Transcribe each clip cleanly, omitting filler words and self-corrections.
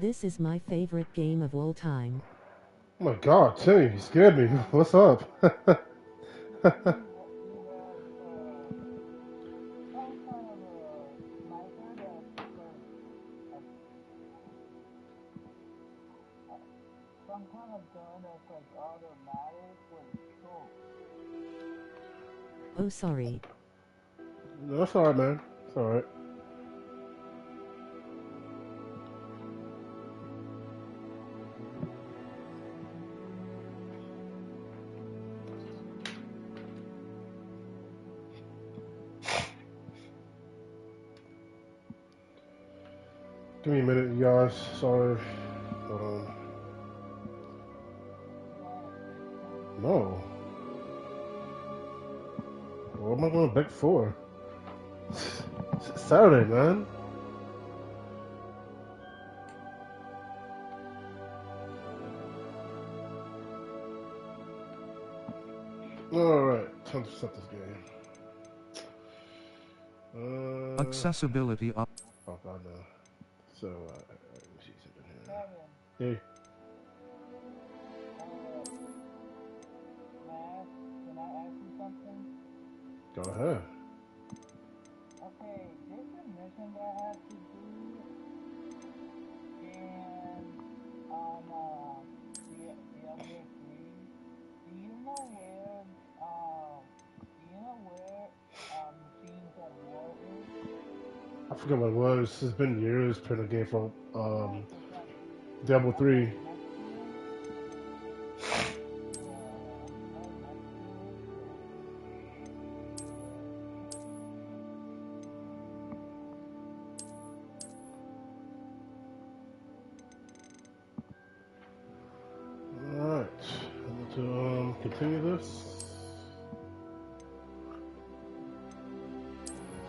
This is my favorite game of all time. Oh my god, Timmy, you scared me. What's up? Oh, sorry. No, that's alright, man. It's alright. Give me a minute, you guys. Sorry. No. What am I going back for? It's Saturday, man. Alright, time to set this game. Accessibility up. Oh god, no. So, let me see something here. Hey. Go ahead. I forget what it was. It's been years playing a game from Diablo 3. Alright. I'm going to continue this.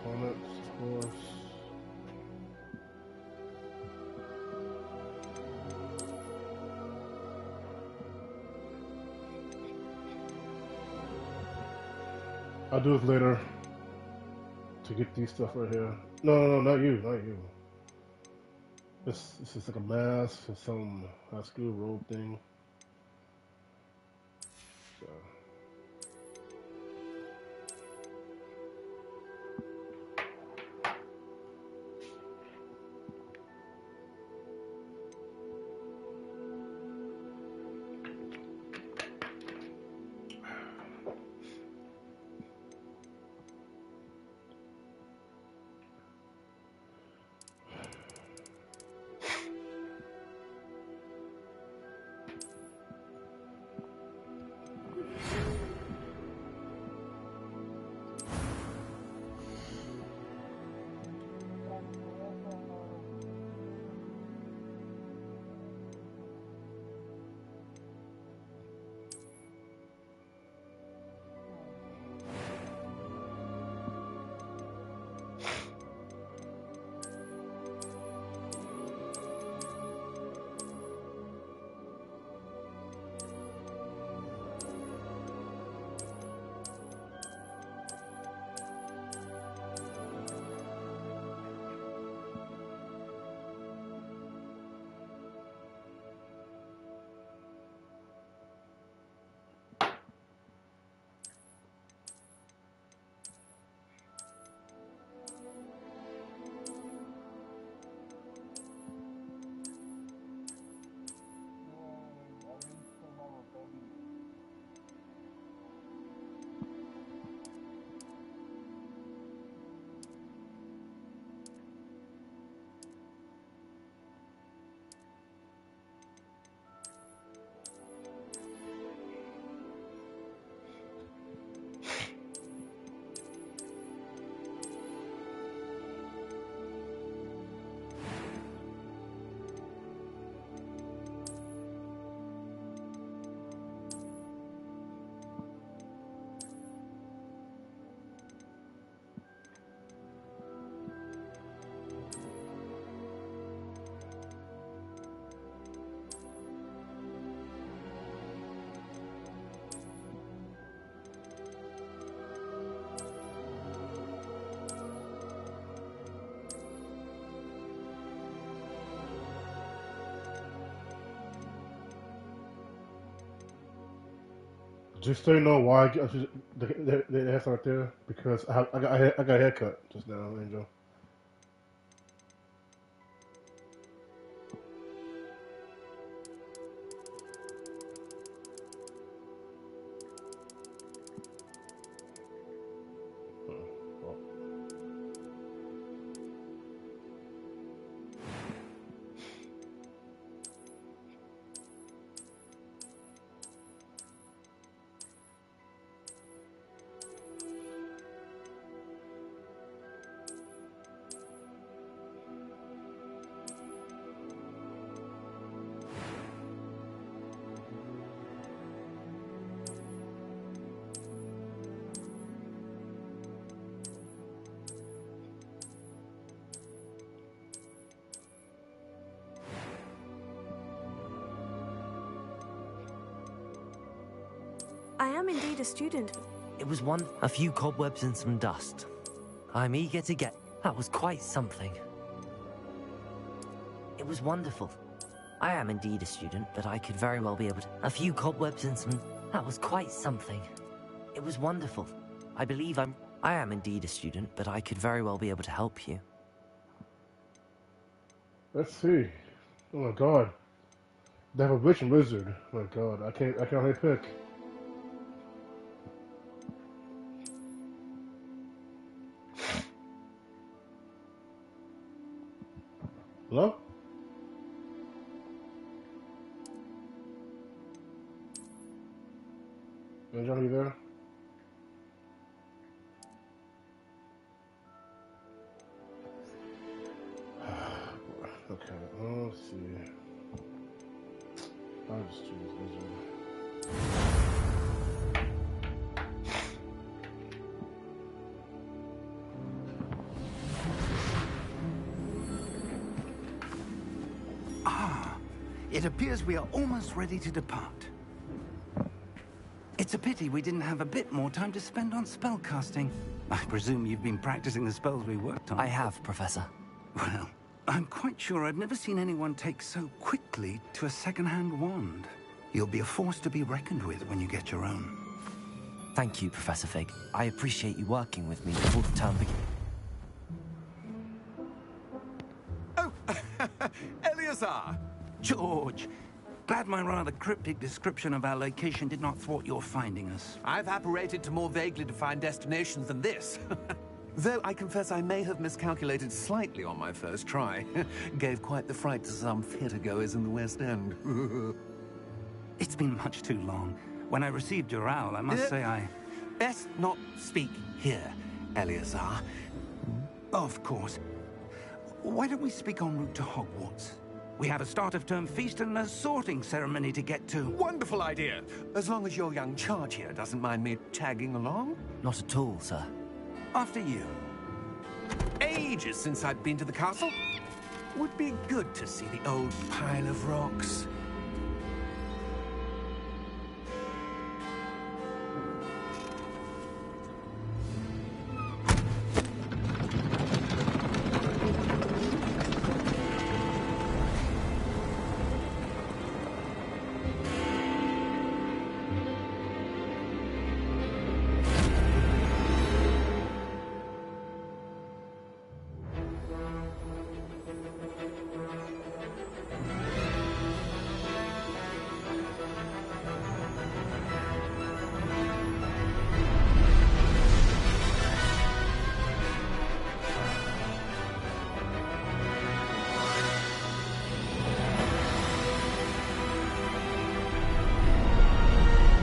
Components, of course. I'll do it later to get these stuff right here. No, not you, not you. This is like a mask and some high school robe thing. So. Just so you know why the hair's not there, because I got a haircut just now, Angel. I am indeed a student. It was a few cobwebs and some dust. I'm eager to get... That was quite something. It was wonderful. I am indeed a student, but I could very well be able to... A few cobwebs and some... That was quite something. It was wonderful. I believe I am indeed a student, but I could very well be able to help you. Let's see. Oh my god. They have a witch and wizard. Oh my god, I can only pick. Hello? Angel, are you there? Okay, let's see. I'll just choose wizard. It appears we are almost ready to depart. It's a pity we didn't have a bit more time to spend on spellcasting. I presume you've been practicing the spells we worked on. I have, Professor. Well, I'm quite sure I've never seen anyone take so quickly to a second-hand wand. You'll be a force to be reckoned with when you get your own. Thank you, Professor Fig. I appreciate you working with me before the term begins. Oh, Eleazar! George, glad my rather cryptic description of our location did not thwart your finding us. I've apparated to more vaguely defined destinations than this. Though I confess I may have miscalculated slightly on my first try. Gave quite the fright to some theatre-goers in the West End. It's been much too long. When I received your owl, I must say I... Best not speak here, Eleazar. Of course. Why don't we speak en route to Hogwarts? We have a start-of-term feast and a sorting ceremony to get to. Wonderful idea. As long as your young charge here doesn't mind me tagging along. Not at all, sir. After you. Ages since I've been to the castle. Would be good to see the old pile of rocks.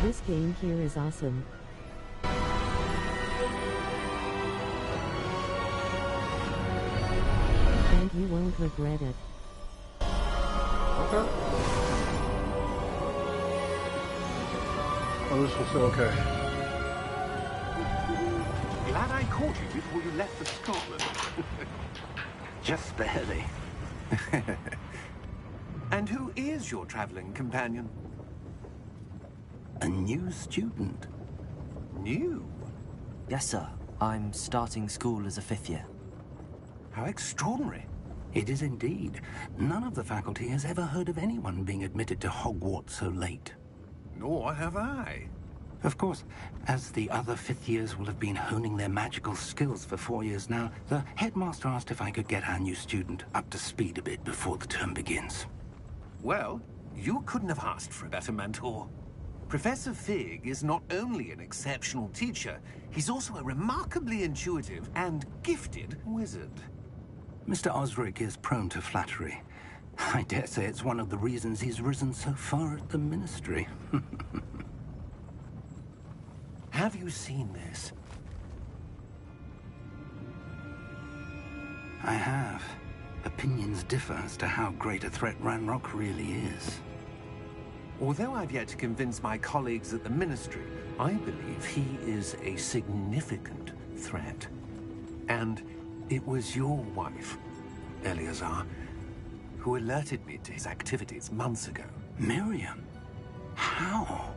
This game here is awesome. And you won't regret it. Okay. Oh, this will say okay. Glad I caught you before you left for Scotland. Just barely. And who is your traveling companion? A new student. New? Yes, sir. I'm starting school as a 5th year. How extraordinary. It is indeed. None of the faculty has ever heard of anyone being admitted to Hogwarts so late. Nor have I. Of course, as the other fifth years will have been honing their magical skills for 4 years now, the headmaster asked if I could get our new student up to speed a bit before the term begins. Well, you couldn't have asked for a better mentor. Professor Fig is not only an exceptional teacher, he's also a remarkably intuitive and gifted wizard. Mr. Osric is prone to flattery. I dare say it's one of the reasons he's risen so far at the Ministry. Have you seen this? I have. Opinions differ as to how great a threat Ranrock really is. Although I've yet to convince my colleagues at the Ministry, I believe he is a significant threat. And it was your wife, Eleazar, who alerted me to his activities months ago. Miriam? How?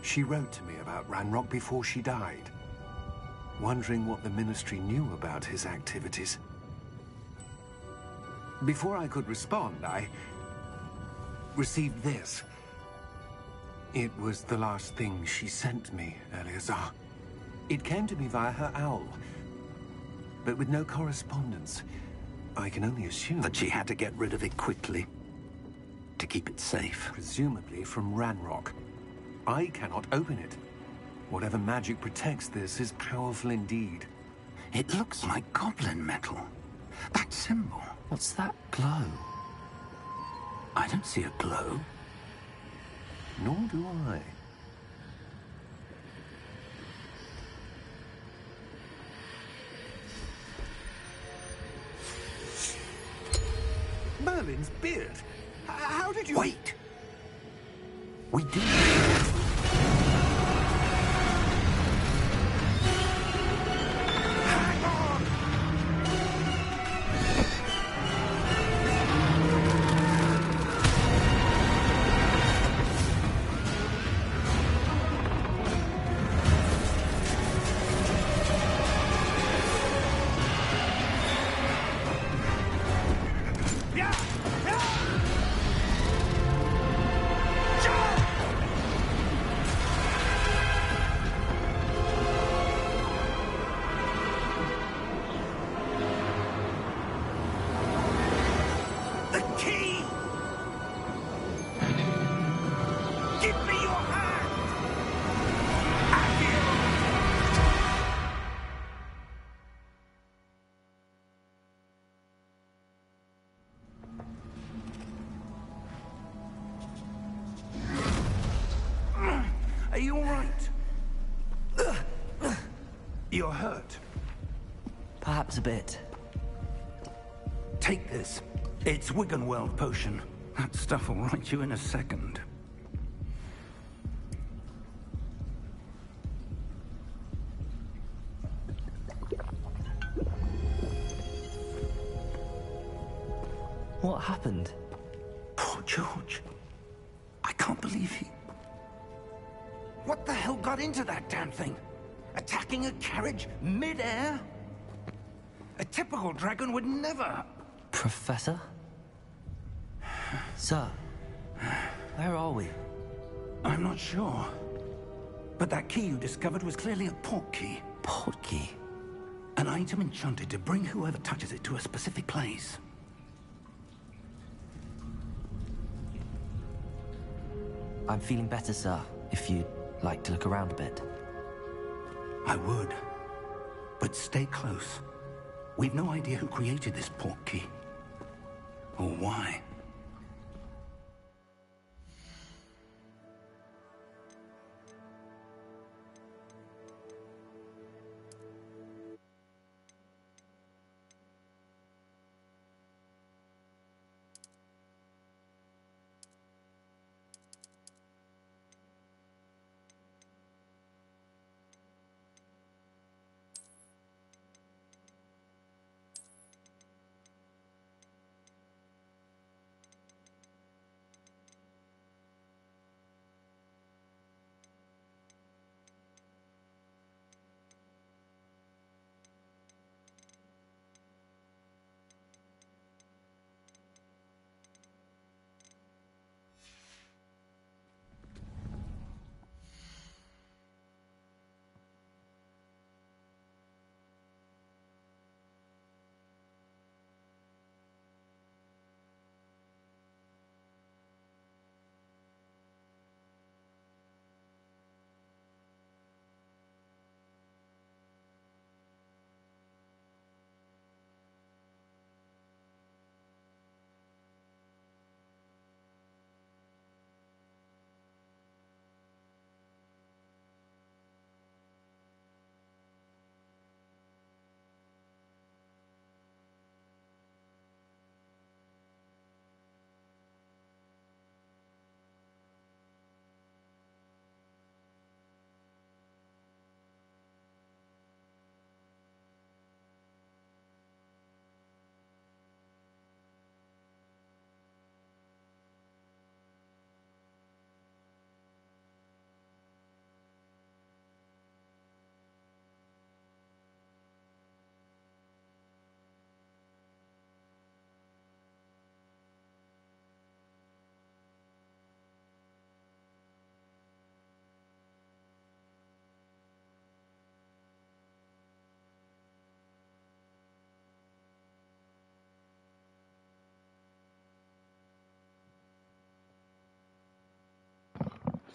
She wrote to me about Ranrock before she died, wondering what the Ministry knew about his activities. Before I could respond, I received this. It was the last thing she sent me, Eleazar. It came to me via her owl, but with no correspondence. I can only assume That she had to get rid of it quickly, to keep it safe. presumably from Ranrock. I cannot open it. Whatever magic protects this is powerful indeed. It looks like goblin metal. That symbol. What's that glow? I don't see a glow. Nor do I. Merlin's beard. How did you... Wait! We do. The key! Give me your hand! Are you all right? You're hurt. Perhaps a bit. Take this. It's Wiggenweld potion. That stuff will right you in a second. What happened? Poor George. I can't believe he... What the hell got into that damn thing? Attacking a carriage mid-air? A typical dragon would never... Professor? Sir, where are we? I'm not sure. But that key you discovered was clearly a portkey. Portkey? An item enchanted to bring whoever touches it to a specific place. I'm feeling better, sir, if you'd like to look around a bit. I would. But stay close. We've no idea who created this portkey. Or why.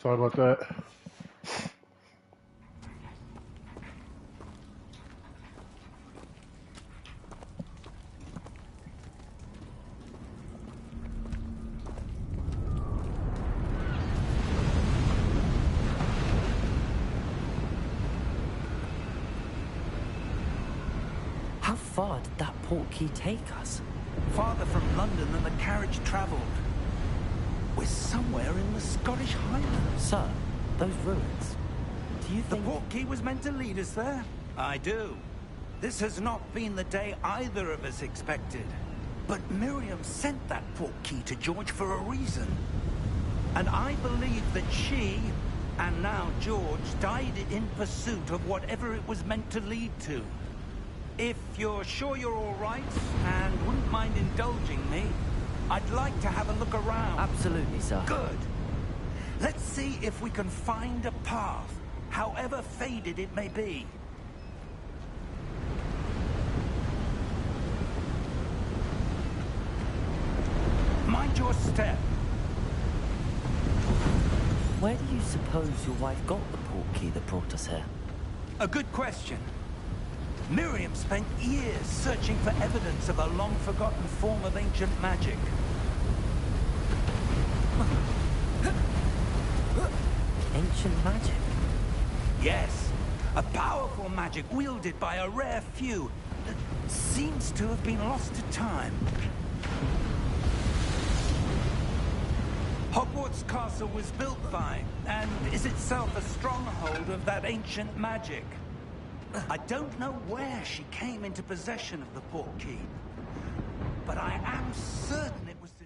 Sorry about that. How far did that portkey take us? Farther from London than the carriage travelled. We're somewhere in the Scottish Highlands. Sir, those ruins. Do you The think... portkey was meant to lead us there? I do. This has not been the day either of us expected. But Miriam sent that portkey to George for a reason. And I believe that she, and now George, died in pursuit of whatever it was meant to lead to. If you're sure you're all right, and wouldn't mind indulging me, I'd like to have a look around. Absolutely, sir. Good. Let's see if we can find a path, however faded it may be. Mind your step. Where do you suppose your wife got the portkey that brought us here? A good question. Miriam spent years searching for evidence of a long-forgotten form of ancient magic. Ancient magic? Yes, a powerful magic wielded by a rare few that seems to have been lost to time. Hogwarts Castle was built by, and is itself a stronghold of that ancient magic. I don't know where she came into possession of the portkey, but I am certain it was the...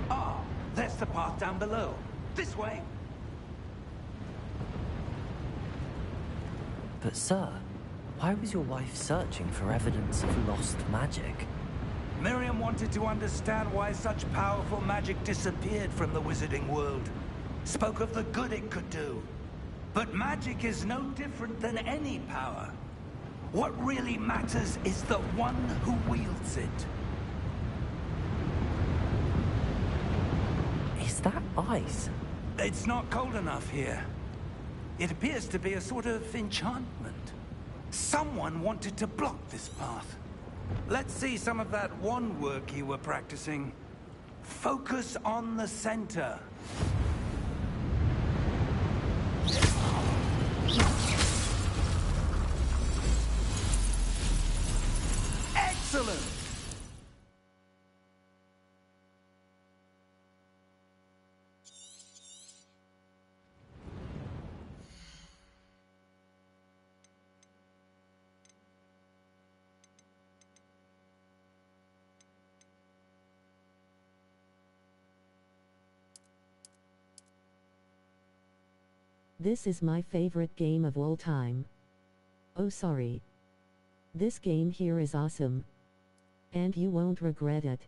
Ah, there's the path down below. This way. But sir, why was your wife searching for evidence of lost magic? Miriam wanted to understand why such powerful magic disappeared from the wizarding world. Spoke of the good it could do. But magic is no different than any power. What really matters is the one who wields it. Is that ice? It's not cold enough here. It appears to be a sort of enchantment. Someone wanted to block this path. Let's see some of that wand work you were practicing. Focus on the center. Excellent! This is my favorite game of all time. Oh sorry. This game here is awesome. And you won't regret it.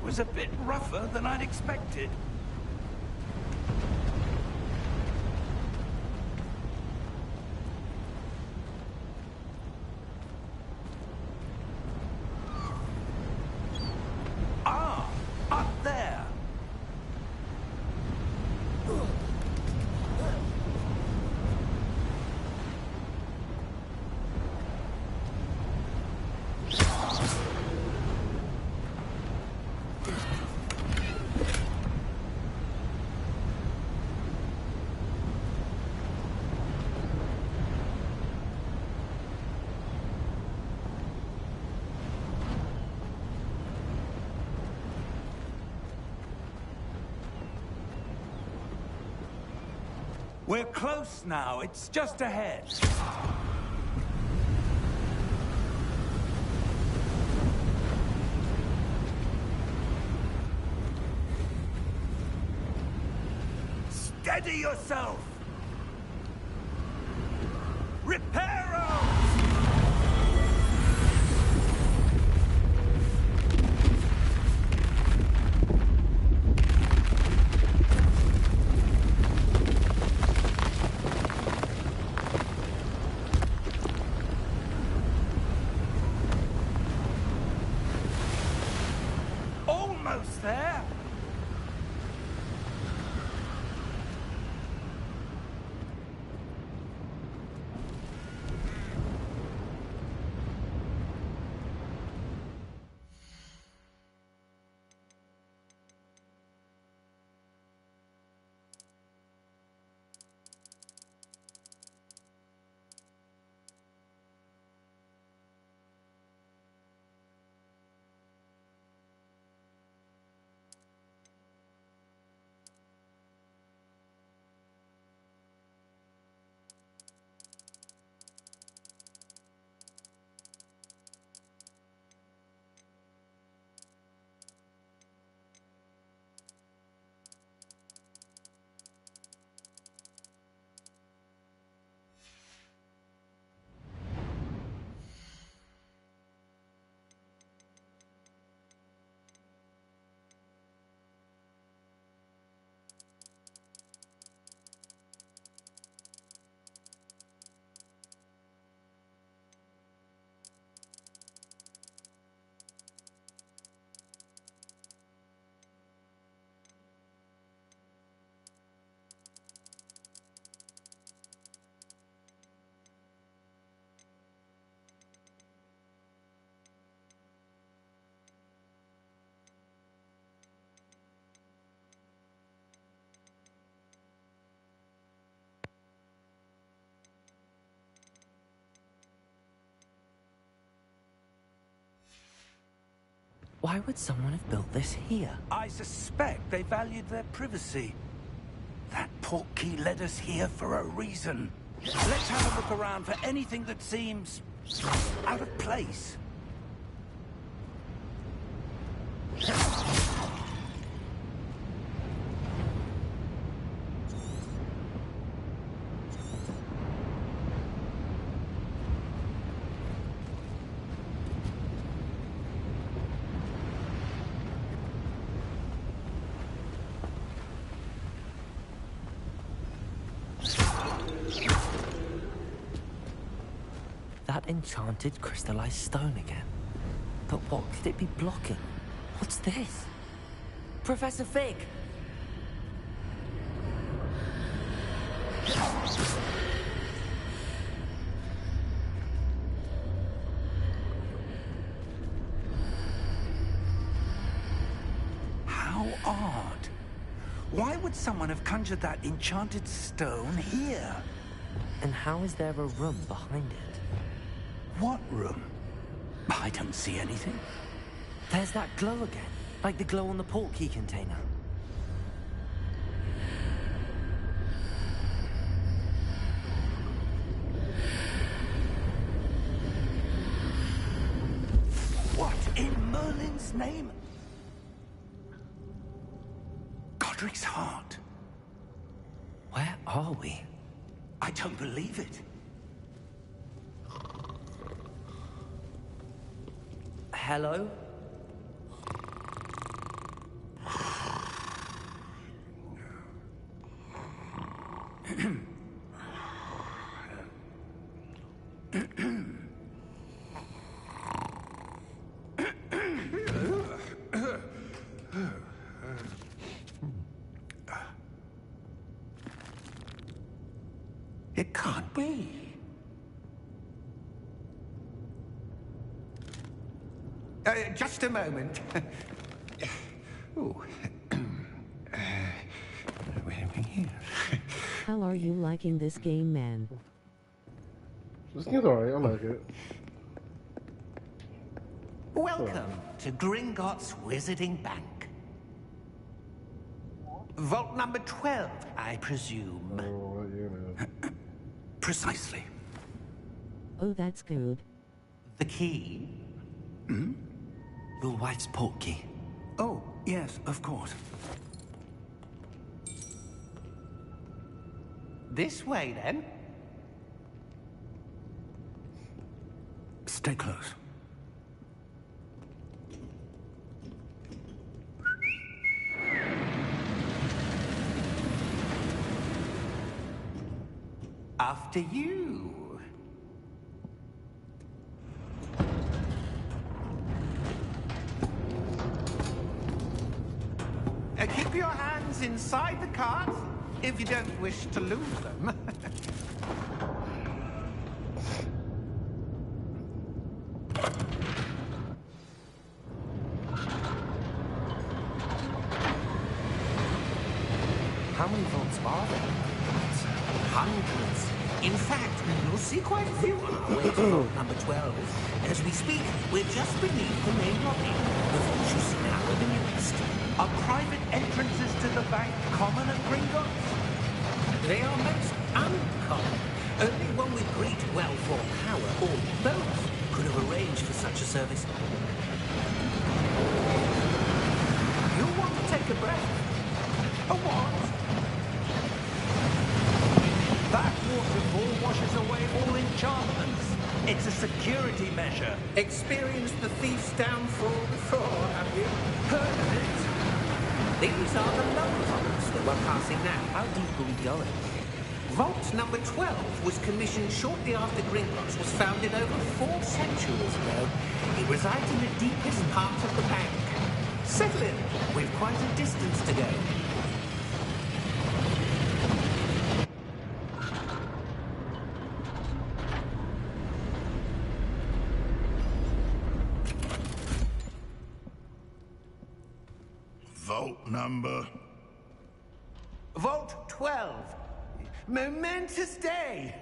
was a bit rougher than I'd expected. Ah, up there. We're close now. It's just ahead. Steady yourself! Reparo! Almost there. Why would someone have built this here? I suspect they valued their privacy. That portkey led us here for a reason. Let's have a look around for anything that seems out of place. That enchanted crystallized stone again. But what could it be blocking? What's this? Professor Fig! How odd. Why would someone have conjured that enchanted stone here? And how is there a room behind it? What room? I don't see anything. There's that glow again, like the glow on the portkey container. What in Merlin's name? Godric's heart. Where are we? I don't believe it. Hello? It can't be. Just a moment. Ooh. Wait a minute. How are you liking this game, man? This game's alright, I like it. Welcome to Gringotts Wizarding Bank. Vault number 12, I presume. Oh, yeah, man. Precisely. Oh, that's good. The key? Hmm? Your wife's portkey. Oh, yes, of course. This way, then. Stay close. After you. Keep your hands inside the cart if you don't wish to lose them. How many vaults are there? Hundreds. In fact, you'll see quite a few on our way to vault number 12. As we speak, we're just beneath the main lobby. The vaults you see now are the newest. Are private entrances to the bank common at Gringotts? They are most uncommon. Only one with great wealth or power, or both, could have arranged for such a service. You'll want to take a breath. A what? That waterfall washes away all enchantments. It's a security measure. Experienced the thief's downfall before, have you? Heard of it? These are the lower vaults that we're passing now. How deep are we going? Vault number 12 was commissioned shortly after Gringotts was founded over 4 centuries ago. It resides in the deepest part of the bank. Settle in. We've quite a distance to go. Vault number? Vault 12. Momentous day.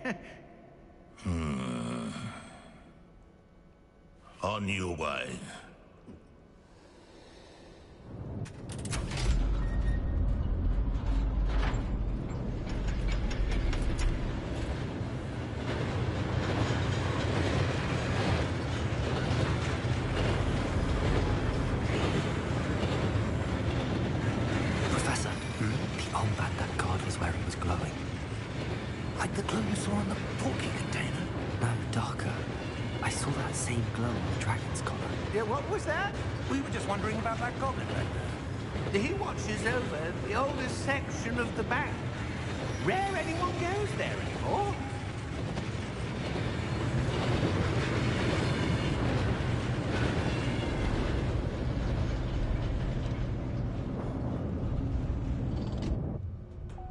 On your way. Professor, the armband that guard was wearing was glowing. Like the glow you saw on the porky container. No, darker. I saw that same glow on the dragon's collar. Yeah, what was that? We were just wondering about that goblin right there. He watches over the oldest section of the bank. Rare anyone goes there anymore.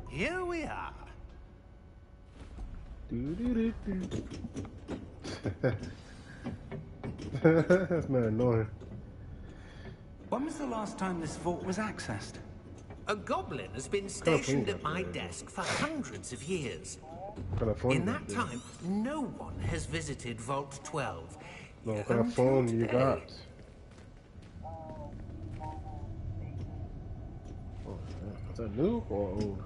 Here we are. That's man annoying. When was the last time this vault was accessed? A goblin has been stationed at my desk for hundreds of years. In that time, no one has visited Vault 12. No, what kind of phone you got? Oh, is that new or old?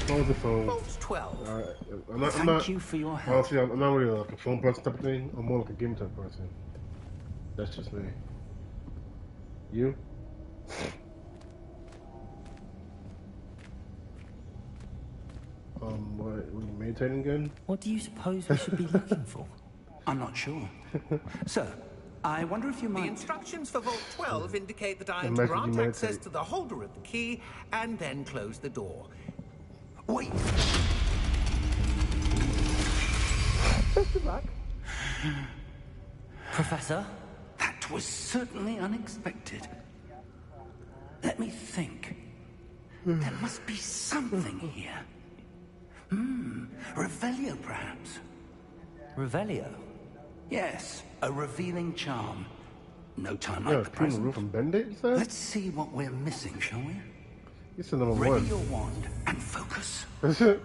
Close the phone. Vault 12. Alright, Thank you for your help. Honestly, I'm not really like a phone person type of thing. I'm more like a game type person. That's just me. You? What? Were you meditating again? What do you suppose we should be looking for? I'm not sure. Sir, I wonder if you The might... instructions for Vault 12 indicate that I am And to make you grant access meditate. to the holder of the key and then close the door. Wait! Mr.laid-back? Professor? That was certainly unexpected. Let me think. There must be something here. Revelio, perhaps? Revelio? Yes, a revealing charm. No time Yeah, like the King present. Roof and Bend-Aid, you said? Let's see what we're missing, shall we? You said number Ready one. your wand and focus. That's it.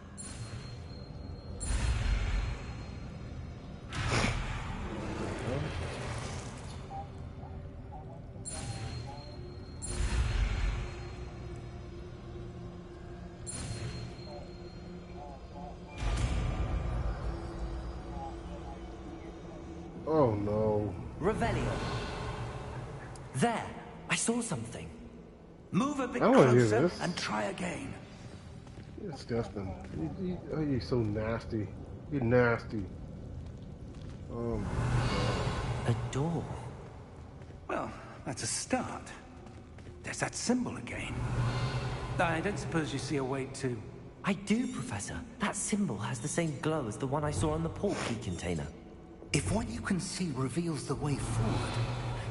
Oh no. Revelio. There! I saw something. Move a bit I wanna hear closer this. and try again. You're disgusting. You're so nasty. You're nasty. Oh my A door. Well, that's a start. There's that symbol again. I don't suppose you see a way to... I do, Professor. That symbol has the same glow as the one I saw on the port key container. If what you can see reveals the way forward,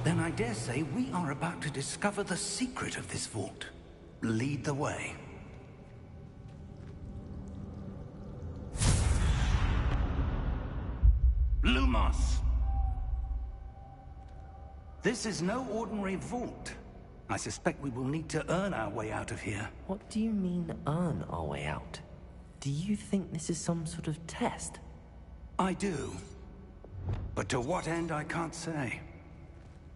then I dare say we are about to discover the secret of this vault. Lead the way. Lumos! This is no ordinary vault. I suspect we will need to earn our way out of here. What do you mean, earn our way out? Do you think this is some sort of test? I do. But to what end, I can't say.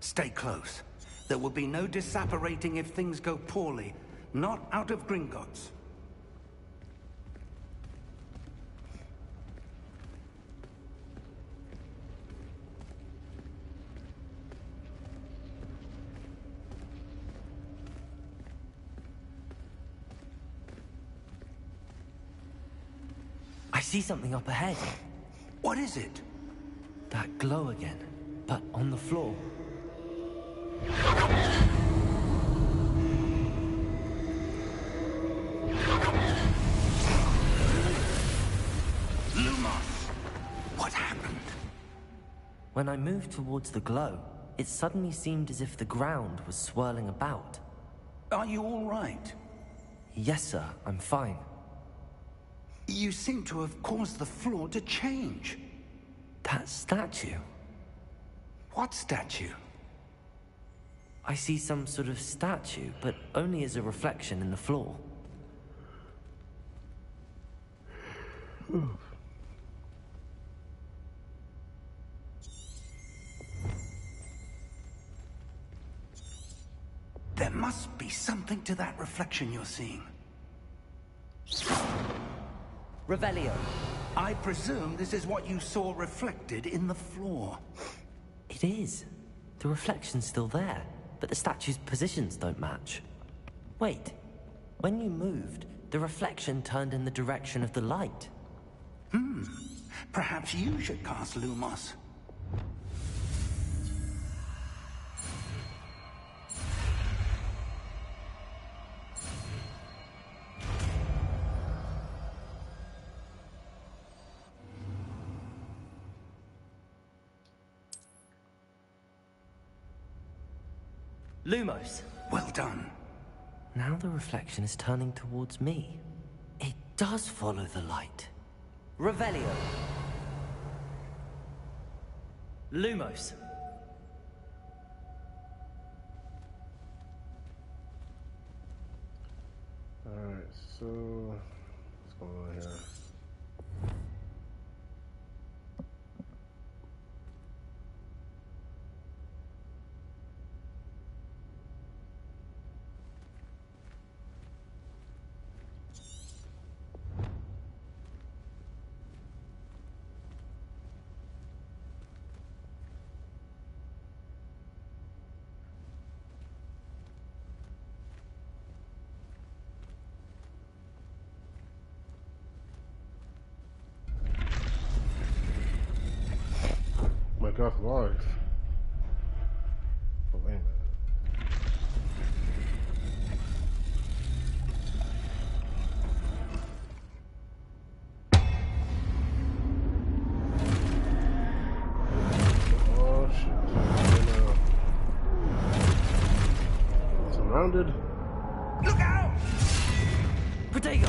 Stay close. There will be no disapparating if things go poorly. Not out of Gringotts. I see something up ahead. What is it? That glow again, but on the floor. Lumos! What happened? When I moved towards the glow, it suddenly seemed as if the ground was swirling about. Are you all right? Yes, sir, I'm fine. You seem to have caused the floor to change. That statue. What statue? I see some sort of statue, but only as a reflection in the floor. There must be something to that reflection you're seeing. Revelio. I presume this is what you saw reflected in the floor. It is. The reflection's still there, but the statue's positions don't match. Wait. When you moved, the reflection turned in the direction of the light. Perhaps you should cast Lumos. Lumos. Well done. Now the reflection is turning towards me. It does follow the light. Revelio. Lumos. Alright, so what's going on here? My God, live. Protego!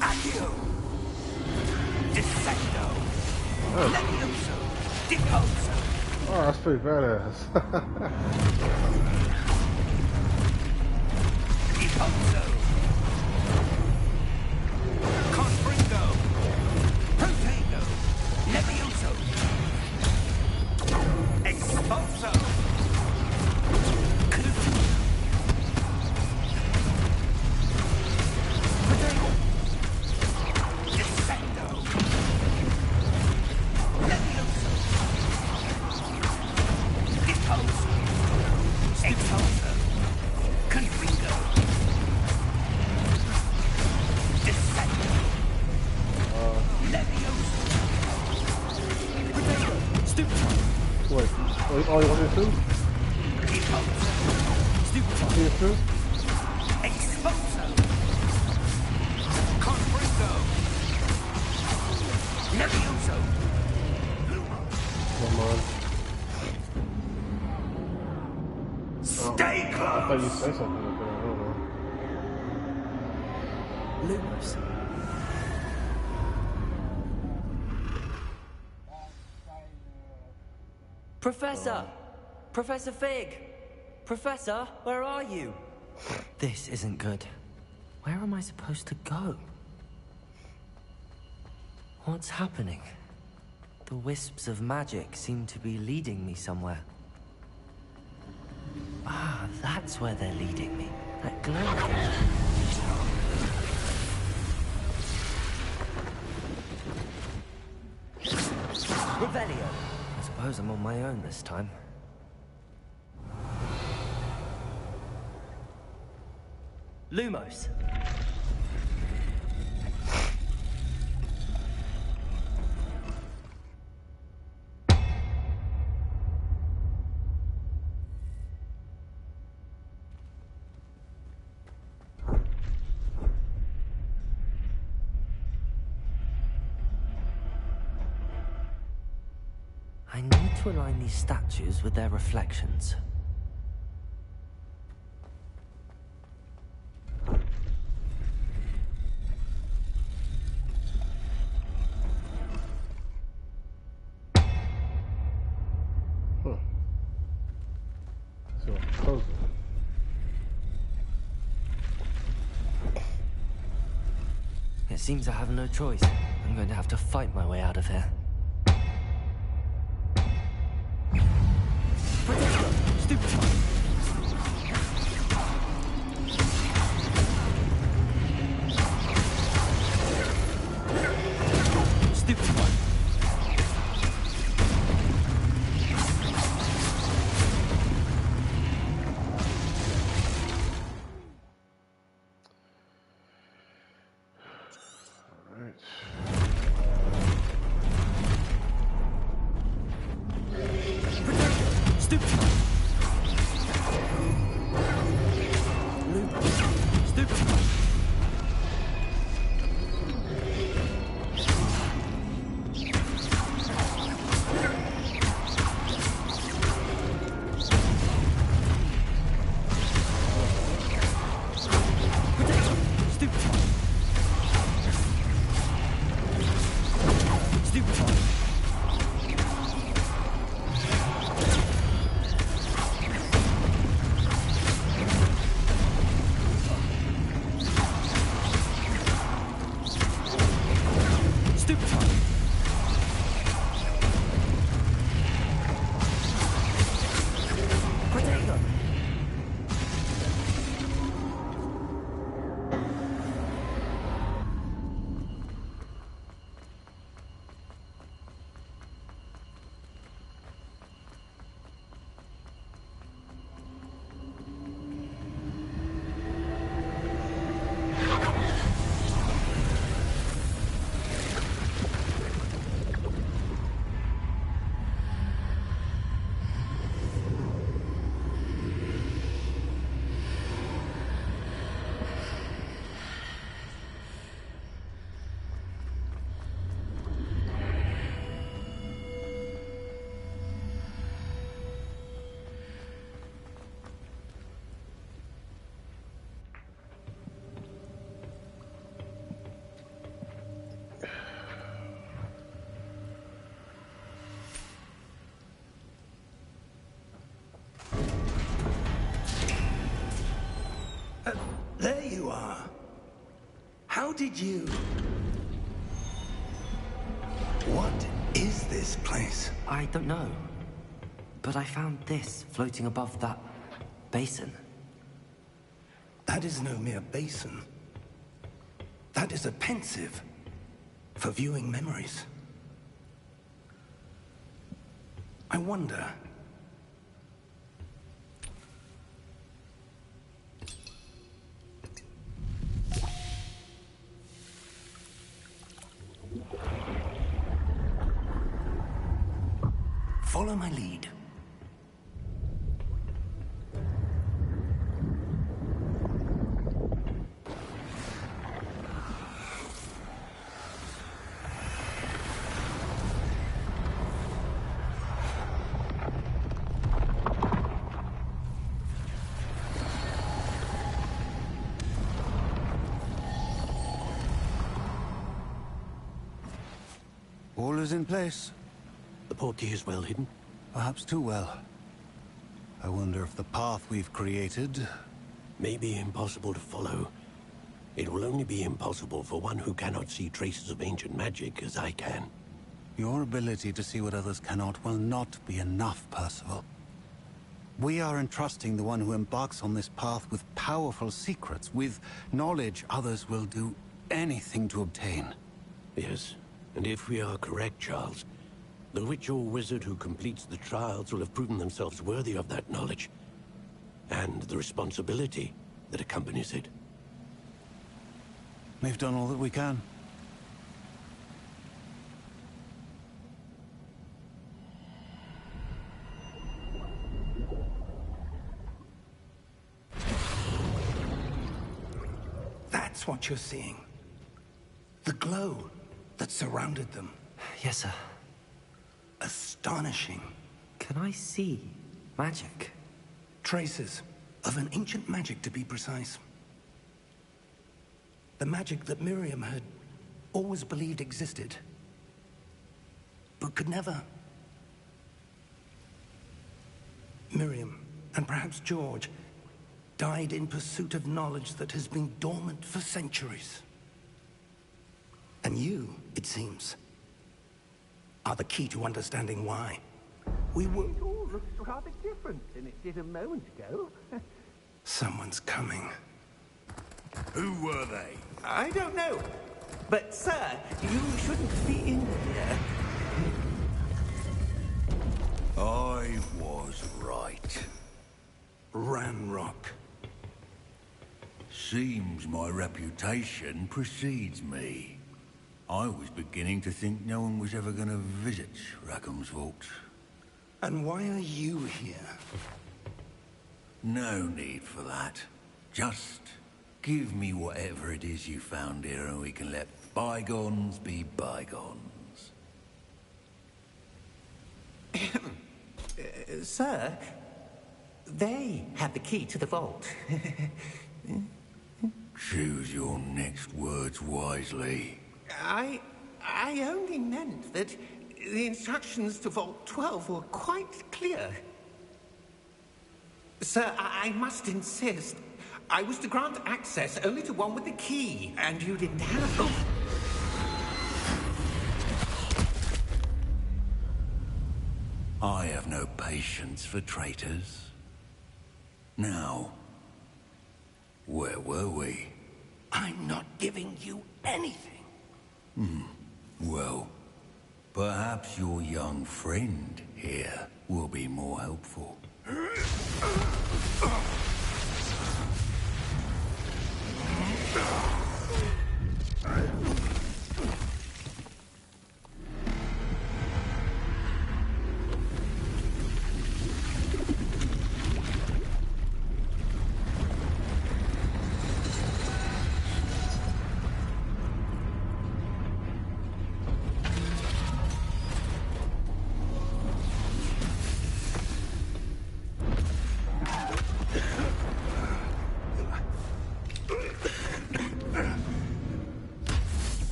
Accio! Dissecto! Levioso! Deposo! Oh, that's pretty badass. Deposo! Confringo! Protego! Levioso! Expulso! Protego! Dissecto! Levioso! Deposo! Expulso! Confringo! Dissecto! Levioso! Protego! Stupefy! Wait, oh, you want to do two? Deposo! Stupefy! See it two? Expulso! Confringo! Levioso! Come on. Stay I thought you close! said something up there. I don't know. Lumos. Professor! Professor Fig! Professor, where are you? This isn't good. Where am I supposed to go? What's happening? The wisps of magic seem to be leading me somewhere. Ah, that's where they're leading me. That glow. Revelio. I suppose I'm on my own this time. Lumos. I need to align these statues with their reflections. So, puzzle. It seems I have no choice. I'm going to have to fight my way out of here. Stupefy! Stupefy! Alright. Stupefy! are. How did you... What is this place? I don't know. But I found this floating above that basin. That is no mere basin. That is a pensive for viewing memories. I wonder... Follow my lead. All is in place. The portkey is well hidden. Perhaps too well. I wonder if the path we've created... May be impossible to follow. It will only be impossible for one who cannot see traces of ancient magic as I can. Your ability to see what others cannot will not be enough, Percival. We are entrusting the one who embarks on this path with powerful secrets, with knowledge others will do anything to obtain. Yes, and if we are correct, Charles, the witch or wizard who completes the trials will have proven themselves worthy of that knowledge, and the responsibility that accompanies it. We've done all that we can. That's what you're seeing. The glow that surrounded them. Yes, sir. Astonishing. Can I see magic? Traces of an ancient magic, to be precise. The magic that Miriam had always believed existed, but could never. Miriam, and perhaps George, died in pursuit of knowledge that has been dormant for centuries. And you, it seems, are the key to understanding why. We were... It all looks rather different than it did a moment ago. Someone's coming. Who were they? I don't know. But, sir, you shouldn't be in here. I was right. Ranrock. Seems my reputation precedes me. I was beginning to think no one was ever going to visit Rackham's vault. And why are you here? No need for that. Just give me whatever it is you found here and we can let bygones be bygones. Sir, they have the key to the vault. Choose your next words wisely. I only meant that the instructions to Vault 12 were quite clear. Sir, I must insist. I was to grant access only to one with the key, and you didn't have them. I have no patience for traitors. Now, where were we? I'm not giving you anything. Well, perhaps your young friend here will be more helpful.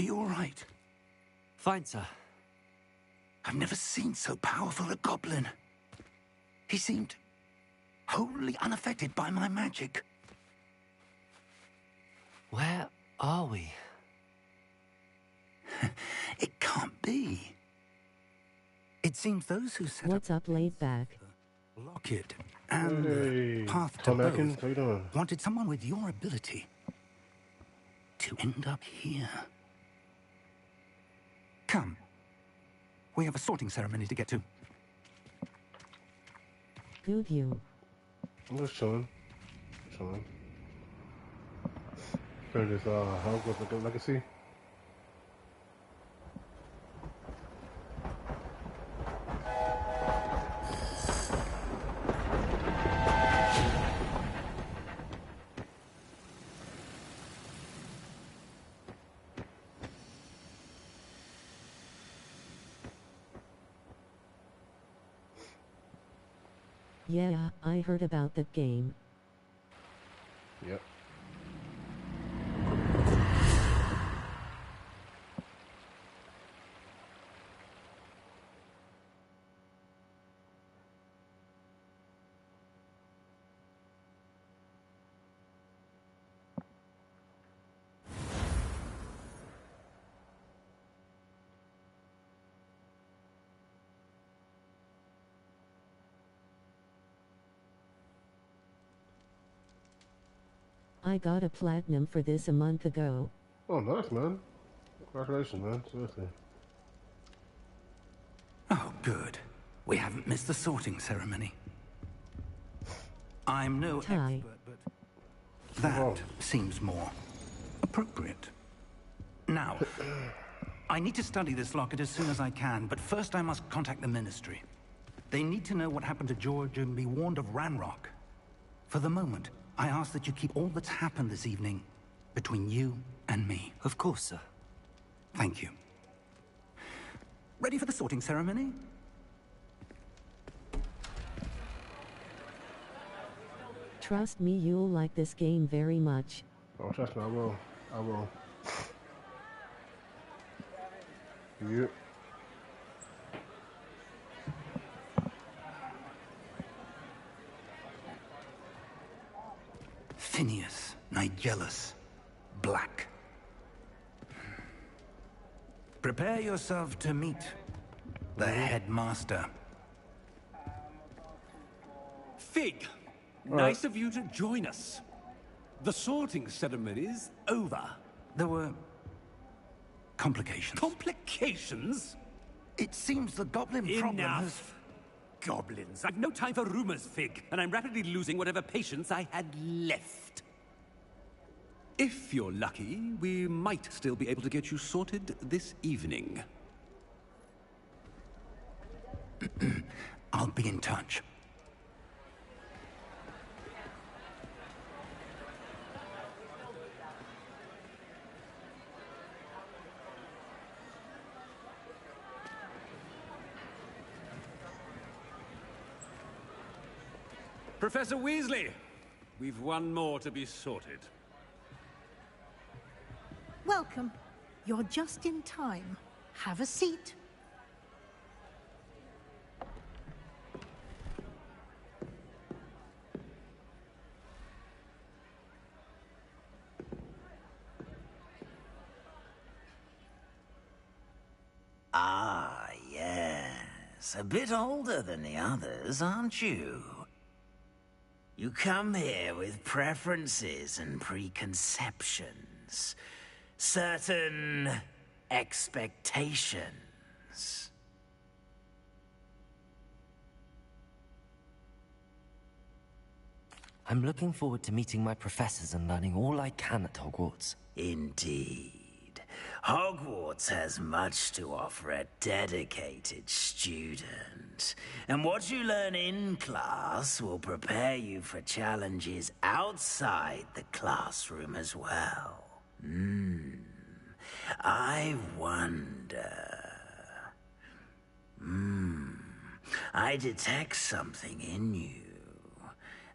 Are you all right? Fine, sir. I've never seen so powerful a goblin. He seemed wholly unaffected by my magic. Where are we? It can't be. It seems those who set What's up, laid-back? Locket and Hey, Path to Tom Atkins, Both how you doing? wanted someone with your ability to end up here. Come. We have a sorting ceremony to get to. Good you. I'm just chilling. Chilling. Playing this Hogwarts Legacy. Yeah, I heard about that game. Yep. I got a platinum for this a month ago. Oh, nice, man. Congratulations, man. Seriously. Oh, good. We haven't missed the sorting ceremony. I'm no Ty. expert, but that seems more appropriate. Now, I need to study this locket as soon as I can, but first I must contact the Ministry. They need to know what happened to George and be warned of Ranrock. For the moment, I ask that you keep all that's happened this evening between you and me. Of course, sir. Thank you. Ready for the sorting ceremony? Trust me, you'll like this game very much. Oh, trust me, I will. I will. Yep. Phineas, Nigellus, Black. Prepare yourself to meet the headmaster. Fig, nice of you to join us. The sorting ceremony's over. There were complications. Complications? It seems the goblin problem has... Enough. Goblins. I've no time for rumors, Fig, and I'm rapidly losing whatever patience I had left. If you're lucky, we might still be able to get you sorted this evening. I'll be in touch. Professor Weasley, we've one more to be sorted. Welcome. You're just in time. Have a seat. Ah, yes. A bit older than the others, aren't you? You come here with preferences and preconceptions. Certain expectations. I'm looking forward to meeting my professors and learning all I can at Hogwarts. Indeed. Hogwarts has much to offer a dedicated student. And what you learn in class will prepare you for challenges outside the classroom as well. I wonder... I detect something in you.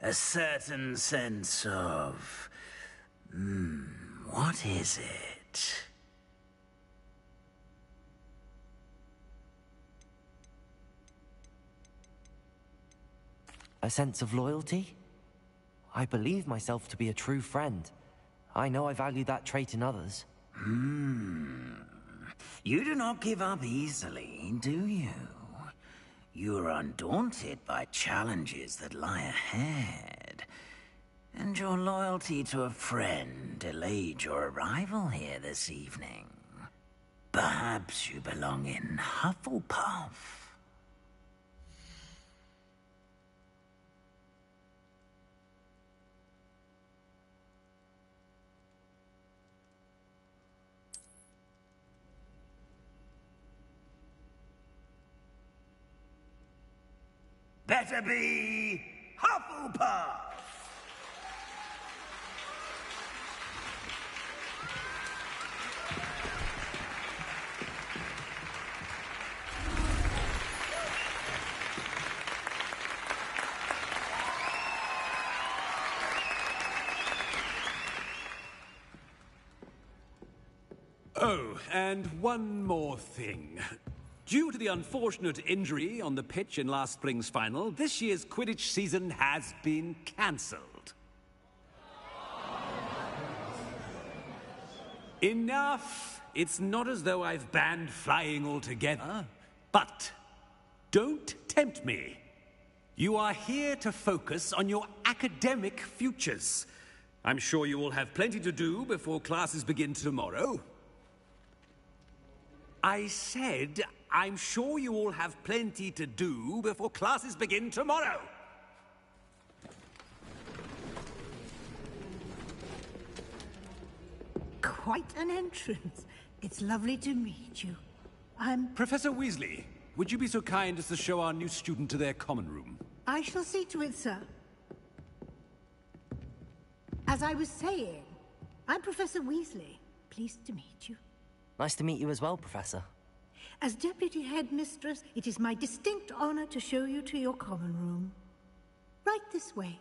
A certain sense of... what is it? A sense of loyalty? I believe myself to be a true friend. I know I value that trait in others. You do not give up easily, do you? You are undaunted by challenges that lie ahead. And your loyalty to a friend delayed your arrival here this evening. Perhaps you belong in Hufflepuff. Better be Hufflepuff! Oh, and one more thing. Due to the unfortunate injury on the pitch in last spring's final, this year's Quidditch season has been cancelled. Enough! It's not as though I've banned flying altogether. But don't tempt me. You are here to focus on your academic futures. I'm sure you will have plenty to do before classes begin tomorrow. I said, I'm sure you all have plenty to do before classes begin tomorrow. Quite an entrance. It's lovely to meet you. Professor Weasley, would you be so kind as to show our new student to their common room? I shall see to it, sir. As I was saying, I'm Professor Weasley. Pleased to meet you. Nice to meet you as well, Professor. As Deputy Headmistress, it is my distinct honor to show you to your common room. Right this way.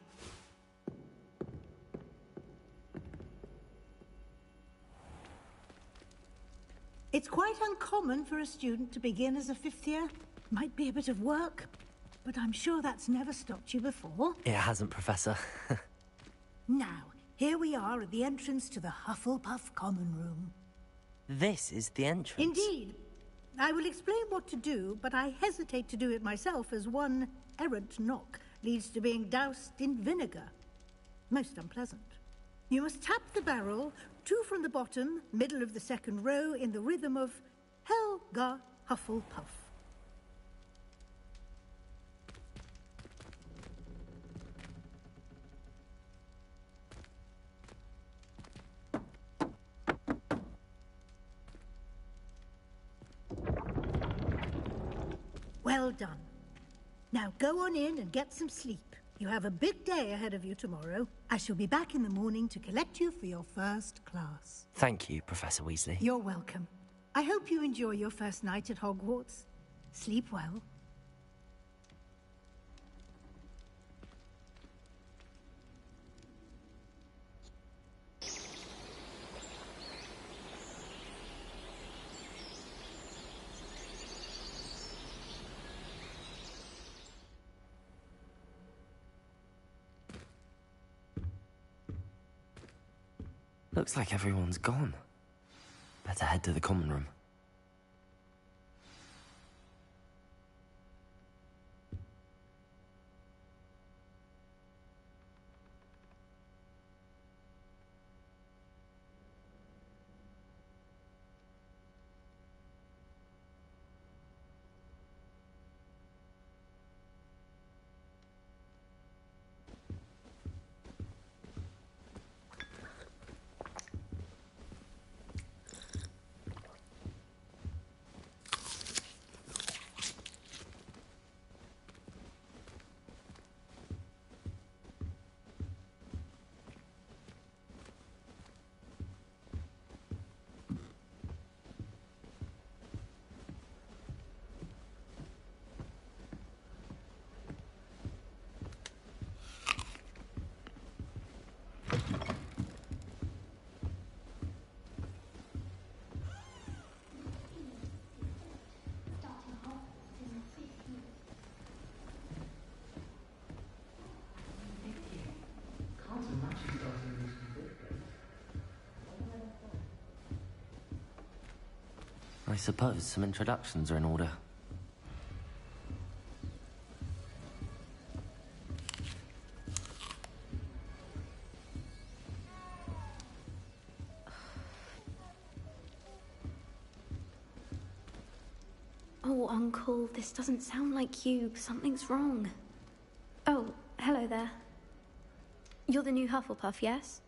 It's quite uncommon for a student to begin as a fifth year. Might be a bit of work, but I'm sure that's never stopped you before. It hasn't, Professor. Now, here we are at the entrance to the Hufflepuff common room. This is the entrance? Indeed. I will explain what to do, but I hesitate to do it myself as one errant knock leads to being doused in vinegar. Most unpleasant. You must tap the barrel, 2 from the bottom, middle of the second row, in the rhythm of Helga Hufflepuff. Well done. Now go on in and get some sleep. You have a big day ahead of you tomorrow. I shall be back in the morning to collect you for your first class. Thank you, Professor Weasley. You're welcome. I hope you enjoy your first night at Hogwarts. Sleep well. Looks like everyone's gone. Better head to the common room. I suppose some introductions are in order. Oh, Uncle, this doesn't sound like you. Something's wrong. Oh, hello there. You're the new Hufflepuff, yes?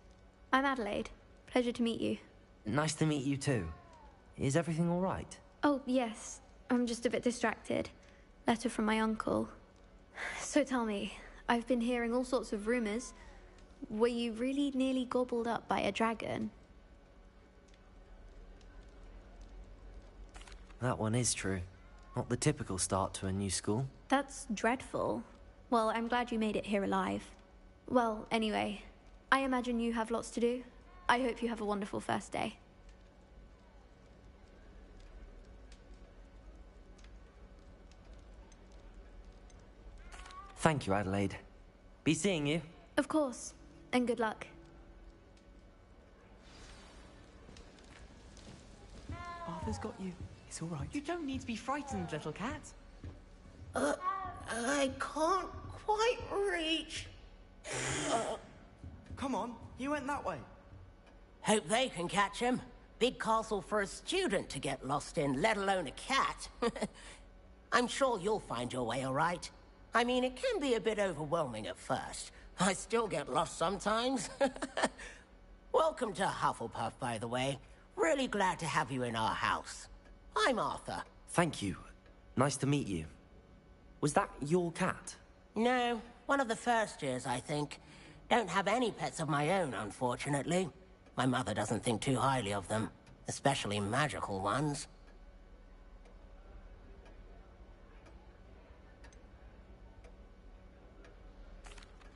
I'm Adelaide. Pleasure to meet you. Nice to meet you too. Is everything all right? Oh, yes. I'm just a bit distracted. Letter from my uncle. So tell me, I've been hearing all sorts of rumors. Were you really nearly gobbled up by a dragon? That one is true. Not the typical start to a new school. That's dreadful. Well, I'm glad you made it here alive. Well, anyway, I imagine you have lots to do. I hope you have a wonderful first day. Thank you, Adelaide. Be seeing you. Of course, and good luck. Arthur's got you. It's all right. You don't need to be frightened, little cat. I can't quite reach. Come on, you went that way. Hope they can catch him. Big castle for a student to get lost in, let alone a cat. I'm sure you'll find your way all right. I mean, it can be a bit overwhelming at first. I still get lost sometimes. Welcome to Hufflepuff, by the way. Really glad to have you in our house. I'm Arthur. Thank you. Nice to meet you. Was that your cat? No, one of the first years, I think. Don't have any pets of my own, unfortunately. My mother doesn't think too highly of them, especially magical ones.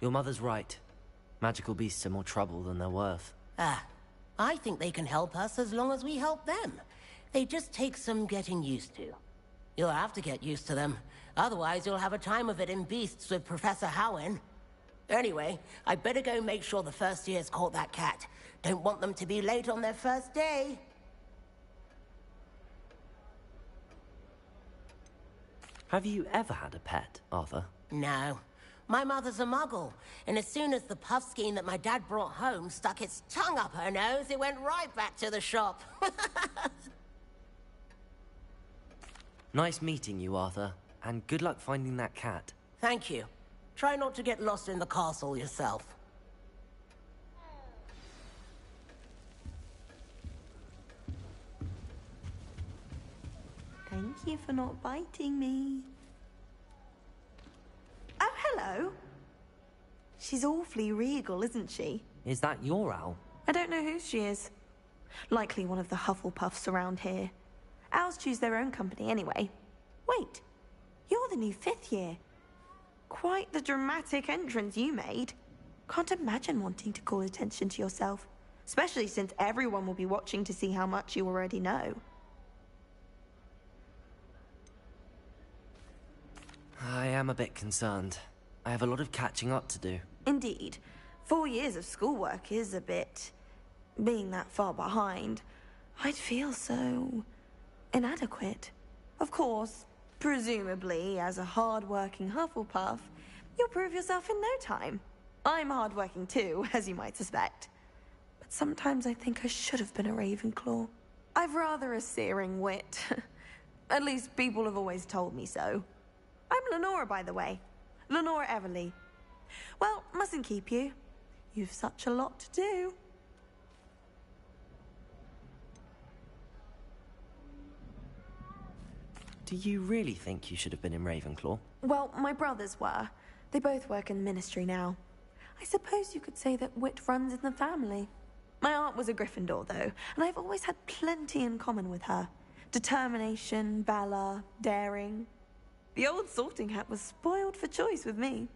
Your mother's right. Magical beasts are more trouble than they're worth. I think they can help us as long as we help them. They just take some getting used to. You'll have to get used to them. Otherwise, you'll have a time of it in Beasts with Professor Howen. Anyway, I better go make sure the first years caught that cat. Don't want them to be late on their first day. Have you ever had a pet, Arthur? No. My mother's a muggle, and as soon as the puffskein that my dad brought home stuck its tongue up her nose, it went right back to the shop. Nice meeting you, Arthur, and good luck finding that cat. Thank you. Try not to get lost in the castle yourself. Thank you for not biting me. Oh, hello. She's awfully regal, isn't she? Is that your owl? I don't know who she is. Likely one of the Hufflepuffs around here. Owls choose their own company anyway. Wait, you're the new 5th year. Quite the dramatic entrance you made. Can't imagine wanting to call attention to yourself, especially since everyone will be watching to see how much you already know. I am a bit concerned. I have a lot of catching up to do. Indeed. 4 years of schoolwork is a bit... being that far behind. I'd feel so... inadequate. Of course, presumably, as a hard-working Hufflepuff, you'll prove yourself in no time. I'm hard-working too, as you might suspect. But sometimes I think I should have been a Ravenclaw. I've rather a searing wit. At least people have always told me so. I'm Lenora, by the way. Lenora Everly. Well, mustn't keep you. You've such a lot to do. Do you really think you should have been in Ravenclaw? Well, my brothers were. They both work in the ministry now. I suppose you could say that wit runs in the family. My aunt was a Gryffindor, though, and I've always had plenty in common with her. Determination, valor, daring. The old sorting hat was spoiled for choice with me.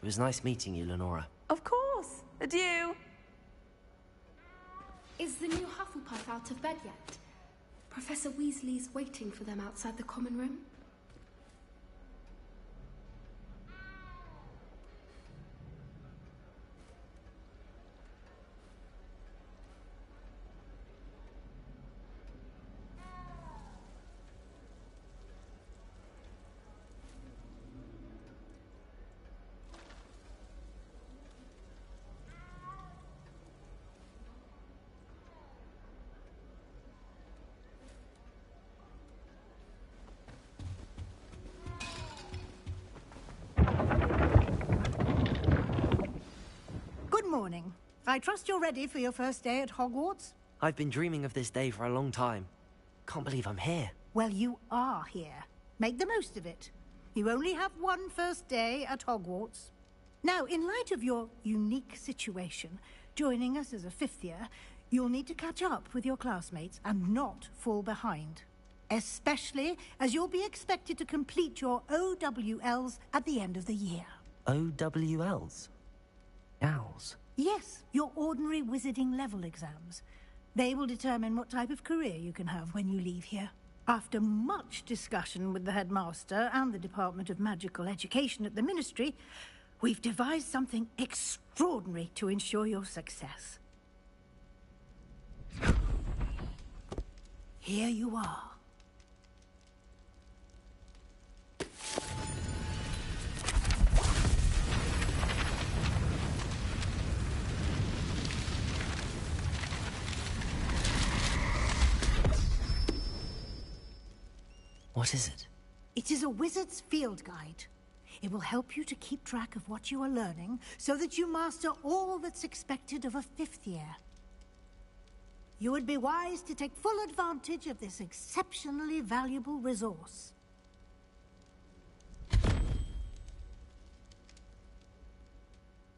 It was nice meeting you, Lenora. Of course. Adieu. Is the new Hufflepuff out of bed yet? Professor Weasley's waiting for them outside the common room. morning. I trust you're ready for your first day at Hogwarts? I've been dreaming of this day for a long time. Can't believe I'm here. Well, you are here. Make the most of it. You only have one first day at Hogwarts. Now, in light of your unique situation, joining us as a fifth year, you'll need to catch up with your classmates and not fall behind. Especially as you'll be expected to complete your OWLs at the end of the year. OWLs? Owls? Yes, your ordinary wizarding level exams. They will determine what type of career you can have when you leave here. After much discussion with the headmaster and the Department of Magical Education at the Ministry, we've devised something extraordinary to ensure your success. Here you are. What is it? It is a wizard's field guide. It will help you to keep track of what you are learning so that you master all that's expected of a fifth year. You would be wise to take full advantage of this exceptionally valuable resource.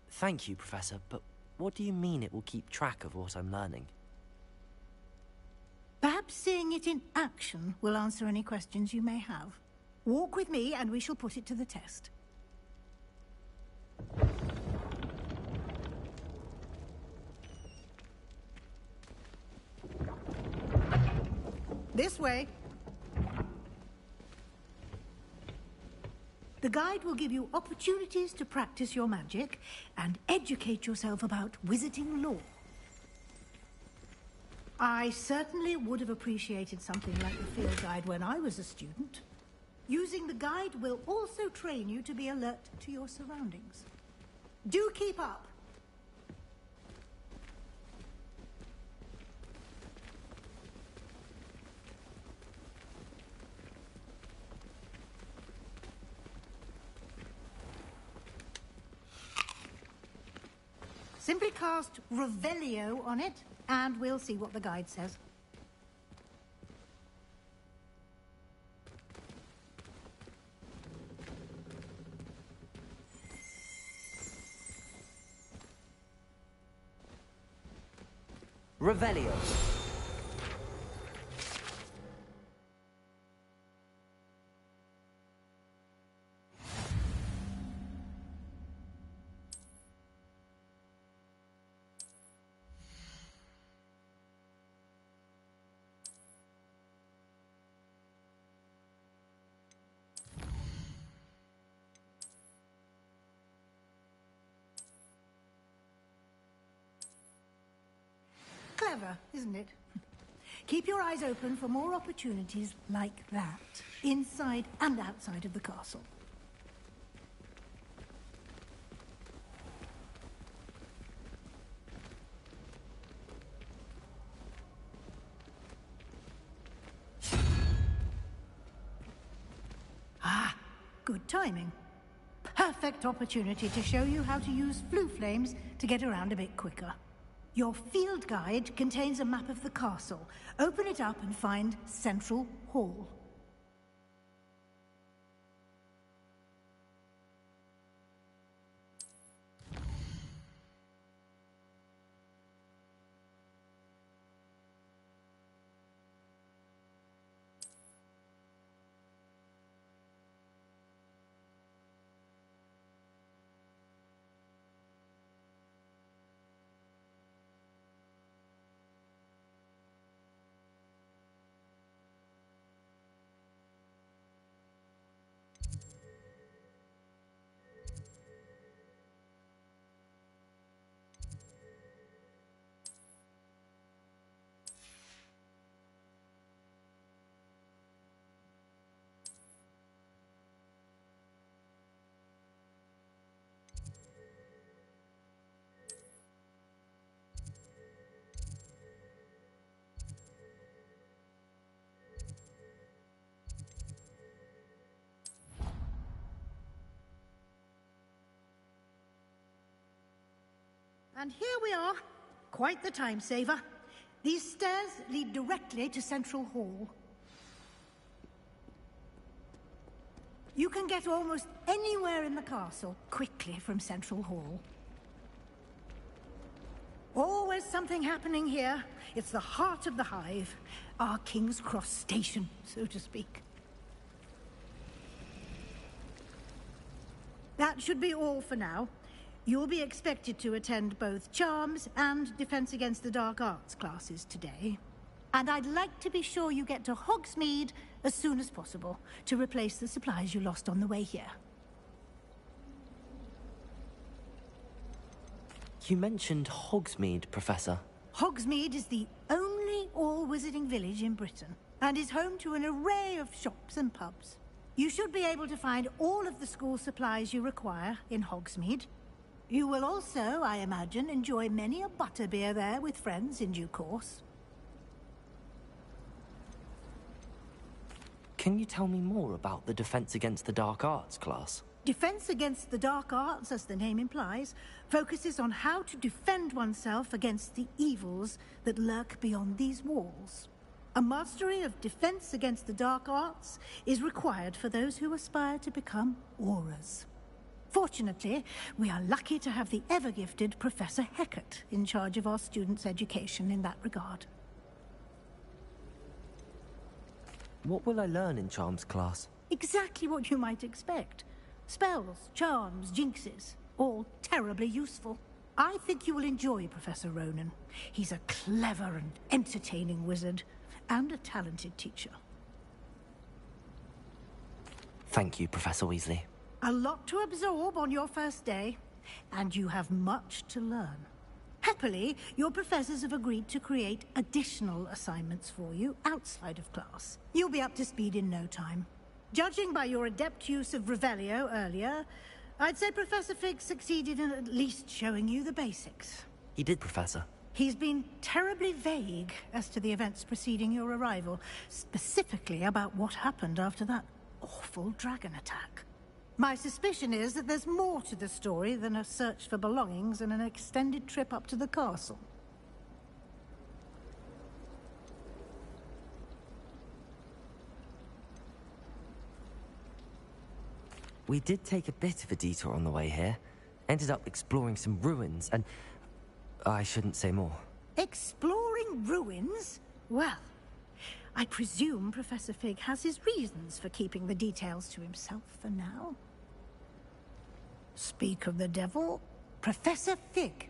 Thank you, Professor, but what do you mean it will keep track of what I'm learning? Perhaps seeing it in action will answer any questions you may have. Walk with me and we shall put it to the test. This way. The guide will give you opportunities to practice your magic and educate yourself about wizarding lore. I certainly would have appreciated something like the field guide when I was a student. Using the guide will also train you to be alert to your surroundings. Do keep up. Simply cast Revelio on it, and we'll see what the guide says. Revelio. Clever, isn't it? Keep your eyes open for more opportunities like that, inside and outside of the castle. Ah, good timing. Perfect opportunity to show you how to use flue flames to get around a bit quicker. Your field guide contains a map of the castle. Open it up and find Central Hall. And here we are. Quite the time saver. These stairs lead directly to Central Hall. You can get almost anywhere in the castle quickly from Central Hall. Always something happening here. It's the heart of the hive. Our King's Cross station, so to speak. That should be all for now. You'll be expected to attend both Charms and Defense Against the Dark Arts classes today. And I'd like to be sure you get to Hogsmeade as soon as possible to replace the supplies you lost on the way here. You mentioned Hogsmeade, Professor. Hogsmeade is the only all-wizarding village in Britain and is home to an array of shops and pubs. You should be able to find all of the school supplies you require in Hogsmeade. You will also, I imagine, enjoy many a butterbeer there with friends in due course. Can you tell me more about the Defense Against the Dark Arts class? Defense Against the Dark Arts, as the name implies, focuses on how to defend oneself against the evils that lurk beyond these walls. A mastery of Defense Against the Dark Arts is required for those who aspire to become Aurors. Fortunately, we are lucky to have the ever-gifted Professor Hecat in charge of our students' education in that regard. What will I learn in Charms class? Exactly what you might expect. Spells, charms, jinxes, all terribly useful. I think you will enjoy Professor Ronan. He's a clever and entertaining wizard, and a talented teacher. Thank you, Professor Weasley. A lot to absorb on your first day, and you have much to learn. Happily, your professors have agreed to create additional assignments for you outside of class. You'll be up to speed in no time. Judging by your adept use of Revelio earlier, I'd say Professor Fig succeeded in at least showing you the basics. He did, Professor. He's been terribly vague as to the events preceding your arrival, specifically about what happened after that awful dragon attack. My suspicion is that there's more to the story than a search for belongings and an extended trip up to the castle. We did take a bit of a detour on the way here. Ended up exploring some ruins, and I shouldn't say more. Exploring ruins? Well, I presume Professor Fig has his reasons for keeping the details to himself for now. Speak of the devil, Professor Fig.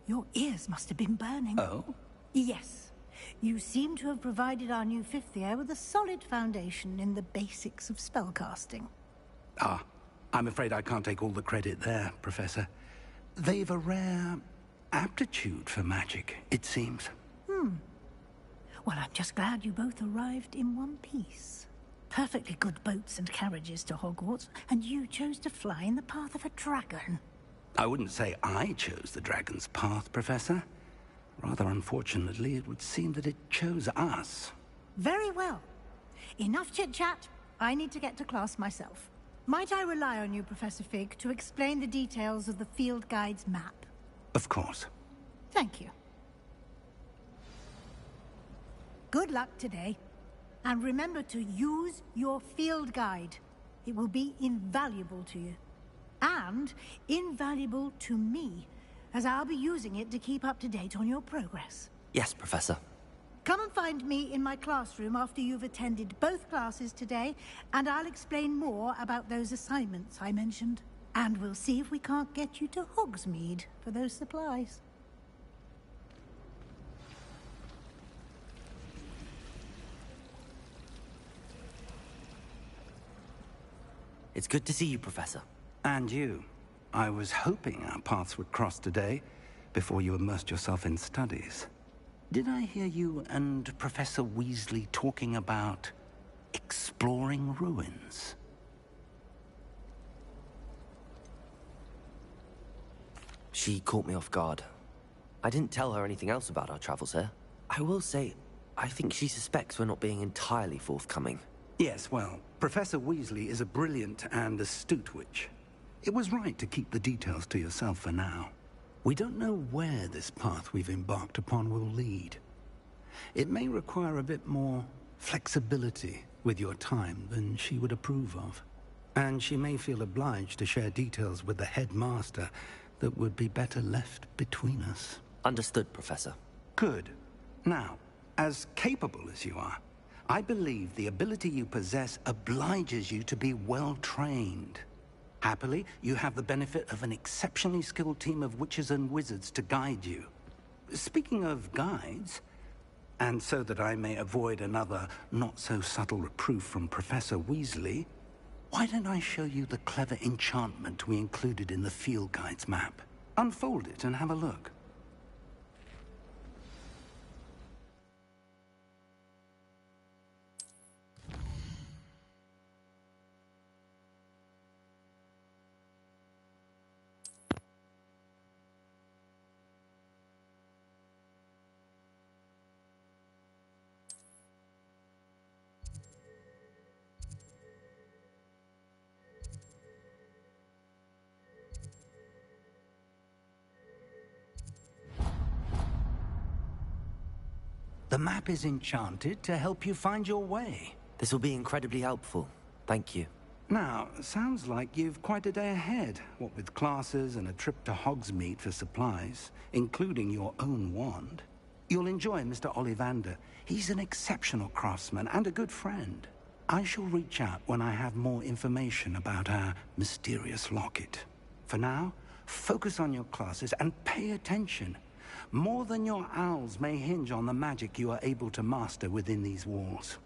Your ears must have been burning. Oh? Yes. You seem to have provided our new fifth year with a solid foundation in the basics of spellcasting. Ah, I'm afraid I can't take all the credit there, Professor. They've a rare aptitude for magic, it seems. Well, I'm just glad you both arrived in one piece. Perfectly good boats and carriages to Hogwarts, and you chose to fly in the path of a dragon. I wouldn't say I chose the dragon's path, Professor. Rather unfortunately, it would seem that it chose us. Very well. Enough chit-chat. I need to get to class myself. Might I rely on you, Professor Fig, to explain the details of the field guide's map? Of course. Thank you. Good luck today. And remember to use your field guide. It will be invaluable to you. And invaluable to me, as I'll be using it to keep up to date on your progress. Yes, Professor. Come and find me in my classroom after you've attended both classes today, and I'll explain more about those assignments I mentioned. And we'll see if we can't get you to Hogsmeade for those supplies. It's good to see you, Professor. And you. I was hoping our paths would cross today, before you immersed yourself in studies. Did I hear you and Professor Weasley talking about exploring ruins? She caught me off guard. I didn't tell her anything else about our travels here. I will say, I think she suspects we're not being entirely forthcoming. Yes, well, Professor Weasley is a brilliant and astute witch. It was right to keep the details to yourself for now. We don't know where this path we've embarked upon will lead. It may require a bit more flexibility with your time than she would approve of. And she may feel obliged to share details with the headmaster that would be better left between us. Understood, Professor. Good. Now, as capable as you are, I believe the ability you possess obliges you to be well trained. Happily, you have the benefit of an exceptionally skilled team of witches and wizards to guide you. Speaking of guides, and so that I may avoid another not-so-subtle reproof from Professor Weasley, why don't I show you the clever enchantment we included in the field guide's map? Unfold it and have a look. The map is enchanted to help you find your way. This will be incredibly helpful. Thank you. Now, sounds like you've quite a day ahead, what with classes and a trip to Hogsmeade for supplies, including your own wand. You'll enjoy Mr. Ollivander. He's an exceptional craftsman and a good friend. I shall reach out when I have more information about our mysterious locket. For now, focus on your classes and pay attention. More than your owls may hinge on the magic you are able to master within these walls.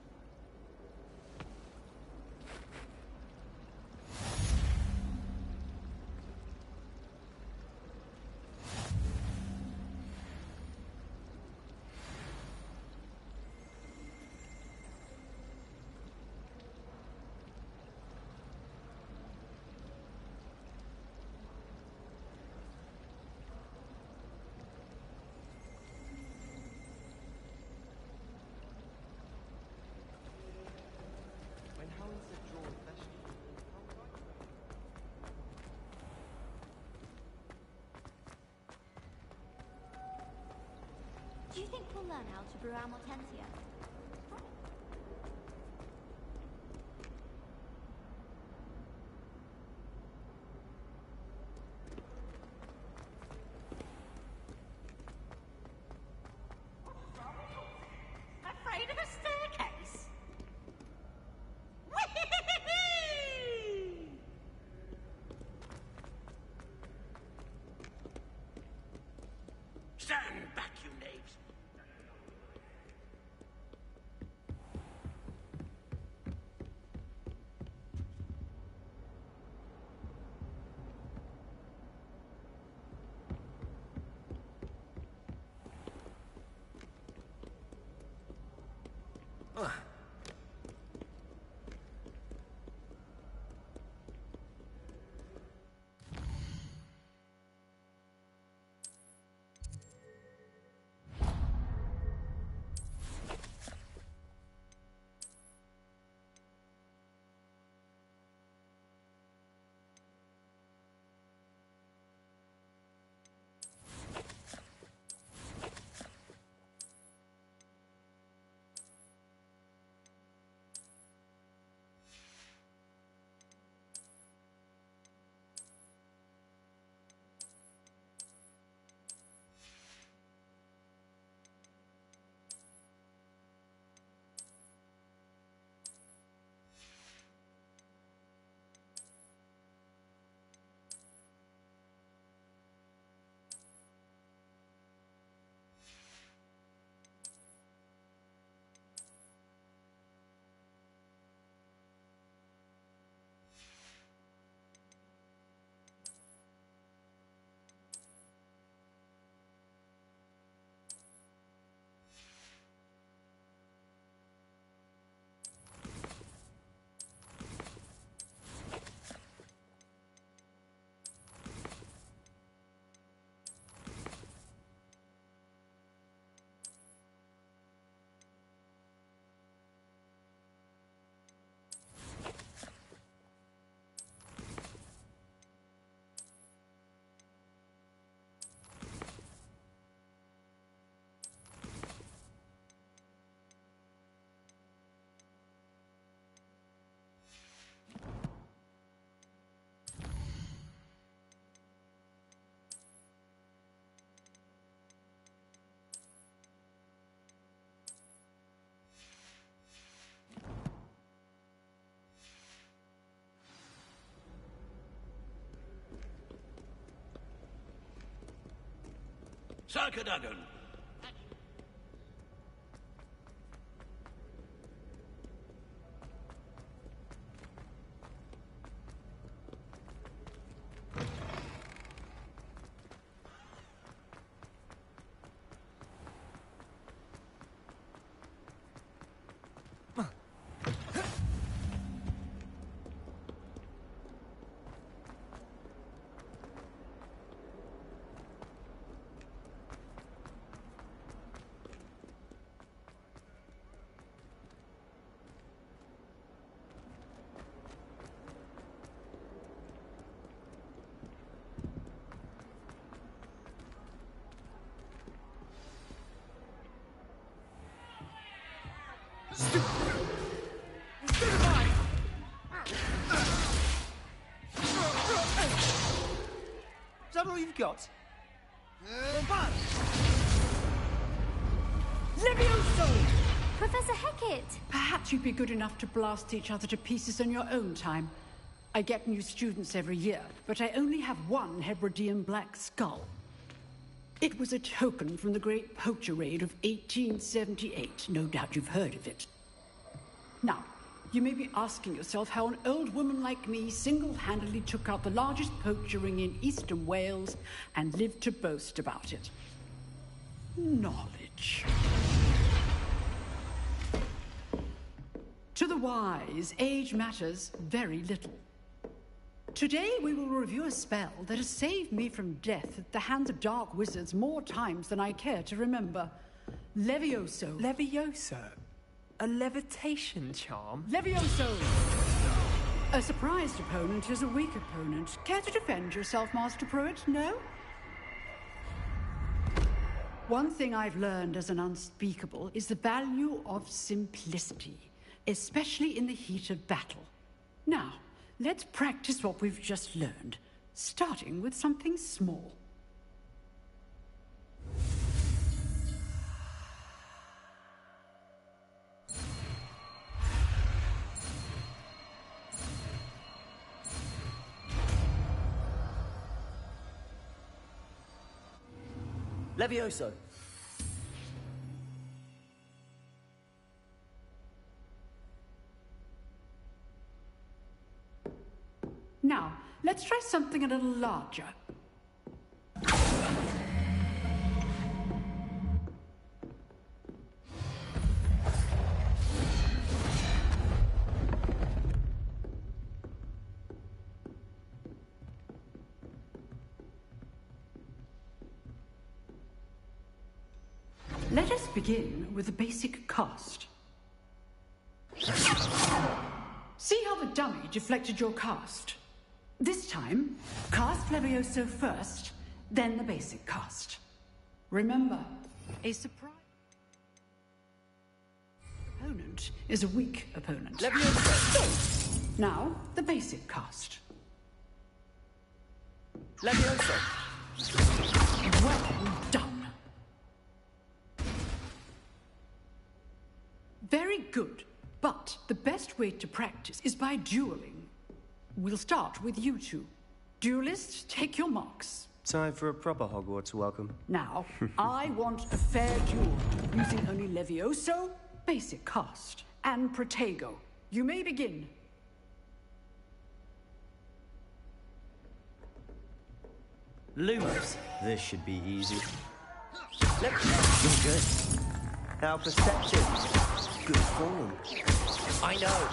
Do you think we'll learn how to brew our Mortensia? Afraid of a staircase? Stand back, you knaves! Sarkadagon. Is that all you've got? Levioso! Professor Hecat! Perhaps you'd be good enough to blast each other to pieces in your own time. I get new students every year, but I only have one Hebridean black skull. It was a token from the Great Poacher Raid of 1878. No doubt you've heard of it. Now, you may be asking yourself how an old woman like me single-handedly took out the largest poacher ring in eastern Wales and lived to boast about it. Knowledge. To the wise, age matters very little. Today we will review a spell that has saved me from death at the hands of dark wizards more times than I care to remember. Levioso. Levioso? A levitation charm? Levioso! A surprised opponent is a weak opponent. Care to defend yourself, Master Pruitt? No? One thing I've learned as an unspeakable is the value of simplicity, especially in the heat of battle. Now, let's practice what we've just learned, starting with something small. Levioso. Now, let's try something a little larger. Let us begin with the basic cast. See how the dummy deflected your cast? This time, cast Levioso first, then the basic cast. Remember, a surprise opponent is a weak opponent. Levioso! Now, the basic cast. Levioso! Well done. Very good, but the best way to practice is by dueling. We'll start with you two. Duelists, take your marks. Time for a proper Hogwarts welcome. Now, I want a fair duel, using only Levioso, basic cast, and Protego. You may begin. Lumos. This should be easy. You're good. How perceptive. Good form. I know.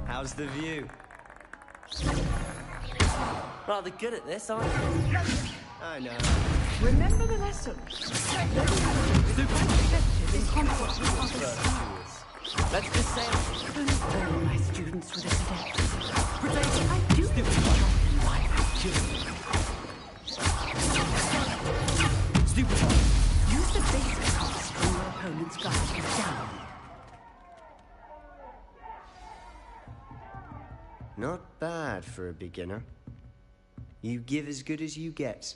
How's the view? Rather good at this, aren't you? I know. Remember the lesson. Effective in combat with others. Let's just say all my students were this adept. I do think in life too. Use the basic cast when your opponent's guard is down. Not bad for a beginner. You give as good as you get.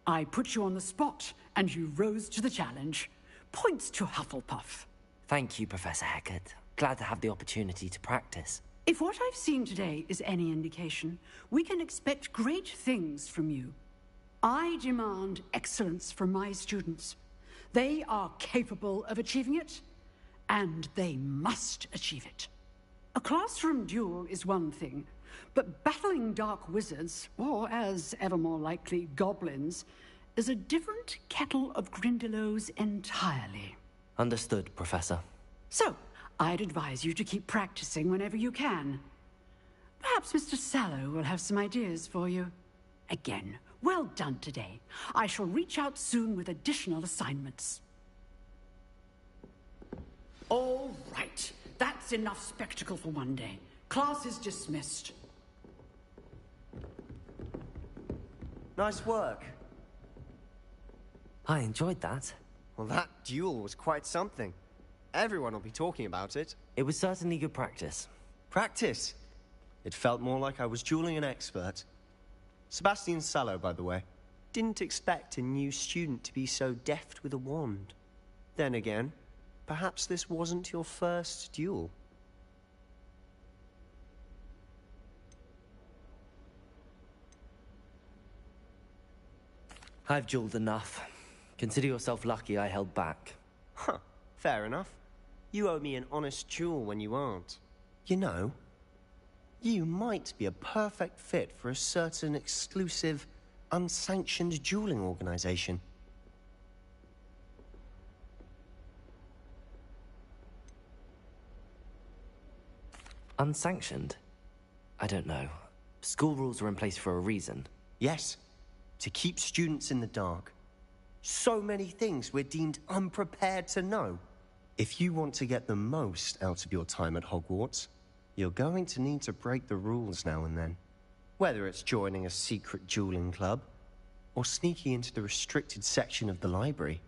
I put you on the spot, and you rose to the challenge. Points to Hufflepuff. Thank you, Professor Heckert. Glad to have the opportunity to practice. If what I've seen today is any indication, we can expect great things from you. I demand excellence from my students. They are capable of achieving it, and they must achieve it. A classroom duel is one thing, but battling dark wizards, or as ever more likely, goblins, is a different kettle of Grindylows entirely. Understood, Professor. So, I'd advise you to keep practicing whenever you can. Perhaps Mr. Sallow will have some ideas for you. Again, well done today. I shall reach out soon with additional assignments. All right. That's enough spectacle for one day. Class is dismissed. Nice work. I enjoyed that. Well, that duel was quite something. Everyone will be talking about it. It was certainly good practice. Practice? It felt more like I was dueling an expert. Sebastian Sallow, by the way. Didn't expect a new student to be so deft with a wand. Then again, perhaps this wasn't your first duel. I've dueled enough. Consider yourself lucky I held back. Huh, fair enough. You owe me an honest duel when you aren't. You know, you might be a perfect fit for a certain exclusive, unsanctioned dueling organization. Unsanctioned? I don't know. School rules are in place for a reason. Yes, to keep students in the dark. So many things we're deemed unprepared to know. If you want to get the most out of your time at Hogwarts, you're going to need to break the rules now and then. Whether it's joining a secret dueling club, or sneaking into the restricted section of the library,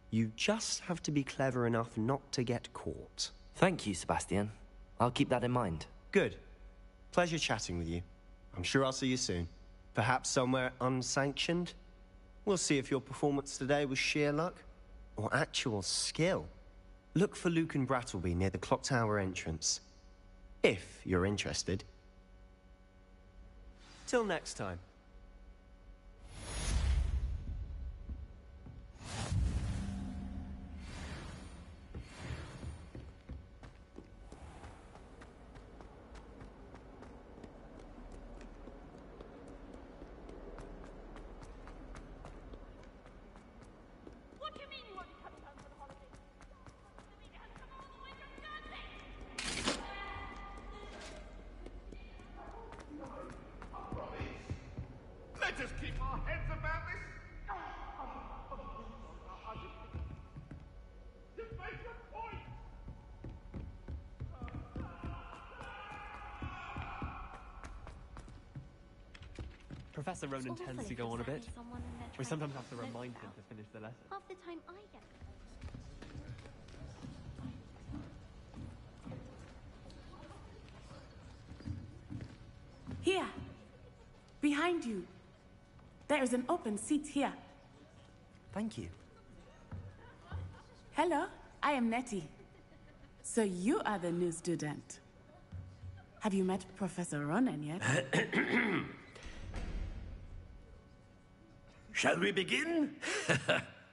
you just have to be clever enough not to get caught. Thank you, Sebastian. I'll keep that in mind. Good. Pleasure chatting with you. I'm sure I'll see you soon. Perhaps somewhere unsanctioned? We'll see if your performance today was sheer luck or actual skill. Look for Luke and Brattleby near the clock tower entrance. If you're interested. Till next time. Let us keep our heads about this. Just make your point. Professor Ronan tends to go on a bit. We sometimes have to remind him to finish the lesson. Half the time I get. Here, behind you. There is an open seat here. Thank you. Hello, I am Nettie. So you are the new student. Have you met Professor Ronan yet? Shall we begin?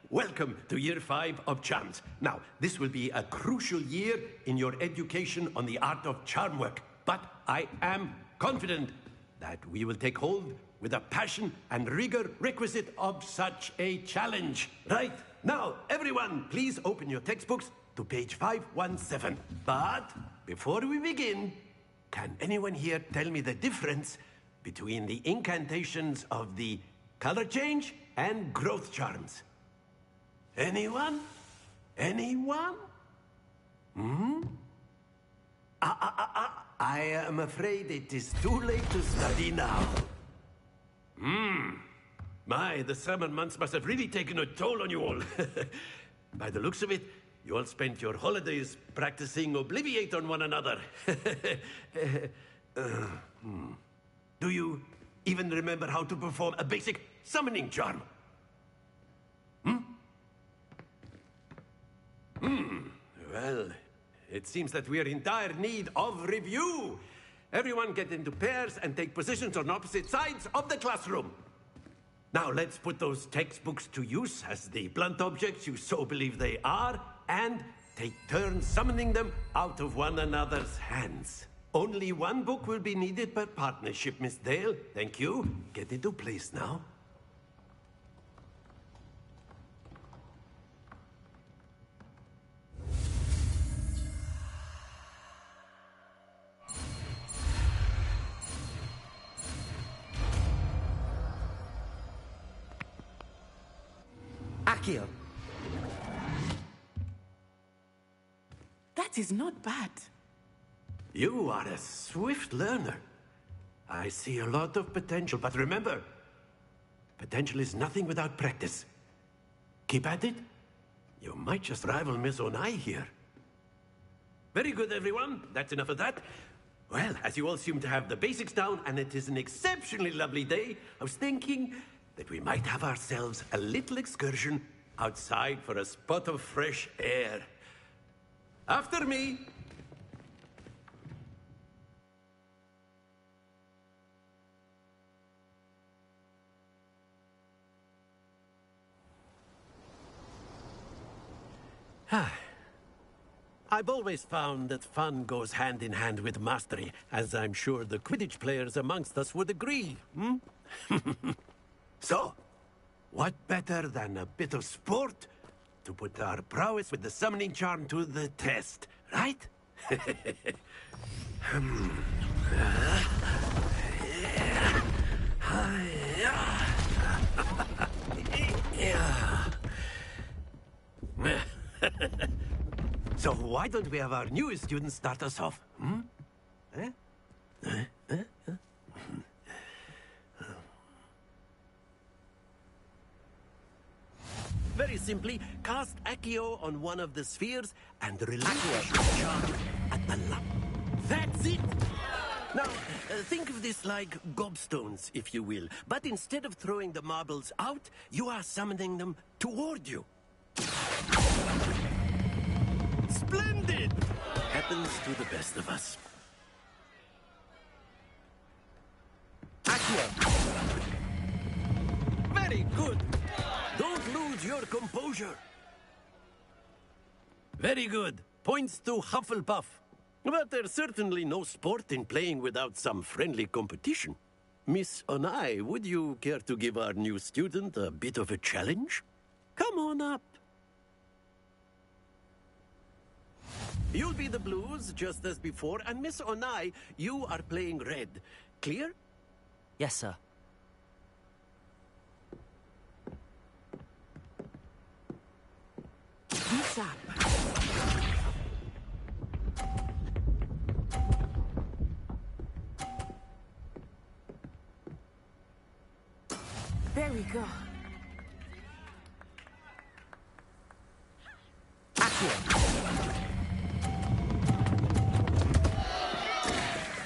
Welcome to Year 5 of Charms. Now, this will be a crucial year in your education on the art of charm work. But I am confident that we will take hold with the passion and rigor requisite of such a challenge. Right, now, everyone, please open your textbooks to page 517. But before we begin, can anyone here tell me the difference between the incantations of the color change and growth charms? Anyone? Anyone? Hmm? I am afraid it is too late to study now. My, the summer months must have really taken a toll on you all. By the looks of it, you all spent your holidays practicing Obliviate on one another. Do you even remember how to perform a basic summoning charm? Well, it seems that we are in dire need of review. Everyone get into pairs and take positions on opposite sides of the classroom. Now let's put those textbooks to use as the blunt objects you so believe they are, and take turns summoning them out of one another's hands. Only one book will be needed per partnership, Miss Dale. Thank you. Get into place now. Accio. That is not bad. You are a swift learner. I see a lot of potential, but remember, potential is nothing without practice. Keep at it. You might just rival Miss Onai here. Very good, everyone. That's enough of that. Well, as you all seem to have the basics down, and it is an exceptionally lovely day, I was thinking that we might have ourselves a little excursion outside for a spot of fresh air. After me. I've always found that fun goes hand in hand with mastery, as I'm sure the Quidditch players amongst us would agree, hmm? So, what better than a bit of sport to put our prowess with the summoning charm to the test, right? So why don't we have our newest student start us off, hmm? Very simply, cast Accio on one of the spheres and relinquish your charm at the lap. That's it! Now, think of this like gobstones, if you will. But instead of throwing the marbles out, you are summoning them toward you. Splendid! Happens to the best of us. Accio! Very good! Don't lose your composure. Very good. Points to Hufflepuff. But there's certainly no sport in playing without some friendly competition. Miss Onai, would you care to give our new student a bit of a challenge? Come on up. You'll be the blues, just as before, and Miss Onai, you are playing red. Clear? Yes, sir. Be sharp. There we go.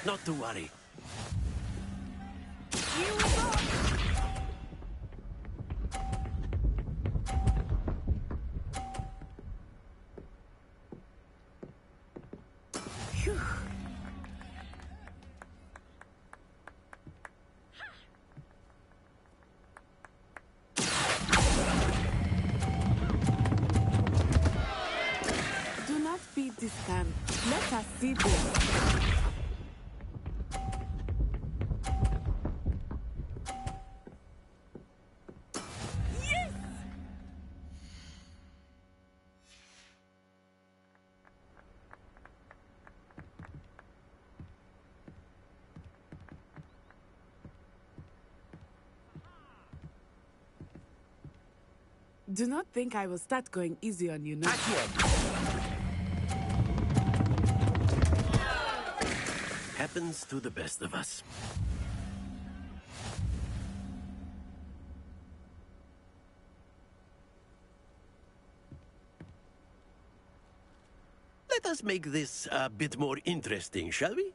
Not to worry. Here we go. Phew. Do not beat this can. Let us see this. Do not think I will start going easy on you now. Happens to the best of us. Let us make this a bit more interesting, shall we?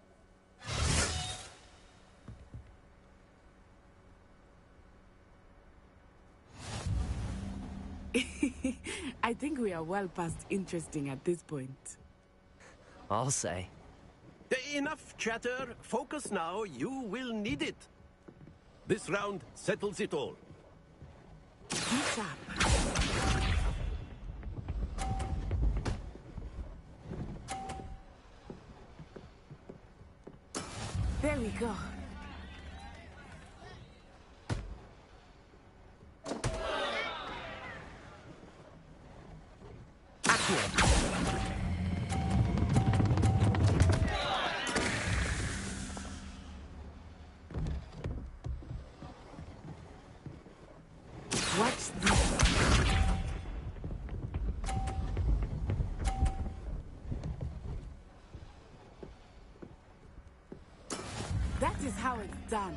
I think we are well past interesting at this point. I'll say. Enough chatter. Focus now. You will need it. This round settles it all. Be sharp. There we go. Watch this. That is how it's done.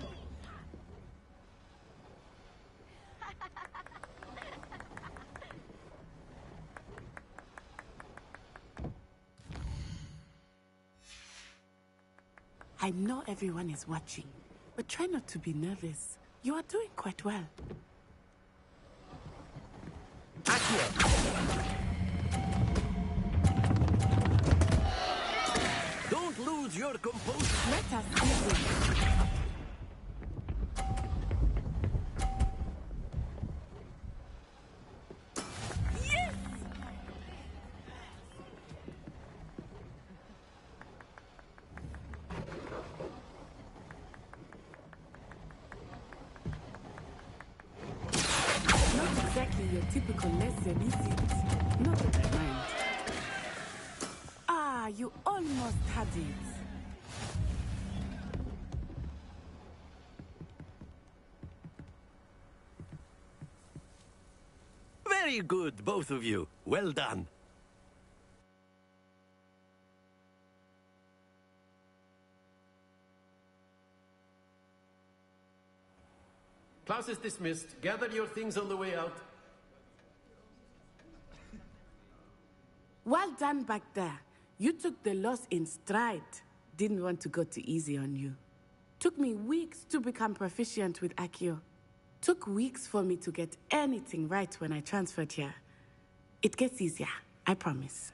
I know everyone is watching, but try not to be nervous. You are doing quite well. Don't lose your composure. Let us see this. Yes! Not exactly your typical lesson, is it? Not that I mind. Ah, you almost had it. Very good, both of you. Well done. Class is dismissed. Gather your things on the way out. Well done back there. You took the loss in stride. Didn't want to go too easy on you. Took me weeks to become proficient with Accio. Took weeks for me to get anything right when I transferred here. It gets easier, I promise.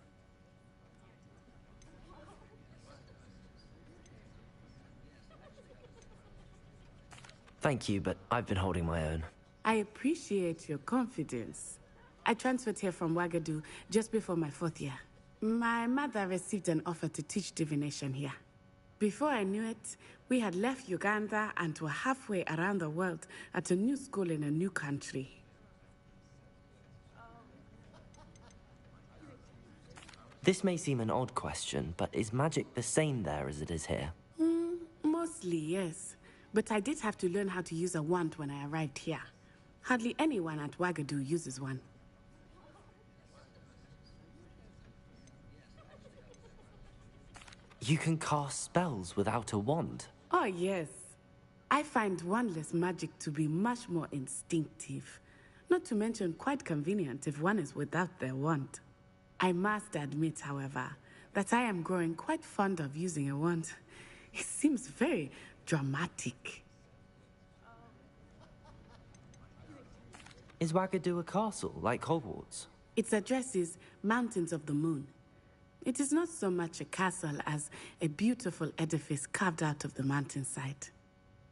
Thank you, but I've been holding my own. I appreciate your confidence. I transferred here from Wagadu just before my 4th year. My mother received an offer to teach divination here. Before I knew it, we had left Uganda and were halfway around the world at a new school in a new country. This may seem an odd question, but is magic the same there as it is here? Mostly, yes. But I did have to learn how to use a wand when I arrived here. Hardly anyone at Wagadu uses one. You can cast spells without a wand? Oh, yes. I find wandless magic to be much more instinctive. Not to mention quite convenient if one is without their wand. I must admit, however, that I am growing quite fond of using a wand. It seems very dramatic. Is Wagadu a castle, like Hogwarts? Its address is Mountains of the Moon. It is not so much a castle as a beautiful edifice carved out of the mountainside.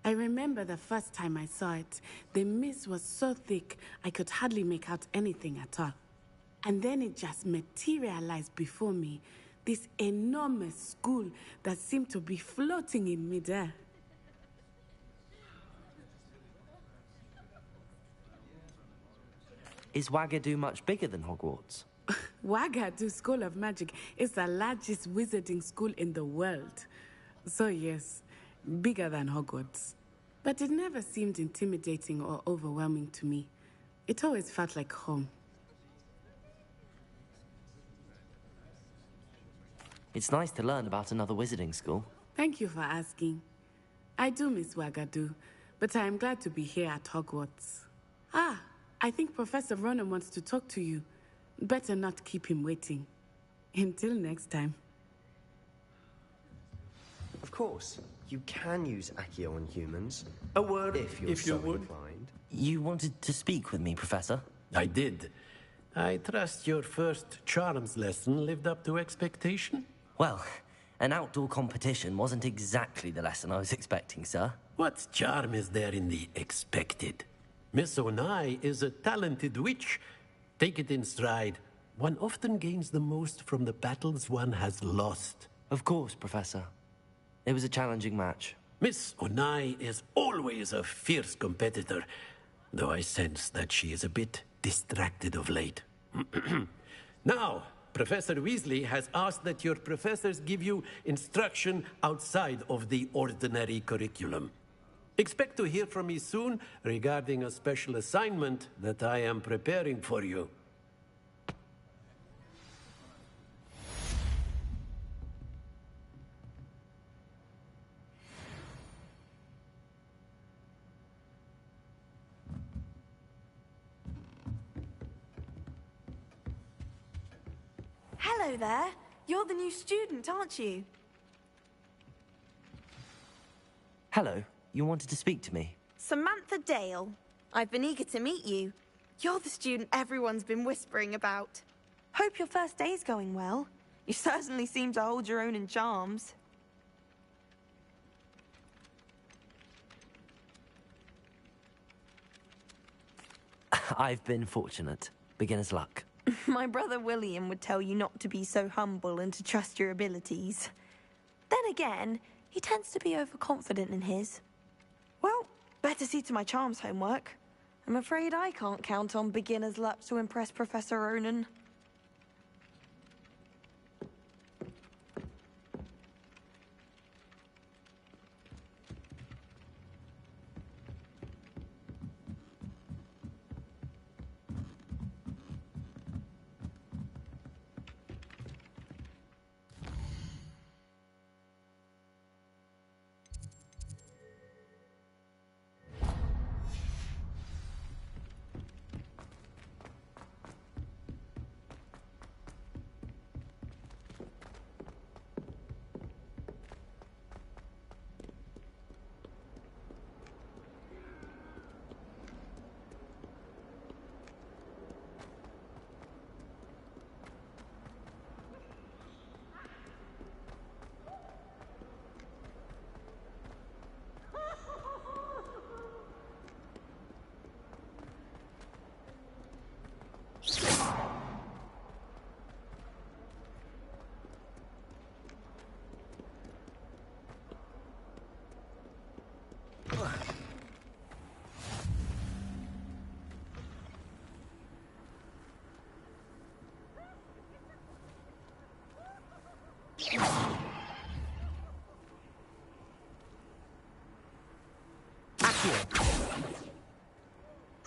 I remember the first time I saw it, the mist was so thick I could hardly make out anything at all. And then it just materialized before me, this enormous school that seemed to be floating in midair. Is Wagadu much bigger than Hogwarts? Wagadu School of Magic is the largest wizarding school in the world. So yes, bigger than Hogwarts. But it never seemed intimidating or overwhelming to me. It always felt like home. It's nice to learn about another wizarding school. Thank you for asking. I do miss Wagadu, but I am glad to be here at Hogwarts. Ah, I think Professor Ronan wants to talk to you. Better not keep him waiting. Until next time. Of course, you can use Accio on humans. A word if you're so inclined. You wanted to speak with me, Professor? I did. I trust your first charms lesson lived up to expectation? Well, an outdoor competition wasn't exactly the lesson I was expecting, sir. What charm is there in the expected? Miss Onai is a talented witch. Take it in stride. One often gains the most from the battles one has lost. Of course, Professor. It was a challenging match. Miss Onai is always a fierce competitor, though I sense that she is a bit distracted of late. Now, Professor Weasley has asked that your professors give you instruction outside of the ordinary curriculum. Expect to hear from me soon regarding a special assignment that I am preparing for you. Hello there. You're the new student, aren't you? Hello, you wanted to speak to me? Samantha Dale. I've been eager to meet you. You're the student everyone's been whispering about. Hope your first day's going well. You certainly seem to hold your own in charms. I've been fortunate. Beginner's luck. My brother William would tell you not to be so humble and to trust your abilities. Then again, he tends to be overconfident in his. Well, better see to my charms homework. I'm afraid I can't count on beginner's luck to impress Professor Ronan.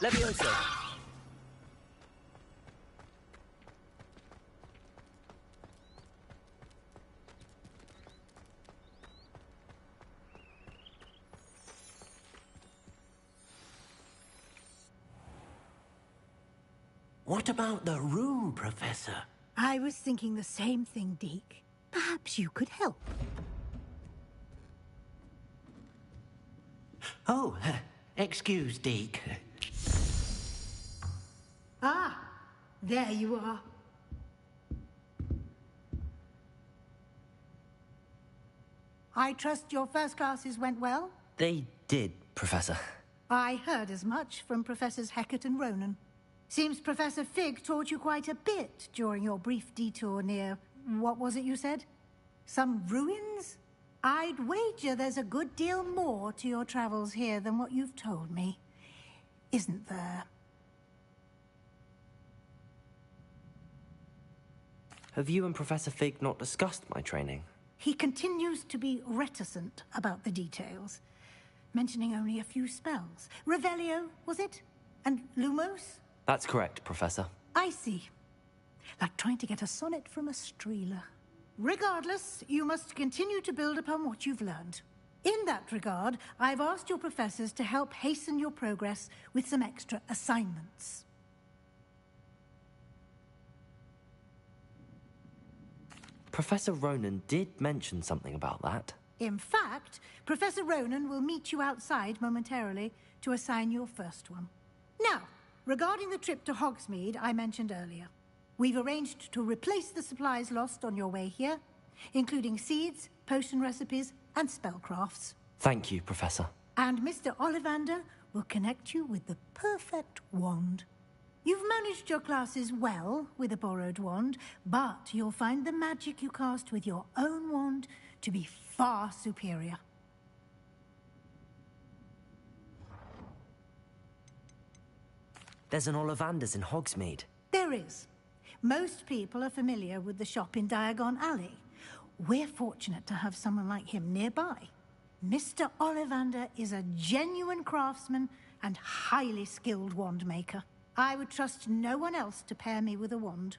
Levioso. What about the room, Professor? I was thinking the same thing, Deke. Perhaps you could help. Oh, excuse, Deke. Ah, there you are. I trust your first classes went well? They did, Professor. I heard as much from Professors Hecat and Ronan. Seems Professor Fig taught you quite a bit during your brief detour near... what was it you said? Some ruins? I'd wager there's a good deal more to your travels here than what you've told me. Isn't there? Have you and Professor Fig not discussed my training? He continues to be reticent about the details, mentioning only a few spells. Revelio, was it? And Lumos? That's correct, Professor. I see. Like trying to get a sonnet from a streeler. Regardless, you must continue to build upon what you've learned. In that regard, I've asked your professors to help hasten your progress with some extra assignments. Professor Ronan did mention something about that. In fact, Professor Ronan will meet you outside momentarily to assign your first one. Now, Regarding the trip to Hogsmeade I mentioned earlier, we've arranged to replace the supplies lost on your way here, including seeds, potion recipes, and spellcrafts. Thank you, Professor. And Mr. Ollivander will connect you with the perfect wand. You've managed your classes well with a borrowed wand, but you'll find the magic you cast with your own wand to be far superior. There's an Ollivander's in Hogsmeade. There is. Most people are familiar with the shop in Diagon Alley. We're fortunate to have someone like him nearby. Mr. Ollivander is a genuine craftsman and highly skilled wand maker. I would trust no one else to pair me with a wand.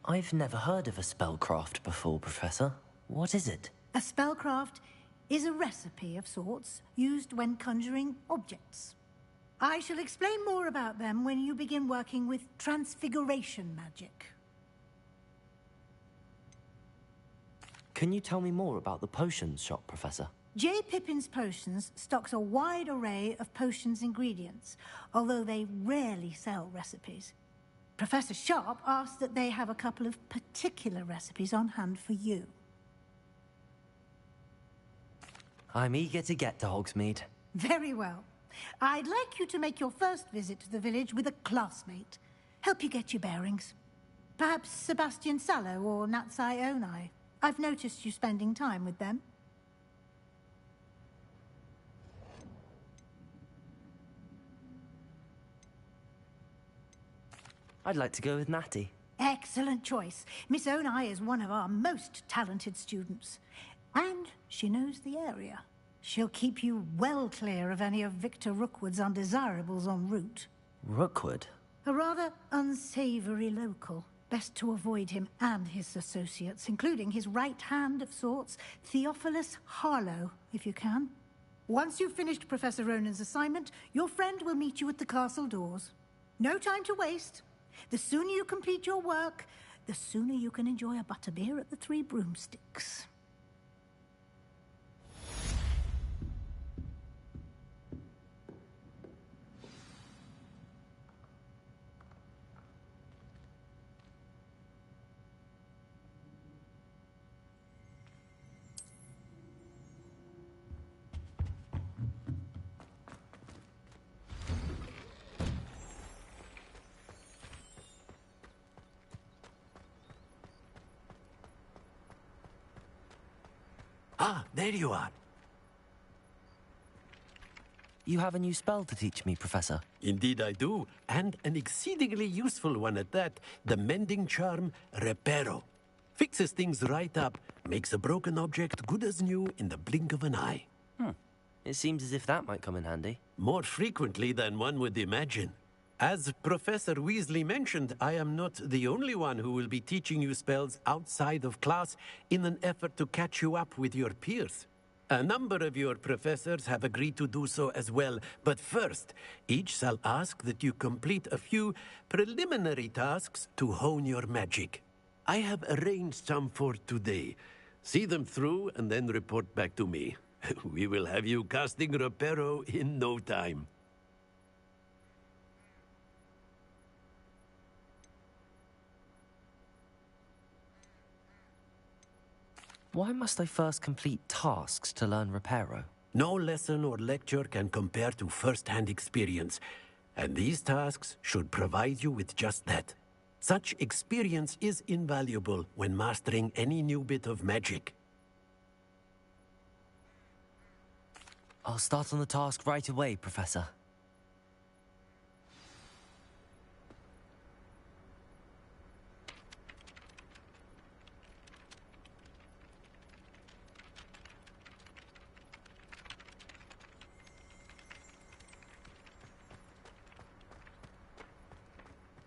I've never heard of a spellcraft before, Professor. What is it? A spellcraft is a recipe of sorts used when conjuring objects. I shall explain more about them when you begin working with transfiguration magic. Can you tell me more about the potions shop, Professor? J. Pippin's Potions stocks a wide array of potions ingredients, although they rarely sell recipes. Professor Sharp asked that they have a couple of particular recipes on hand for you. I'm eager to get to Hogsmeade. Very well. I'd like you to make your first visit to the village with a classmate. Help you get your bearings. Perhaps Sebastian Sallow or Natsai Onai. I've noticed you spending time with them. I'd like to go with Natty. Excellent choice. Miss Onai is one of our most talented students. And she knows the area. She'll keep you well clear of any of Victor Rookwood's undesirables en route. Rookwood? A rather unsavory local. Best to avoid him and his associates, including his right hand of sorts, Theophilus Harlow, if you can. Once you've finished Professor Ronan's assignment, your friend will meet you at the castle doors. No time to waste. The sooner you complete your work, the sooner you can enjoy a butterbeer at the Three Broomsticks. Ah, there you are. You have a new spell to teach me, Professor. Indeed I do, and an exceedingly useful one at that. The mending charm, Reparo. Fixes things right up, makes a broken object good as new in the blink of an eye. It seems as if that might come in handy. More frequently than one would imagine. As Professor Weasley mentioned, I am not the only one who will be teaching you spells outside of class in an effort to catch you up with your peers. A number of your professors have agreed to do so as well, but first, each shall ask that you complete a few preliminary tasks to hone your magic. I have arranged some for today. See them through and then report back to me. We will have you casting Reparo in no time. Why must I first complete tasks to learn Reparo? No lesson or lecture can compare to first-hand experience, and these tasks should provide you with just that. Such experience is invaluable when mastering any new bit of magic. I'll start on the task right away, Professor.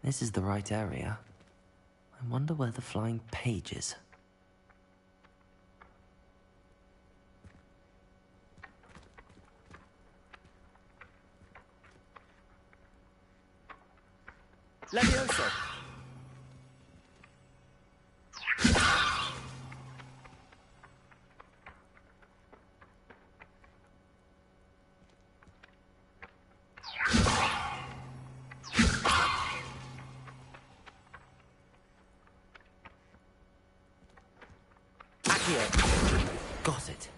This is the right area. I wonder where the flying page is. Levioso! Revelio. Got it.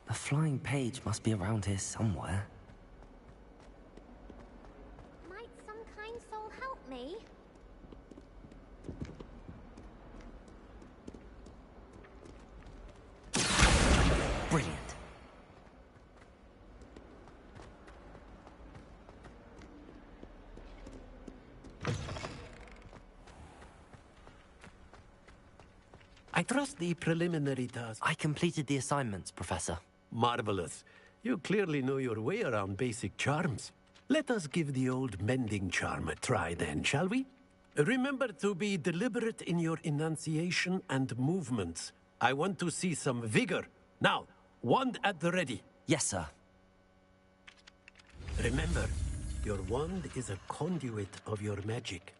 The flying page must be around here somewhere. Might some kind soul help me? Brilliant. I trust the preliminary task. I completed the assignments, Professor. Marvelous. You clearly know your way around basic charms. Let us give the old mending charm a try then, shall we? Remember to be deliberate in your enunciation and movements. I want to see some vigor. Now, wand at the ready. Yes, sir. Remember, your wand is a conduit of your magic.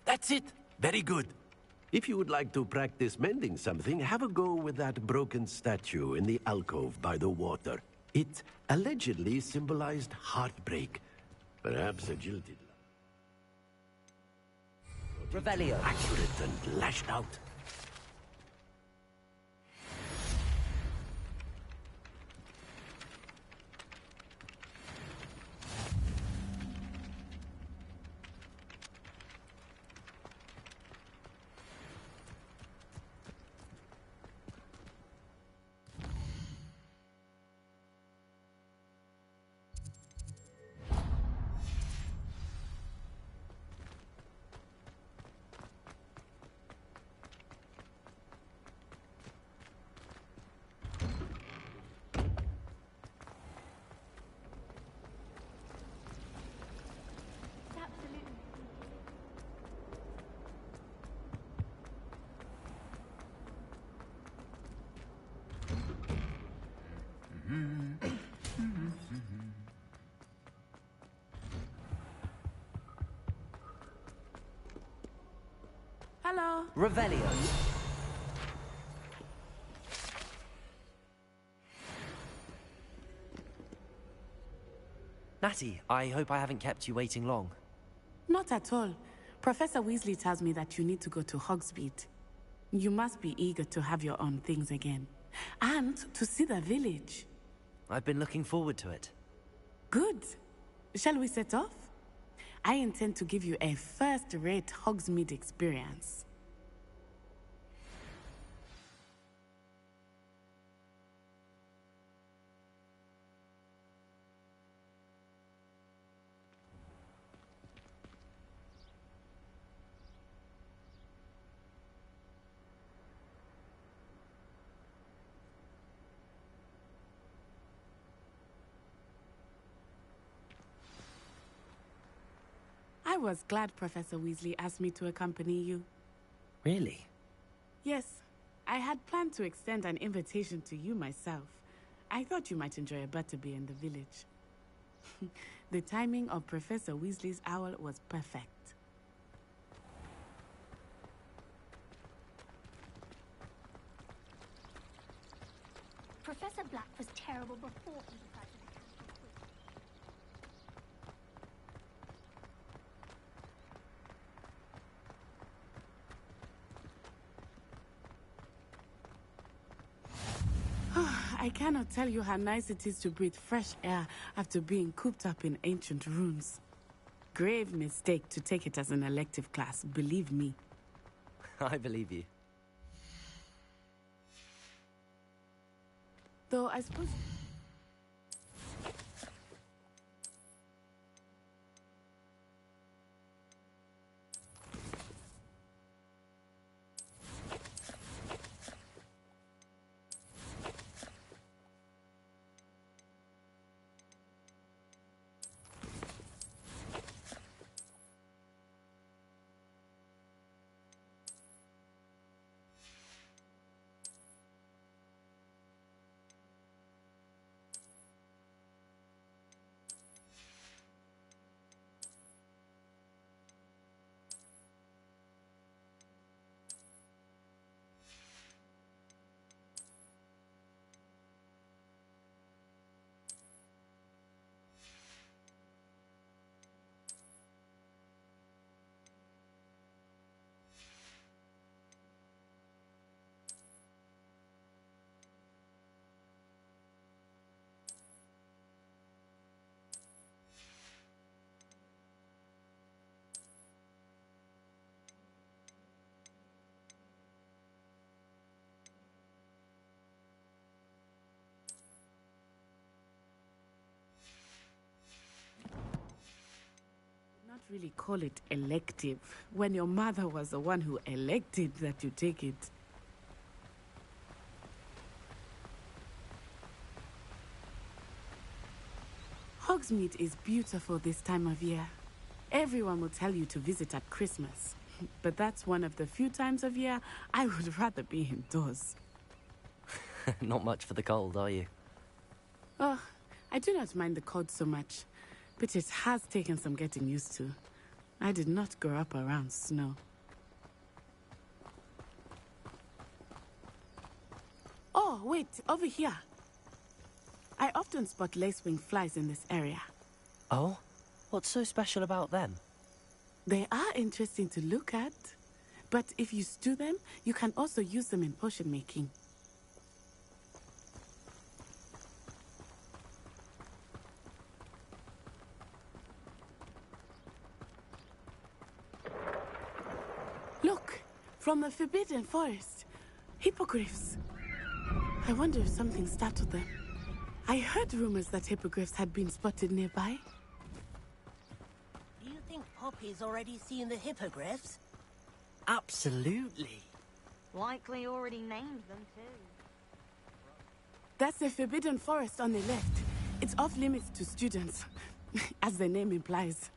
That's it. Very good. If you would like to practice mending something, have a go with that broken statue in the alcove by the water. It allegedly symbolized heartbreak. Perhaps a jilted love. Revelio. Accurate and lashed out. Hello. Revelio. Natty, I hope I haven't kept you waiting long. Not at all. Professor Weasley tells me that you need to go to Hogsmeade. You must be eager to have your own things again. And to see the village. I've been looking forward to it. Good. Shall we set off? I intend to give you a first-rate Hogsmeade experience. I was glad Professor Weasley asked me to accompany you. Really? Yes, I had planned to extend an invitation to you myself. I thought you might enjoy a butterbeer in the village. The timing of Professor Weasley's owl was perfect. Professor Black was terrible before he decided to cancel quiz. I cannot tell you how nice it is to breathe fresh air after being cooped up in ancient ruins. Grave mistake to take it as an elective class, believe me. I believe you. Though I suppose... really call it elective when your mother was the one who elected that you take it. Hogsmeade is beautiful this time of year. Everyone will tell you to visit at Christmas, but that's one of the few times of year I would rather be indoors. Not much for the cold, are you? Oh, I do not mind the cold so much, but it has taken some getting used to. I did not grow up around snow. Oh, wait, over here. I often spot lacewing flies in this area. Oh? What's so special about them? They are interesting to look at, but if you stew them, you can also use them in potion making. Look, from the Forbidden Forest, hippogriffs. I wonder if something startled them. I heard rumors that hippogriffs had been spotted nearby. Do you think Poppy's already seen the hippogriffs? Absolutely. Likely already named them too. That's the Forbidden Forest on the left. It's off limits to students, as the name implies.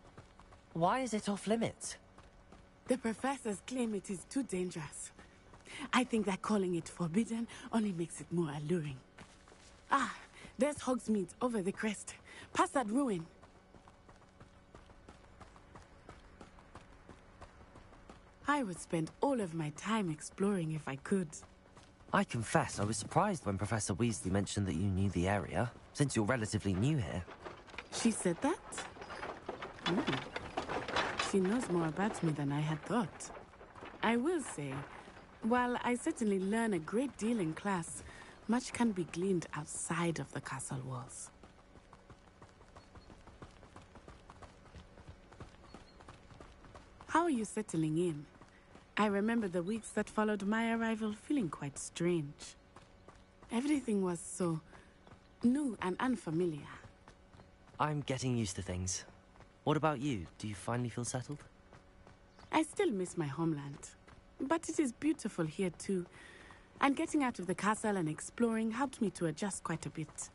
Why is it off limits? The professors claim it is too dangerous. I think that calling it forbidden only makes it more alluring. Ah, there's Hogsmeade over the crest. Past that ruin. I would spend all of my time exploring if I could. I confess I was surprised when Professor Weasley mentioned that you knew the area, since you're relatively new here. She said that? She knows more about me than I had thought. I will say, while I certainly learn a great deal in class, much can be gleaned outside of the castle walls. How are you settling in? I remember the weeks that followed my arrival feeling quite strange. Everything was so new and unfamiliar. I'm getting used to things. What about you? Do you finally feel settled? I still miss my homeland, but it is beautiful here too. And getting out of the castle and exploring helped me to adjust quite a bit.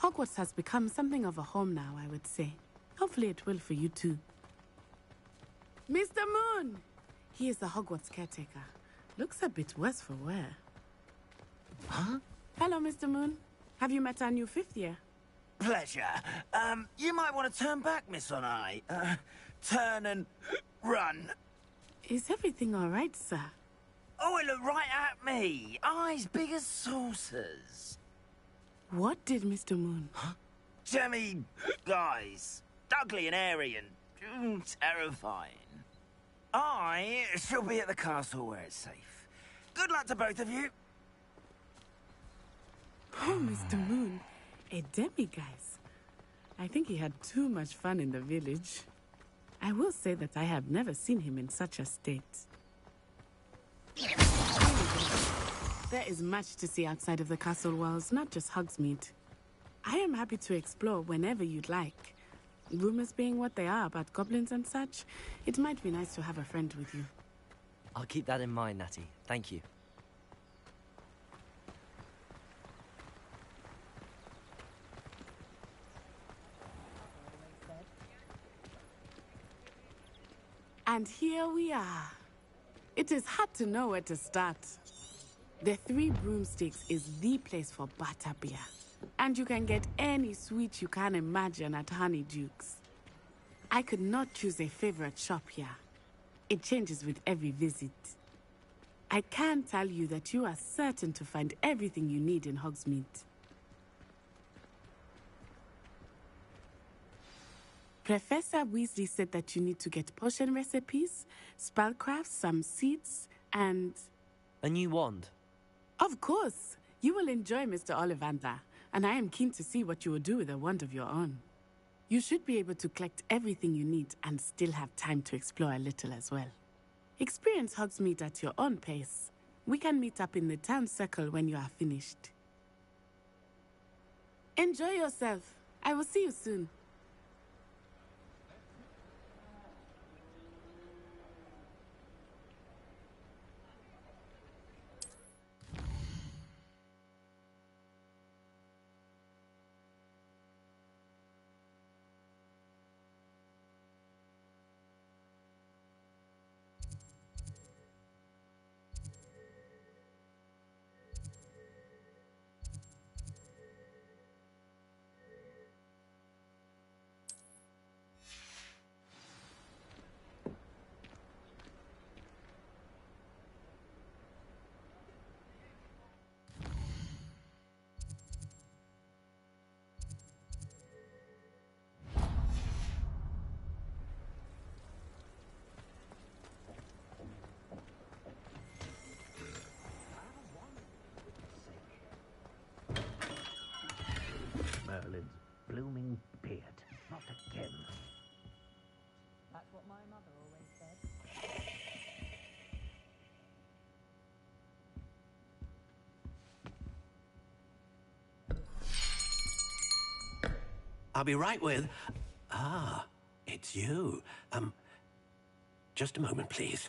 Hogwarts has become something of a home now, I would say. Hopefully it will for you too. Mr. Moon! He is the Hogwarts caretaker. Looks a bit worse for wear. Huh? Hello, Mr. Moon. Have you met our new fifth year? Pleasure. You might want to turn back, Miss On-Eye. Turn and run. Is everything all right, sir? Oh, it looked right at me. Eyes big as saucers. What did Mr. Moon? Huh? Jemmy guys. Ugly and airy and terrifying. I shall be at the castle where it's safe. Good luck to both of you. Oh, Mr. Moon. A demiguise. I think he had too much fun in the village. I will say that I have never seen him in such a state. There is much to see outside of the castle walls, not just Hogsmeade. I am happy to explore whenever you'd like. Rumors being what they are about goblins and such, it might be nice to have a friend with you. I'll keep that in mind, Natty. Thank you. And here we are. It is hard to know where to start. The Three Broomsticks is the place for butterbeer. And you can get any sweet you can imagine at Honeydukes. I could not choose a favorite shop here. It changes with every visit. I can tell you that you are certain to find everything you need in Hogsmeade. Professor Weasley said that you need to get potion recipes, spellcrafts, some seeds, and... a new wand? Of course! You will enjoy Mr. Ollivander, and I am keen to see what you will do with a wand of your own. You should be able to collect everything you need and still have time to explore a little as well. Experience Hogsmeade at your own pace. We can meet up in the town circle when you are finished. Enjoy yourself. I will see you soon. blooming beard. Not again. That's what my mother always said. I'll be right with... Ah, it's you. Just a moment, please.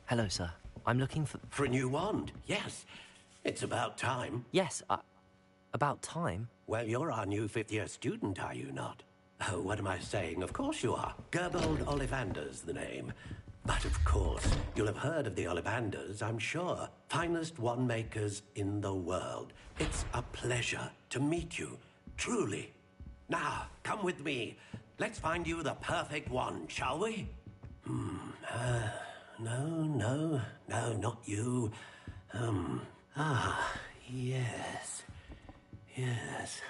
Hello, sir. I'm looking for... For a new wand, yes. It's about time. Yes, about time? Well, you're our new fifth-year student, are you not? Oh, what am I saying? Of course you are. Gerbold Ollivander's the name. But of course, you'll have heard of the Ollivanders, I'm sure. Finest wand makers in the world. It's a pleasure to meet you, truly. Now, come with me. Let's find you the perfect wand, shall we? No, not you. Yes. Yes.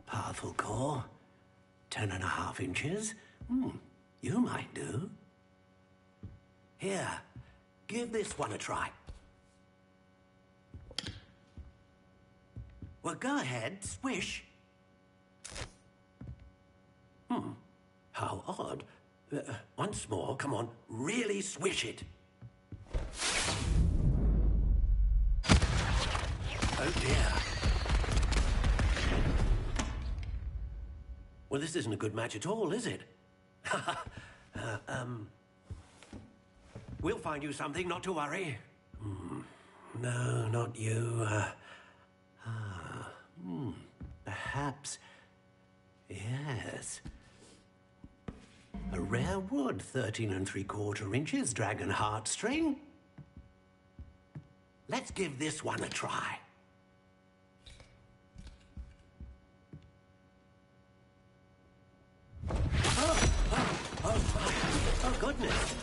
Powerful core. 10.5 inches. You might do. Here, give this one a try. Well, go ahead, swish. How odd. Once more, come on, really swish it. Oh dear. Well, this isn't a good match at all, is it? We'll find you something, not to worry. No, not you. Perhaps... Yes. A rare wood, 13 3/4 inches, dragon heartstring. Let's give this one a try. Oh, goodness.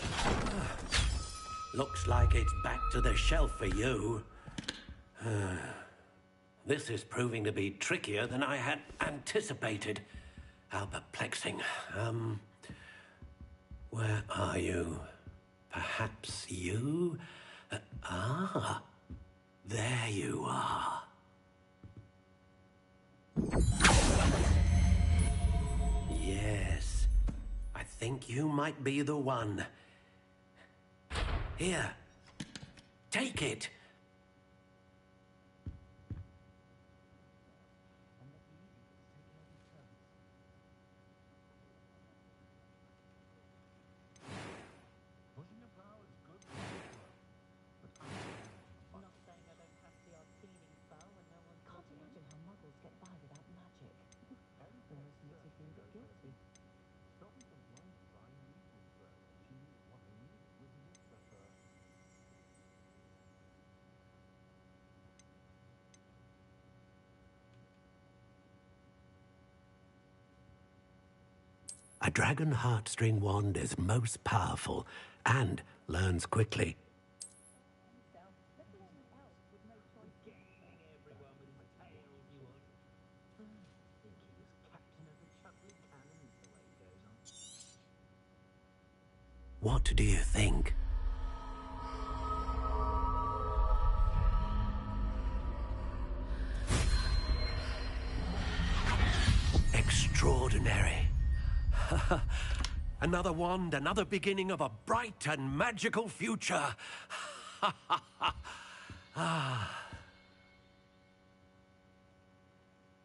Looks like it's back to the shelf for you. This is proving to be trickier than I had anticipated. How perplexing. Where are you? Perhaps you? There you are. Yes, I think you might be the one. Here, take it. A dragon heartstring wand is most powerful and learns quickly. What do you think? Extraordinary. Another wand, another beginning of a bright and magical future.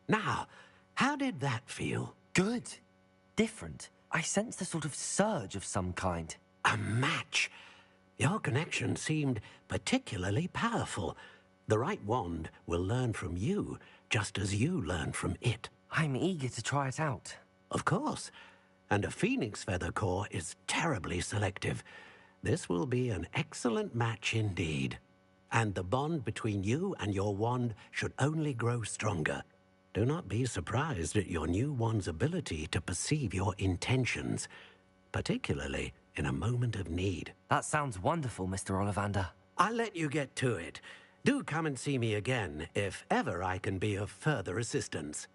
Now, how did that feel? Good. Different. I sensed a sort of surge of some kind. A match. Your connection seemed particularly powerful. The right wand will learn from you, just as you learn from it. I'm eager to try it out. Of course. And a phoenix feather core is terribly selective. This will be an excellent match indeed. And the bond between you and your wand should only grow stronger. Do not be surprised at your new wand's ability to perceive your intentions, particularly in a moment of need. That sounds wonderful, Mr. Ollivander. I'll let you get to it. Do come and see me again if ever I can be of further assistance.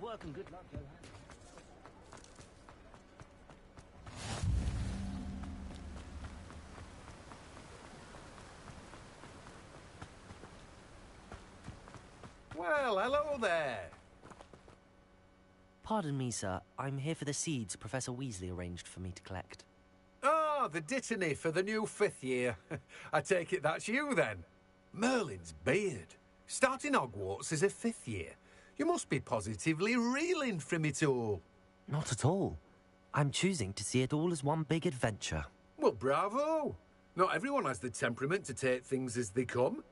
work and good luck, Johan. Well, hello there. Pardon me, sir. I'm here for the seeds Professor Weasley arranged for me to collect. Ah, the dittany for the new 5th year. I take it that's you, then. Merlin's beard. Starting Hogwarts as a 5th year. You must be positively reeling from it all. Not at all. I'm choosing to see it all as one big adventure. Well, bravo. Not everyone has the temperament to take things as they come.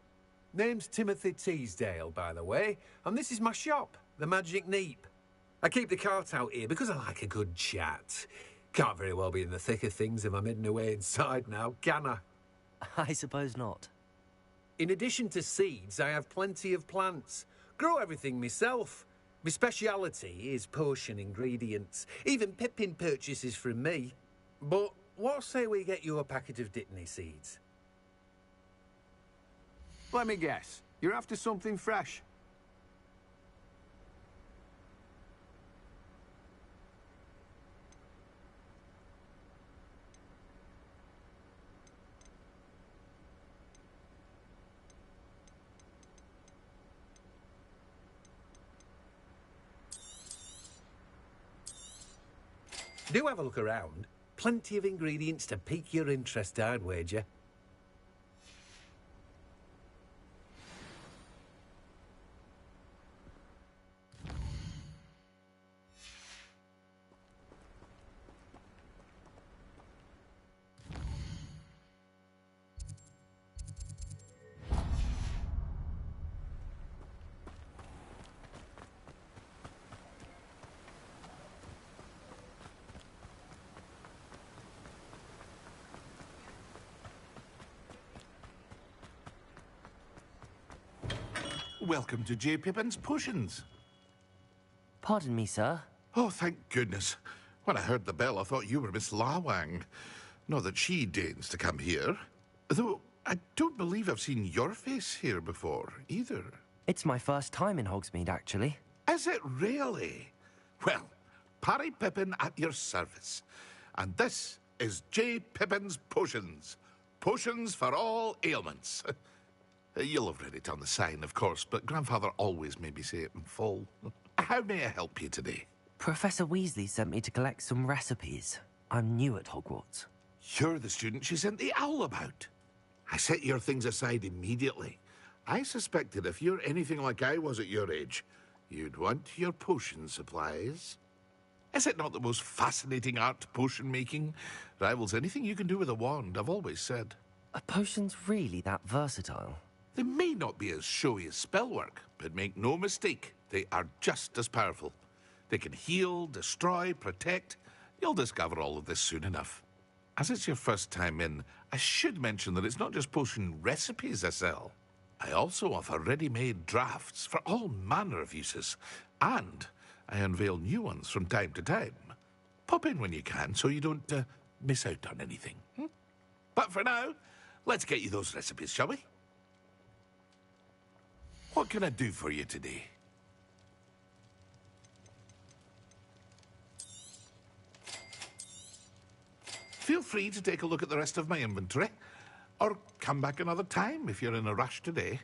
Name's Timothy Teasdale, by the way, and this is my shop, the Magic Neep. I keep the cart out here because I like a good chat. Can't very well be in the thick of things if I'm hidden away inside now, can I? I suppose not. In addition to seeds, I have plenty of plants. Grow everything myself. My speciality is potion ingredients. Even Pippin purchases from me. But what say we get you a packet of dittany seeds? Let me guess. You're after something fresh. Do have a look around. Plenty of ingredients to pique your interest, I'd wager. Welcome to J. Pippin's Potions. Pardon me, sir. Oh, thank goodness. When I heard the bell, I thought you were Miss Lawang. Not that she deigns to come here. Though, I don't believe I've seen your face here before, either. It's my first time in Hogsmeade, actually. Is it really? Well, Parry Pippin at your service. And this is J. Pippin's Potions. Potions for all ailments. You'll have read it on the sign, of course, but Grandfather always made me say it in full. How may I help you today? Professor Weasley sent me to collect some recipes. I'm new at Hogwarts. You're the student she sent the owl about. I set your things aside immediately. I suspected if you're anything like I was at your age, you'd want your potion supplies. Is it not the most fascinating art, potion making? Rivals anything you can do with a wand, I've always said. Are potions really that versatile? They may not be as showy as spellwork, but make no mistake, they are just as powerful. They can heal, destroy, protect. You'll discover all of this soon enough. As it's your first time in, I should mention that it's not just potion recipes I sell. I also offer ready-made drafts for all manner of uses, and I unveil new ones from time to time. Pop in when you can so you don't miss out on anything. But for now, let's get you those recipes, shall we? What can I do for you today? Feel free to take a look at the rest of my inventory, or come back another time if you're in a rush today.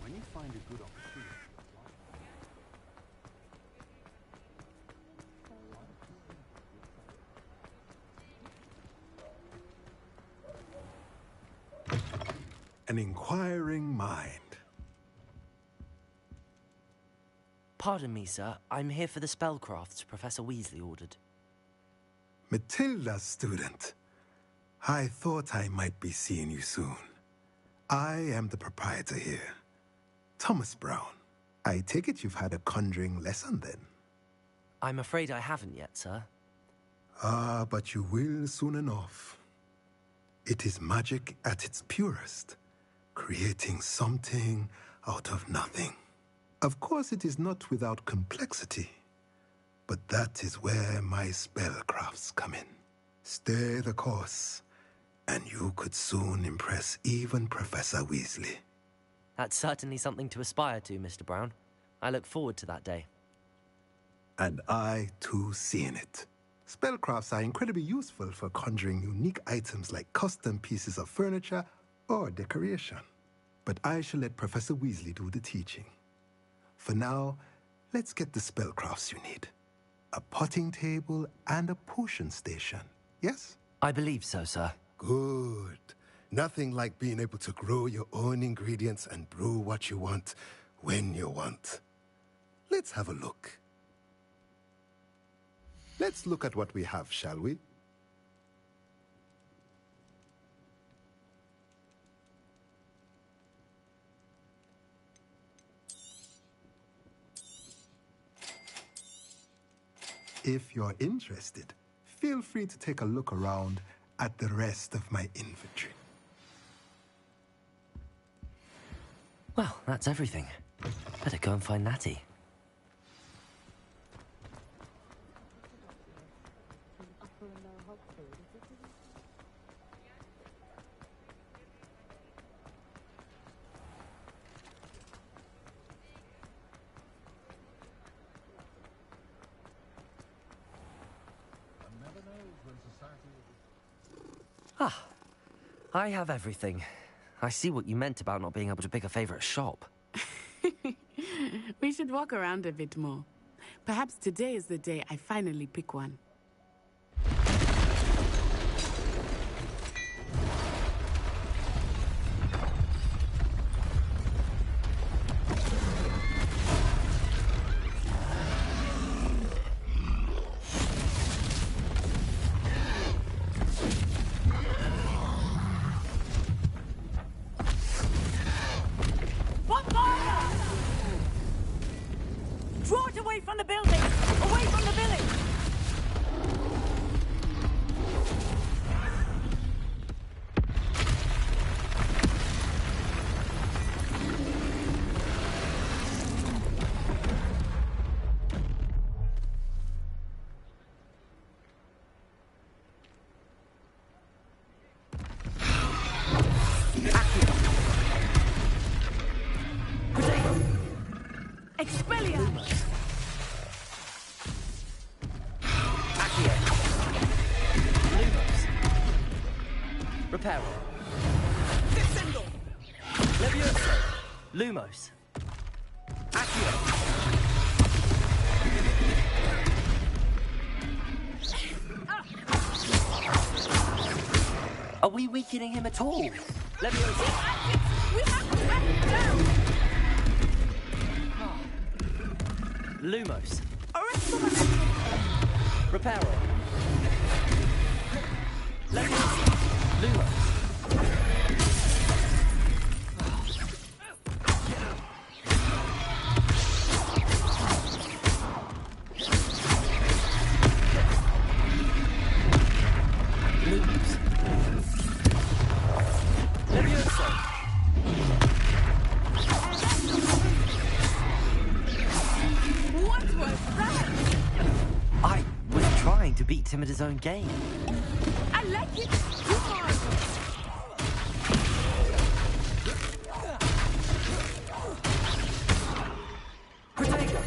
When you find a good opportunity. An inquiring mind. Pardon me, sir. I'm here for the spellcrafts Professor Weasley ordered. Matilda's student. I thought I might be seeing you soon. I am the proprietor here. Thomas Brown, I take it you've had a conjuring lesson then? I'm afraid I haven't yet, sir. Ah, but you will soon enough. It is magic at its purest, creating something out of nothing. Of course, it is not without complexity, but that is where my spellcrafts come in. Stay the course, and you could soon impress even Professor Weasley. That's certainly something to aspire to, Mr. Brown. I look forward to that day. And I, too, see in it. Spellcrafts are incredibly useful for conjuring unique items like custom pieces of furniture or decoration. But I shall let Professor Weasley do the teaching. For now, let's get the spellcrafts you need. A potting table and a potion station, yes? I believe so, sir. Good. Nothing like being able to grow your own ingredients and brew what you want when you want. Let's have a look. Let's look at what we have, shall we? If you're interested, feel free to take a look around at the rest of my inventory. Well, that's everything. Better go and find Natty. Ah, I have everything. I see what you meant about not being able to pick a favorite shop. We should walk around a bit more. Perhaps today is the day I finally pick one. Draw it away from the building! Away from the village! Expelliarmus! Reparo. Levioso. Lumos. Accio. Are we weakening him at all? Levioso. We have to track him down! Lumos. Reparo. Levioso. Lumos. Lumos. Levioso. What was that? I was trying to beat him at his own game. I like it too hard! Protego.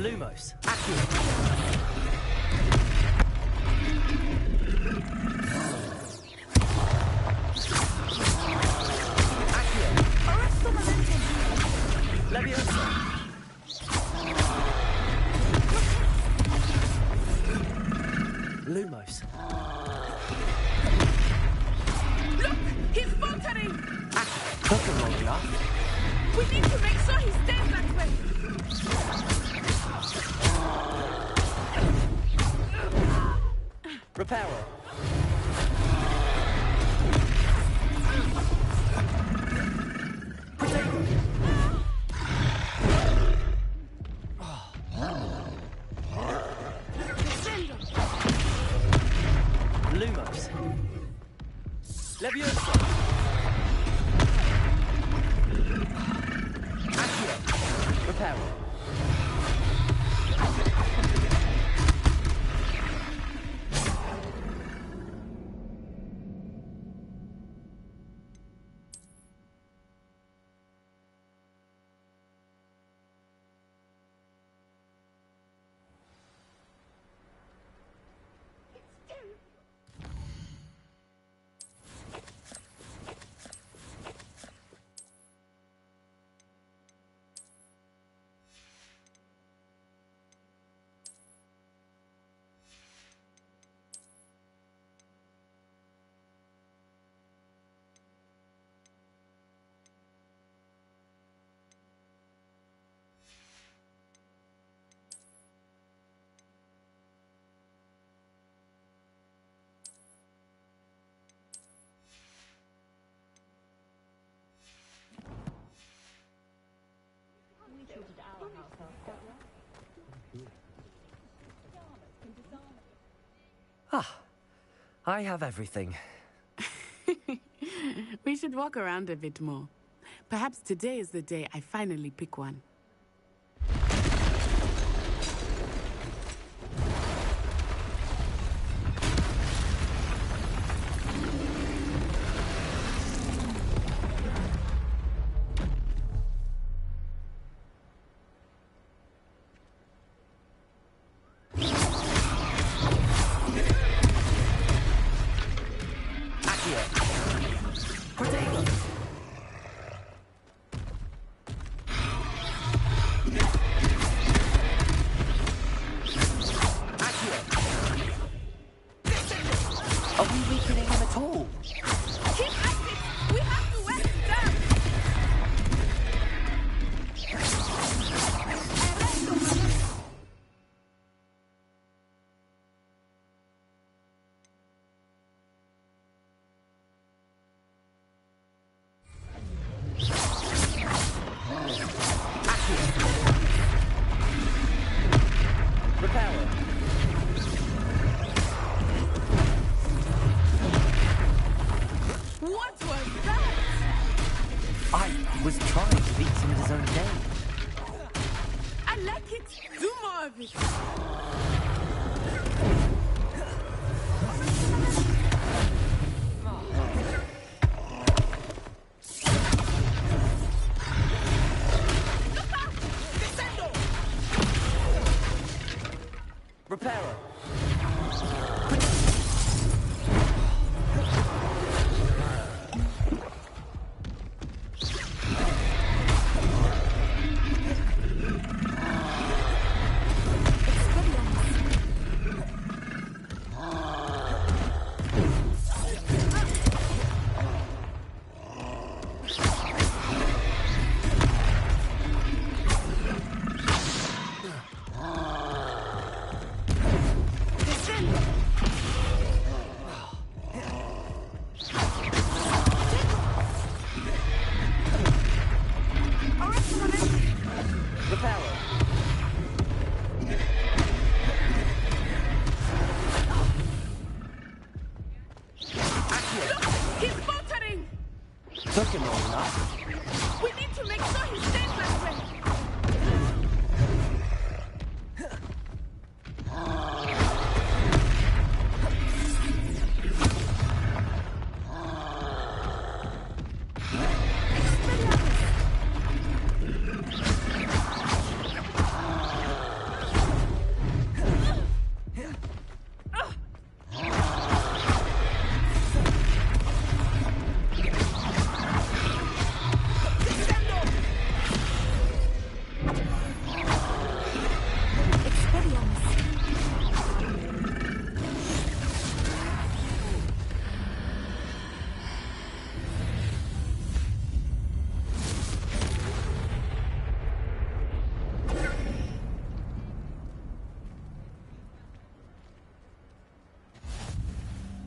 Lumos. Arresto momentum. Leviosa. Lumos. Look! He's faltering! Took him long enough. We need to make sure he stays that way! Reparo. Lumos. Leviosa. Accio. Reparo. Ah, I have everything. We should walk around a bit more. Perhaps today is the day I finally pick one. Are we weakening him at all? Keep at it! We have to wear him down! Reparo. What was that? I was trying to beat him at his own game. I like it. Do more of it. Reparo.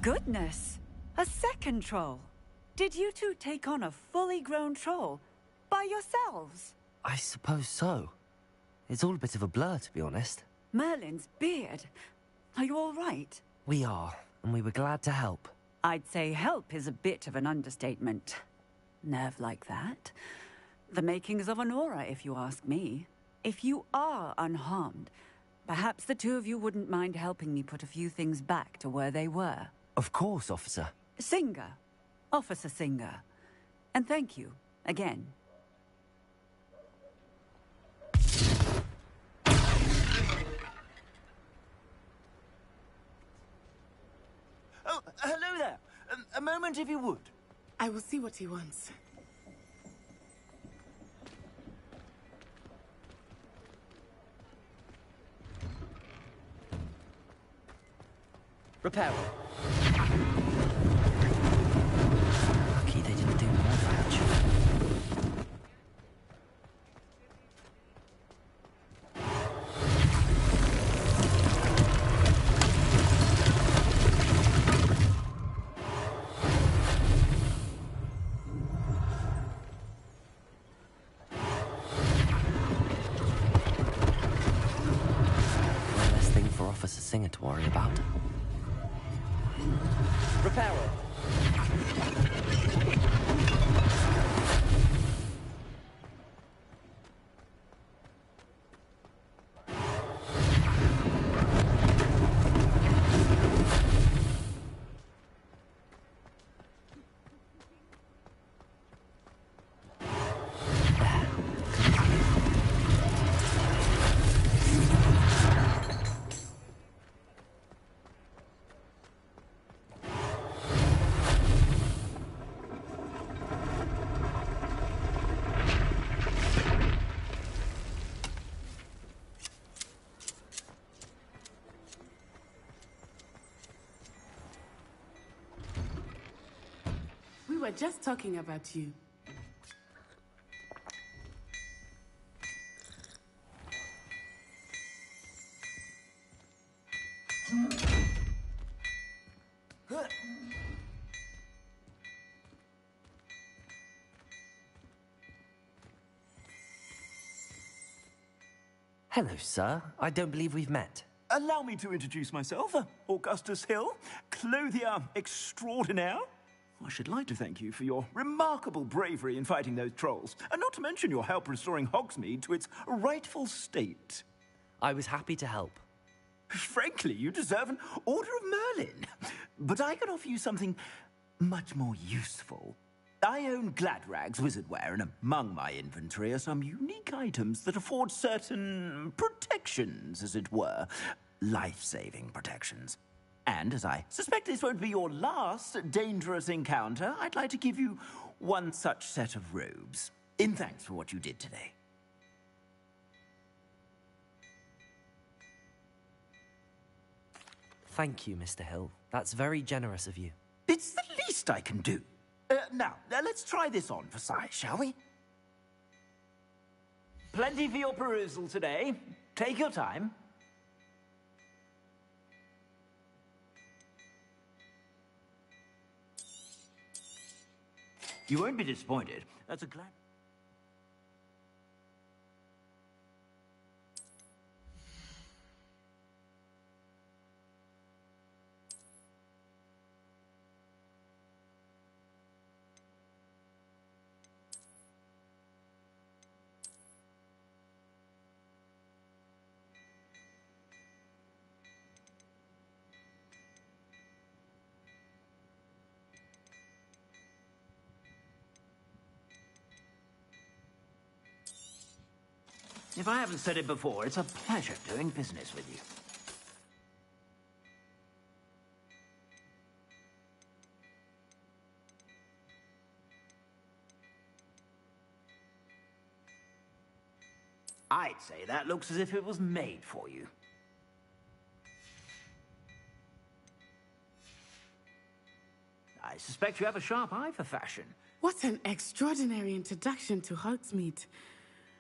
goodness! A second troll. Did you two take on a fully grown troll by yourselves? I suppose so. It's all a bit of a blur, to be honest. Merlin's beard. Are you all right? We are, and we were glad to help. I'd say help is a bit of an understatement. Nerve like that. The makings of an aura, if you ask me. If you are unharmed, perhaps the two of you wouldn't mind helping me put a few things back to where they were. Of course, officer. Singer. Officer Singer. And thank you, again. Oh, hello there. A moment, if you would. I will see what he wants. Repair. Lucky they didn't do more damage. One less thing for Officer Singer to worry about. Repair. We were just talking about you. Hello, sir. I don't believe we've met. Allow me to introduce myself. Augustus Hill, clothier extraordinaire. I should like to thank you for your remarkable bravery in fighting those trolls, and not to mention your help restoring Hogsmeade to its rightful state. I was happy to help. Frankly, you deserve an Order of Merlin. But I can offer you something much more useful. I own Gladrag's wizardware, and among my inventory are some unique items that afford certain protections, as it were. Life-saving protections. And as I suspect this won't be your last dangerous encounter, I'd like to give you one such set of robes, in thanks for what you did today. Thank you, Mr. Hill. That's very generous of you. It's the least I can do. Now, let's try this on for size, shall we? Plenty for your perusal today. Take your time. You won't be disappointed. That's a glad... If I haven't said it before, it's a pleasure doing business with you. I'd say that looks as if it was made for you. I suspect you have a sharp eye for fashion. What an extraordinary introduction to Hogsmeade.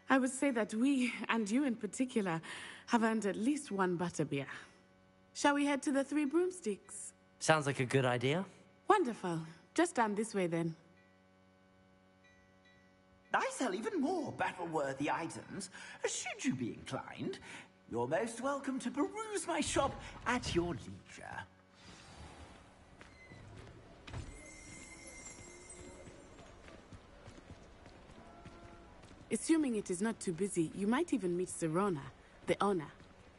I would say that we, and you in particular, have earned at least one butterbeer. Shall we head to the Three Broomsticks? Sounds like a good idea. Wonderful. Just down this way then. I sell even more battle-worthy items. Should you be inclined, you're most welcome to peruse my shop at your leisure. Assuming it is not too busy, you might even meet Sirona, the owner.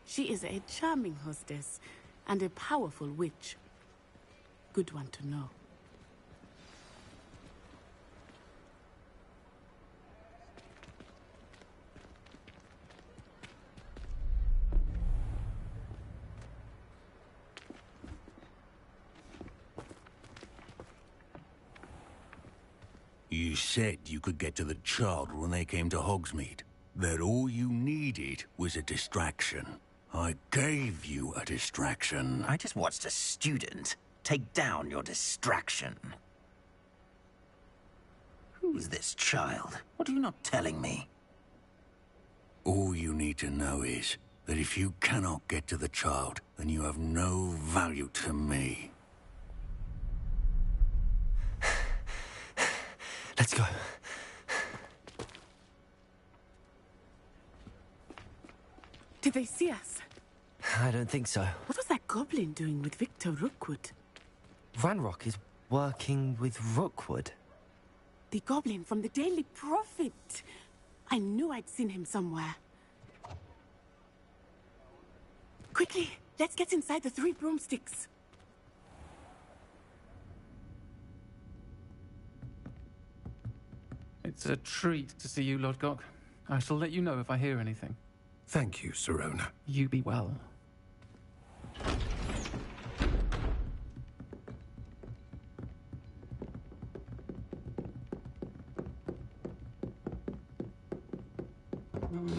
She is a charming hostess and a powerful witch. Good one to know. You said you could get to the child when they came to Hogsmeade. That all you needed was a distraction. I gave you a distraction. I just watched a student take down your distraction. Who's this child? What are you not telling me? All you need to know is that if you cannot get to the child, then you have no value to me. Let's go. Did they see us? I don't think so. What was that goblin doing with Victor Rookwood? Ranrock is working with Rookwood. The goblin from the Daily Prophet. I knew I'd seen him somewhere. Quickly, let's get inside the 3 broomsticks. It's a treat to see you, Lodgok. I shall let you know if I hear anything. Thank you, Sirona. You be well.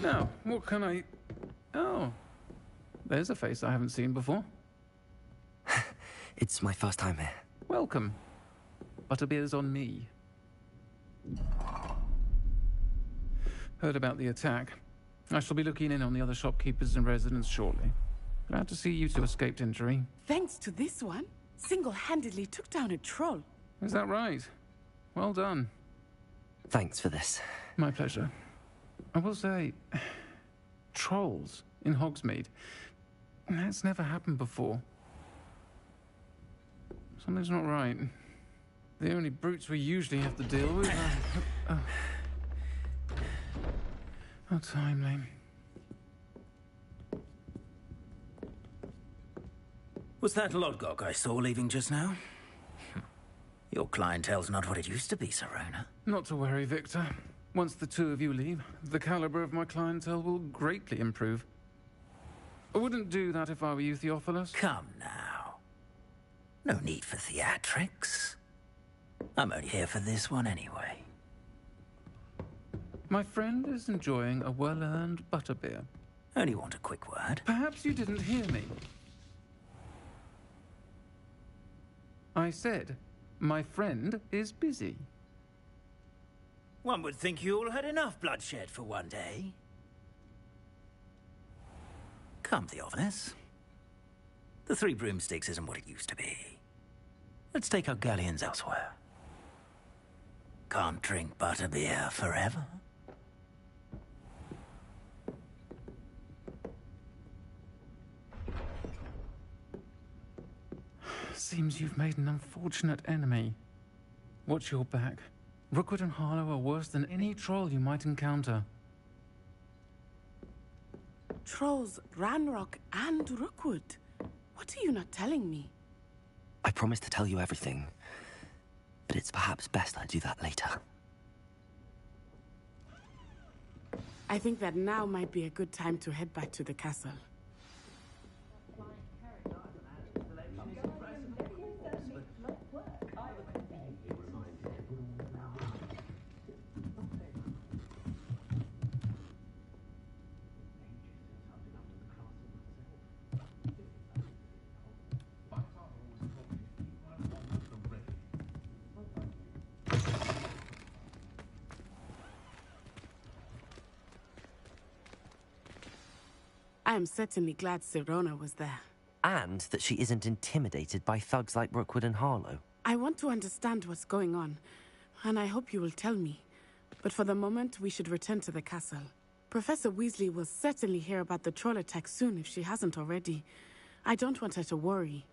Now, what can I... Oh. There's a face I haven't seen before. It's my first time here. Welcome. Butterbeer's on me. Heard about the attack. I shall be looking in on the other shopkeepers and residents shortly. Glad to see you two escaped injury. Thanks to this one, single-handedly took down a troll. Is that right? Well done. Thanks for this. My pleasure. I will say, trolls in Hogsmeade. That's never happened before. Something's not right. The only brutes we usually have to deal with are... How timely. Was that Lodgok I saw leaving just now? Your clientele's not what it used to be, Sirona. Not to worry, Victor. Once the two of you leave, the caliber of my clientele will greatly improve. I wouldn't do that if I were you, Theophilus. Come now. No need for theatrics. I'm only here for this one anyway. My friend is enjoying a well-earned butterbeer. Only want a quick word. Perhaps you didn't hear me. I said, my friend is busy. One would think you all had enough bloodshed for one day. Come, Theophilus. The 3 broomsticks isn't what it used to be. Let's take our galleons elsewhere. Can't drink butterbeer forever. Seems you've made an unfortunate enemy. Watch your back. Rookwood and Harlow are worse than any troll you might encounter. Trolls, Ranrock, and Rookwood. What are you not telling me? I promised to tell you everything, but it's perhaps best I do that later. I think that now might be a good time to head back to the castle. I am certainly glad Sirona was there. And that she isn't intimidated by thugs like Rookwood and Harlow. I want to understand what's going on, and I hope you will tell me. But for the moment, we should return to the castle. Professor Weasley will certainly hear about the troll attack soon if she hasn't already. I don't want her to worry.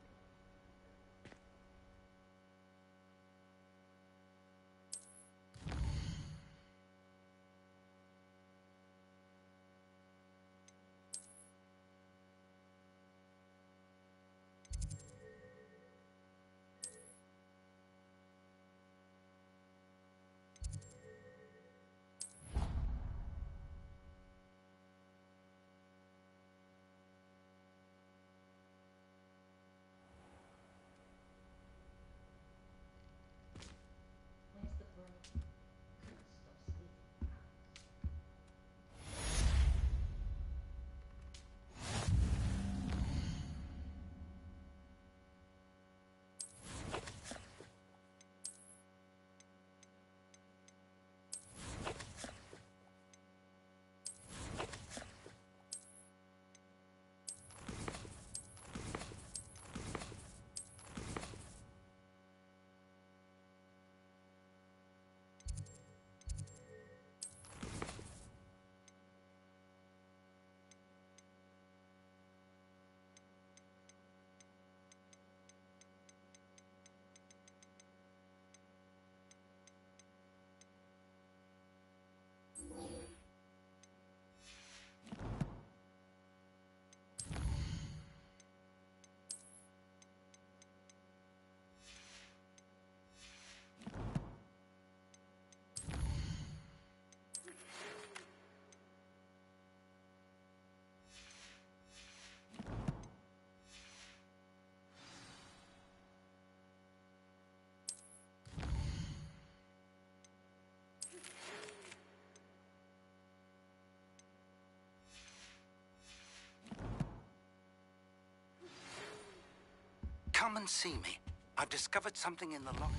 Come and see me. I've discovered something in the lock.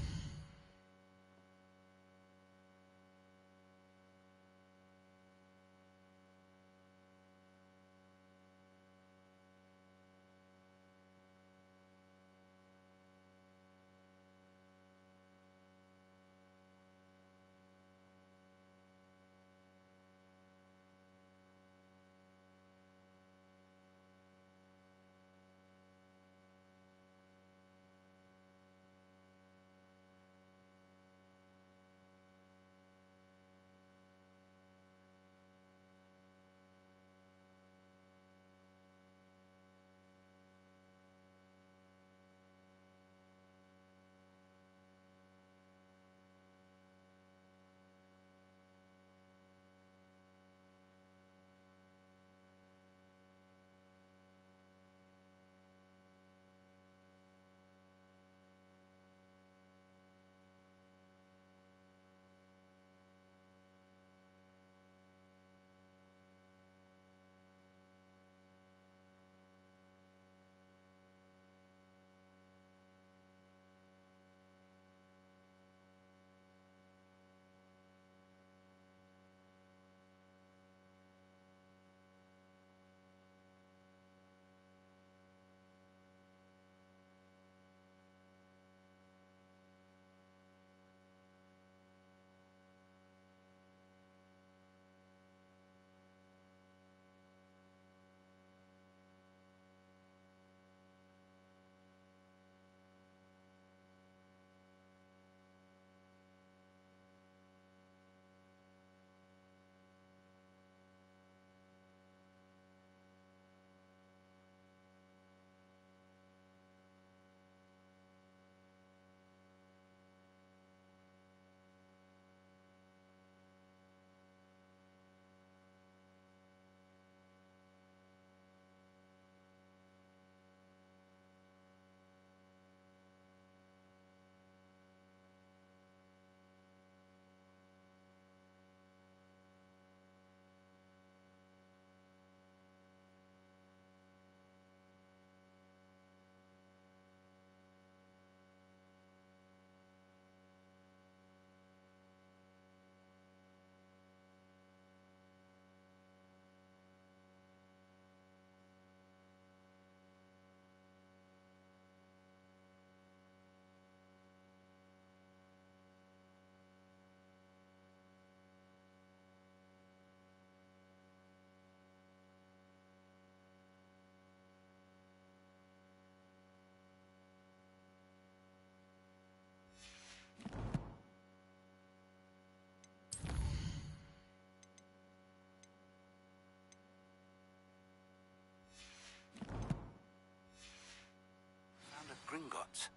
Hogwarts.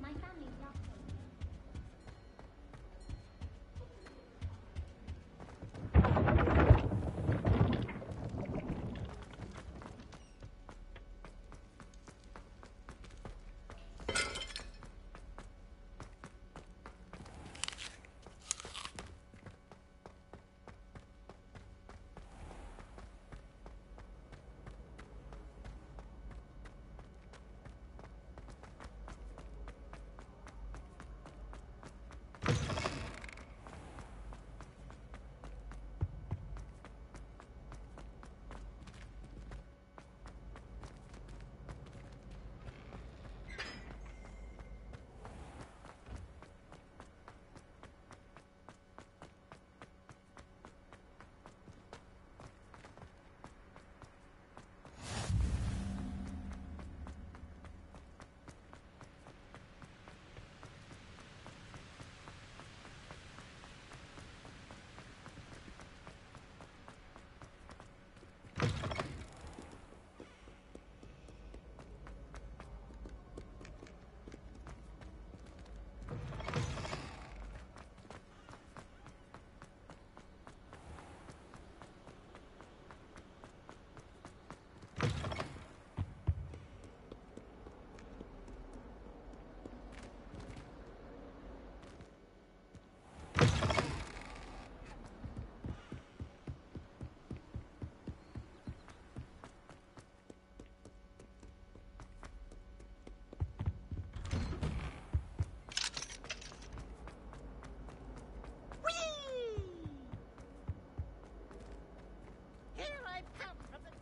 My family's not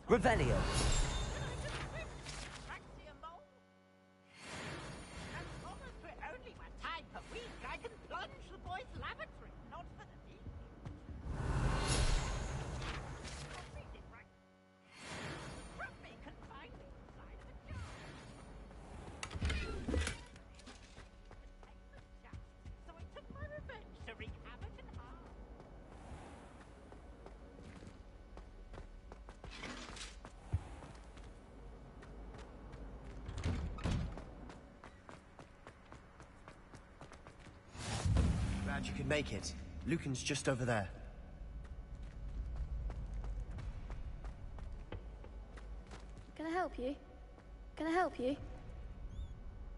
Revelio. Glad you could make it. Lucan's just over there. Can I help you? Can I help you?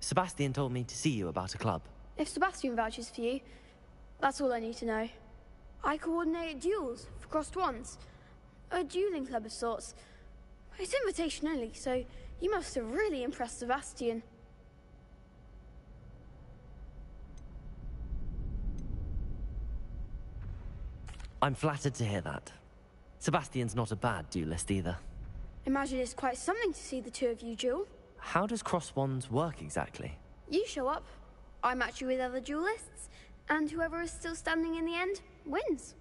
Sebastian told me to see you about a club. If Sebastian vouches for you, that's all I need to know. I coordinate duels for crossed wands. A dueling club of sorts. It's invitation only, so you must have really impressed Sebastian. I'm flattered to hear that. Sebastian's not a bad duelist either. Imagine it's quite something to see the two of you duel. How does cross wands work exactly? You show up, I match you with other duelists, and whoever is still standing in the end wins.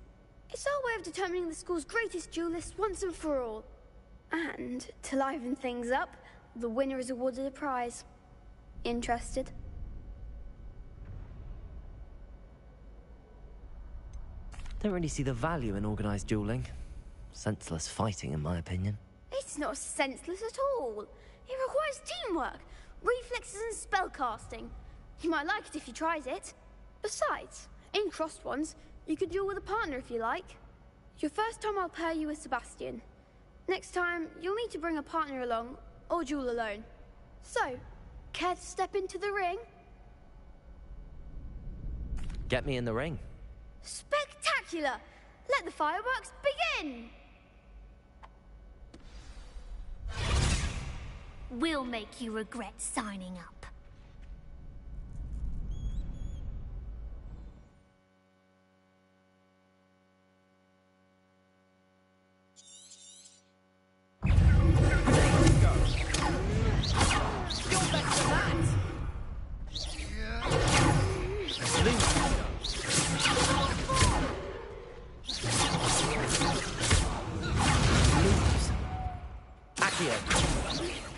It's our way of determining the school's greatest duelist once and for all. And to liven things up, the winner is awarded a prize. Interested? Don't really see the value in organized dueling. Senseless fighting, in my opinion. It's not senseless at all. It requires teamwork, reflexes and spellcasting. You might like it if you tried it. Besides, in crossed ones, you could duel with a partner if you like. Your first time I'll pair you with Sebastian. Next time, you'll need to bring a partner along, or duel alone. So, care to step into the ring? Get me in the ring. Spectacular! Let the fireworks begin! We'll make you regret signing up.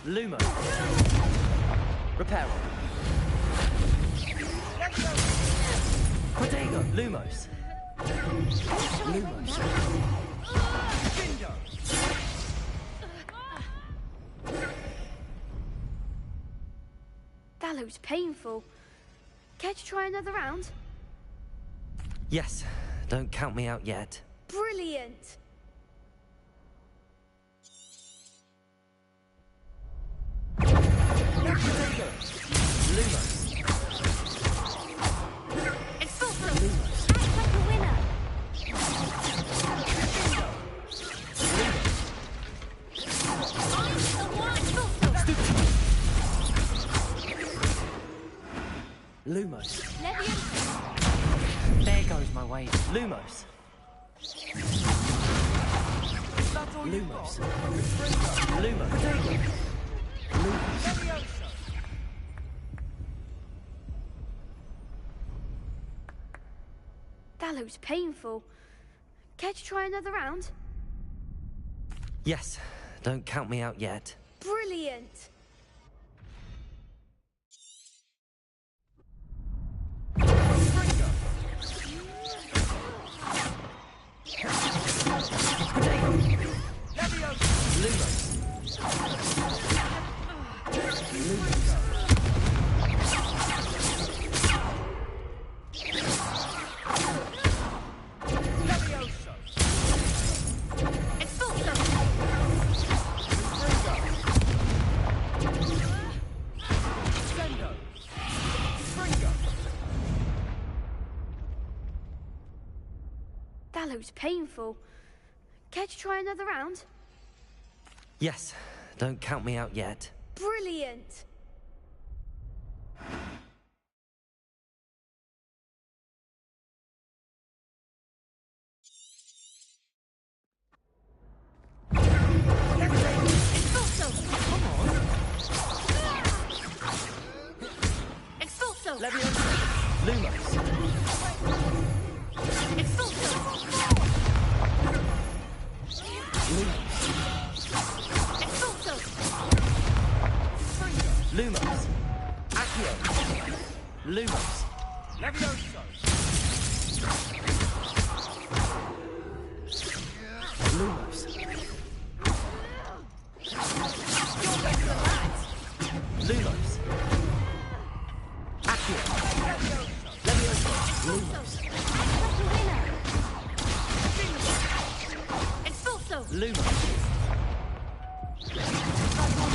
Lumo. Reparo. Protego! Lumos! Lumos! That looks painful. Care to try another round? Yes, don't count me out yet. Brilliant! Lumos! Expulso! Act like a winner! Lumos! Leviosa! There goes my wave. Lumos! Lumos! Lumos! Lumos! That looks painful. Care to try another round? Yes, don't count me out yet. Brilliant! That looks painful. Care to try another round? Yes, don't count me out yet. Brilliant! Expulso! Lumos! Expulso! Expulso! Lumos! Accio! Lumos! Levioso! Lumos! Lumos! Accio! Levioso! Lumos! Expulso! Lumos!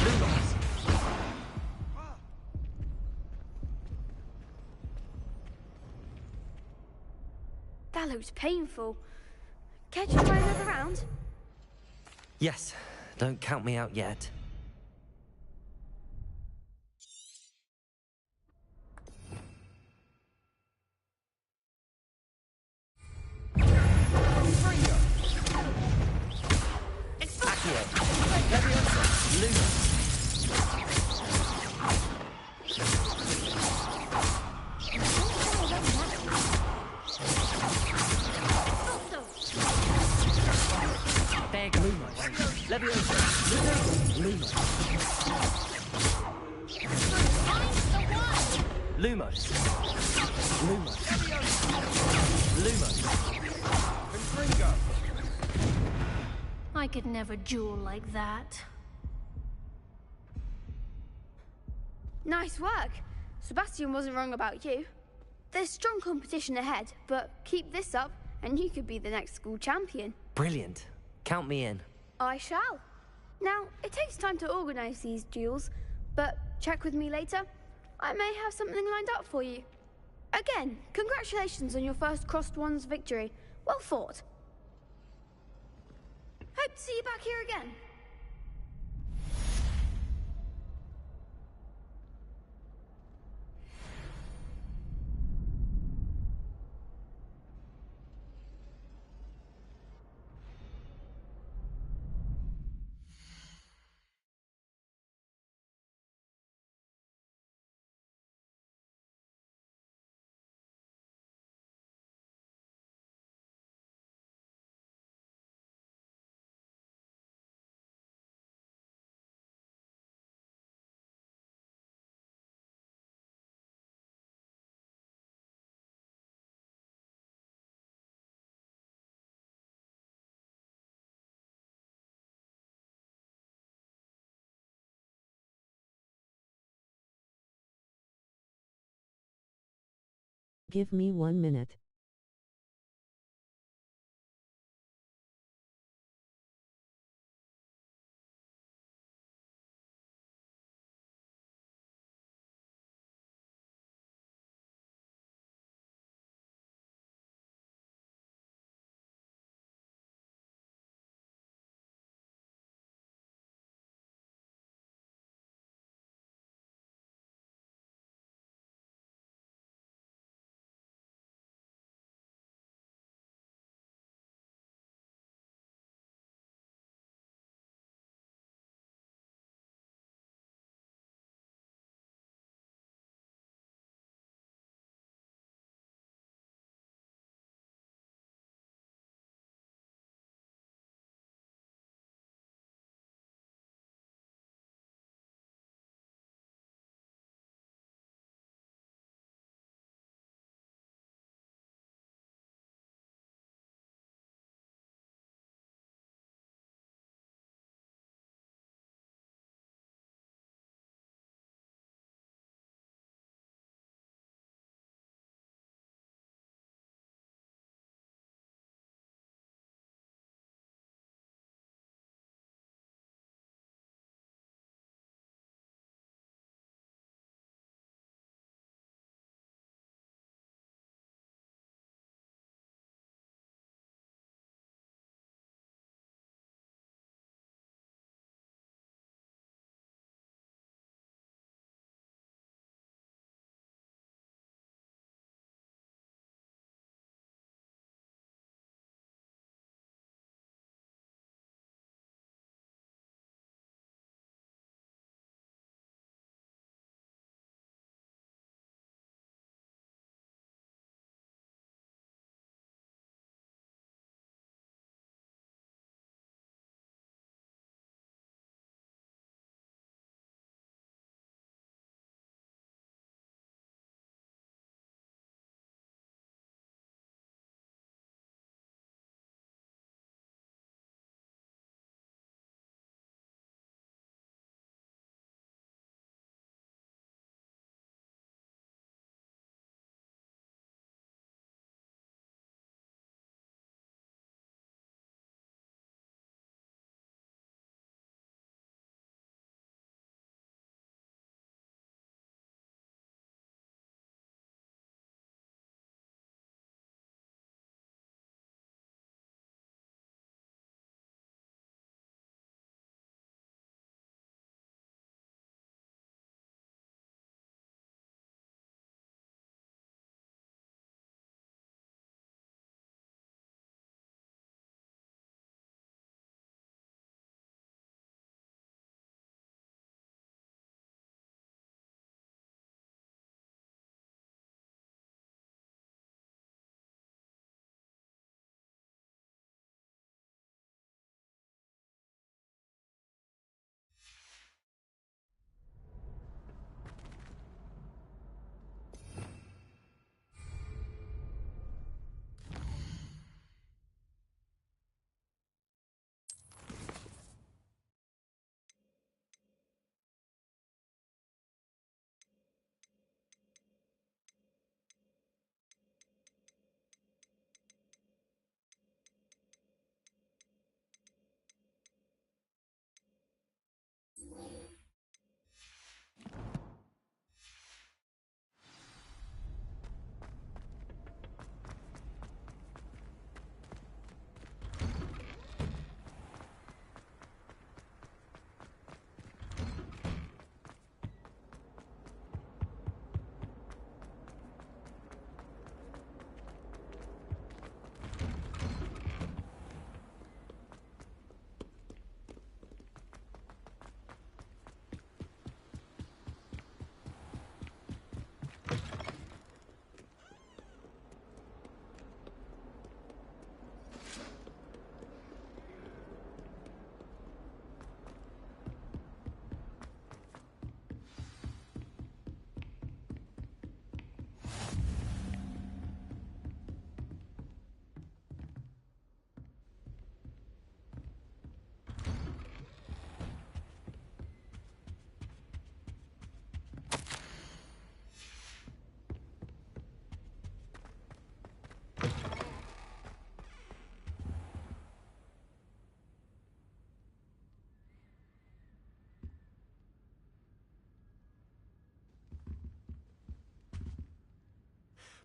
Lumos! That looks painful. Care to try another round? Yes, don't count me out yet. Accio! Levioso! Lumos! There goes Lumos! Levioso! Lumos! Lumos! Lumos! Lumos! Confringo! I could never duel like that. Nice work. Sebastian wasn't wrong about you. There's strong competition ahead, but keep this up and you could be the next school champion. Brilliant. Count me in. I shall. Now, it takes time to organize these duels, but check with me later. I may have something lined up for you. Again, congratulations on your first Crossed Ones victory. Well fought. Hope to see you back here again. Give me 1 minute.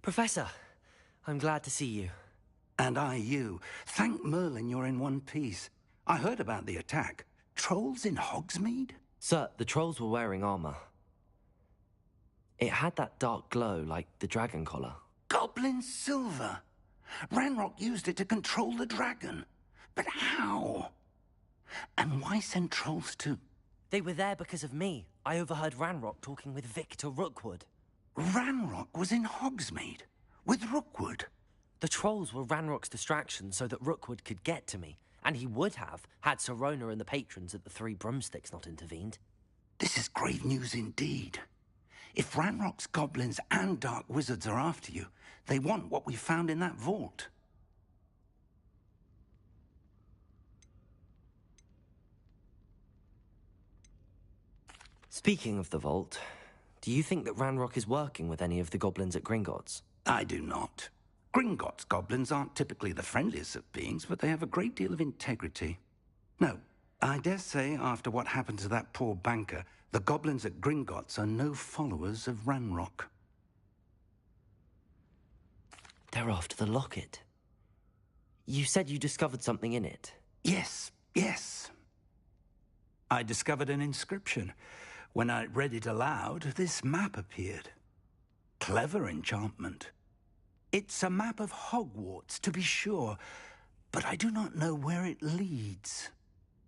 Professor, I'm glad to see you. And I you. Thank Merlin you're in one piece. I heard about the attack. Trolls in Hogsmeade? Sir, the trolls were wearing armor. It had that dark glow like the dragon collar. Goblin silver. Ranrock used it to control the dragon. But how? And why send trolls to... They were there because of me. I overheard Ranrock talking with Victor Rookwood. Ranrock was in Hogsmeade? With Rookwood? The trolls were Ranrock's distraction so that Rookwood could get to me. And he would have, had Sirona and the patrons at the Three Broomsticks not intervened. This is grave news indeed. If Ranrock's goblins and dark wizards are after you, they want what we found in that vault. Speaking of the vault, do you think that Ranrock is working with any of the goblins at Gringotts? I do not. Gringotts goblins aren't typically the friendliest of beings, but they have a great deal of integrity. No, I dare say after what happened to that poor banker, the goblins at Gringotts are no followers of Ranrock. They're after the locket. You said you discovered something in it. Yes. I discovered an inscription. When I read it aloud, this map appeared. Clever enchantment. It's a map of Hogwarts, to be sure, but I do not know where it leads.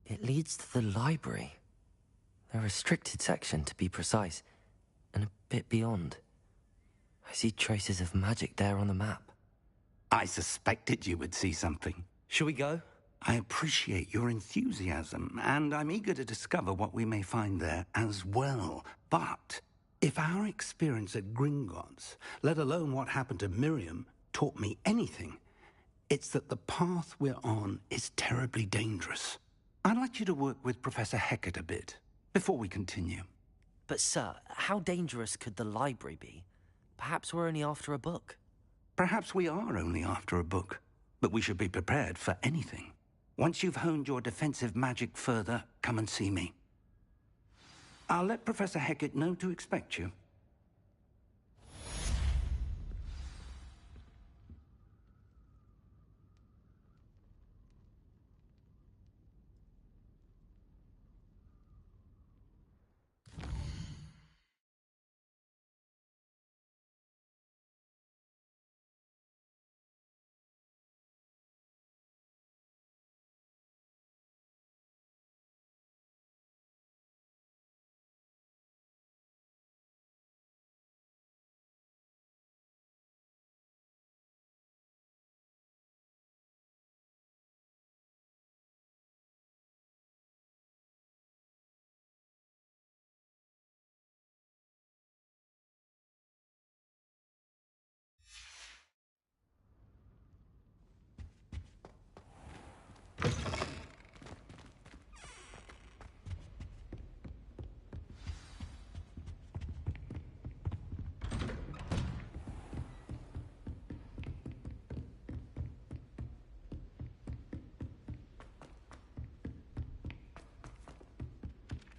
It leads to the library. A restricted section, to be precise, and a bit beyond. I see traces of magic there on the map. I suspected you would see something. Shall we go? I appreciate your enthusiasm, and I'm eager to discover what we may find there as well. But if our experience at Gringotts, let alone what happened to Miriam, taught me anything, it's that the path we're on is terribly dangerous. I'd like you to work with Professor Hecat a bit before we continue. But, sir, how dangerous could the library be? Perhaps we're only after a book. Perhaps we are only after a book, but we should be prepared for anything. Once you've honed your defensive magic further, come and see me. I'll let Professor Hecat know to expect you.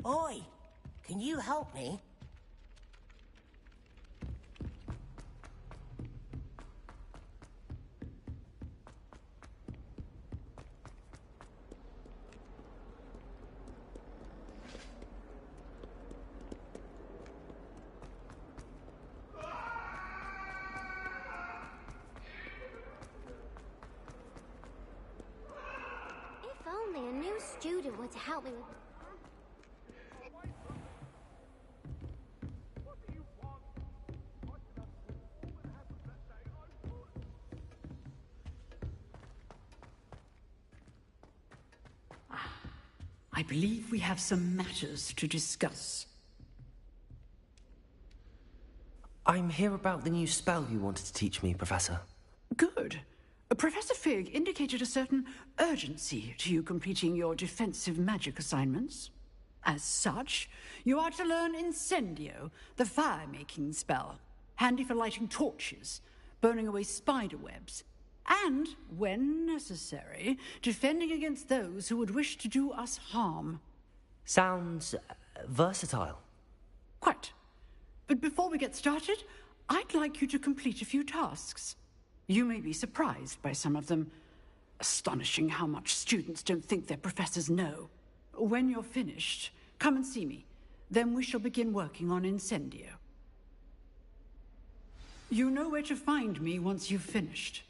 Oi, can you help me? If only a new student were to help me with... I believe we have some matters to discuss. I'm here about the new spell you wanted to teach me, Professor. Good. Professor Fig indicated a certain urgency to you completing your defensive magic assignments. As such, you are to learn Incendio, the fire-making spell, handy for lighting torches, burning away spider webs, and, when necessary, defending against those who would wish to do us harm. Sounds versatile. Quite. But before we get started, I'd like you to complete a few tasks. You may be surprised by some of them. Astonishing how much students don't think their professors know. When you're finished, come and see me. Then we shall begin working on Incendio. You know where to find me once you've finished.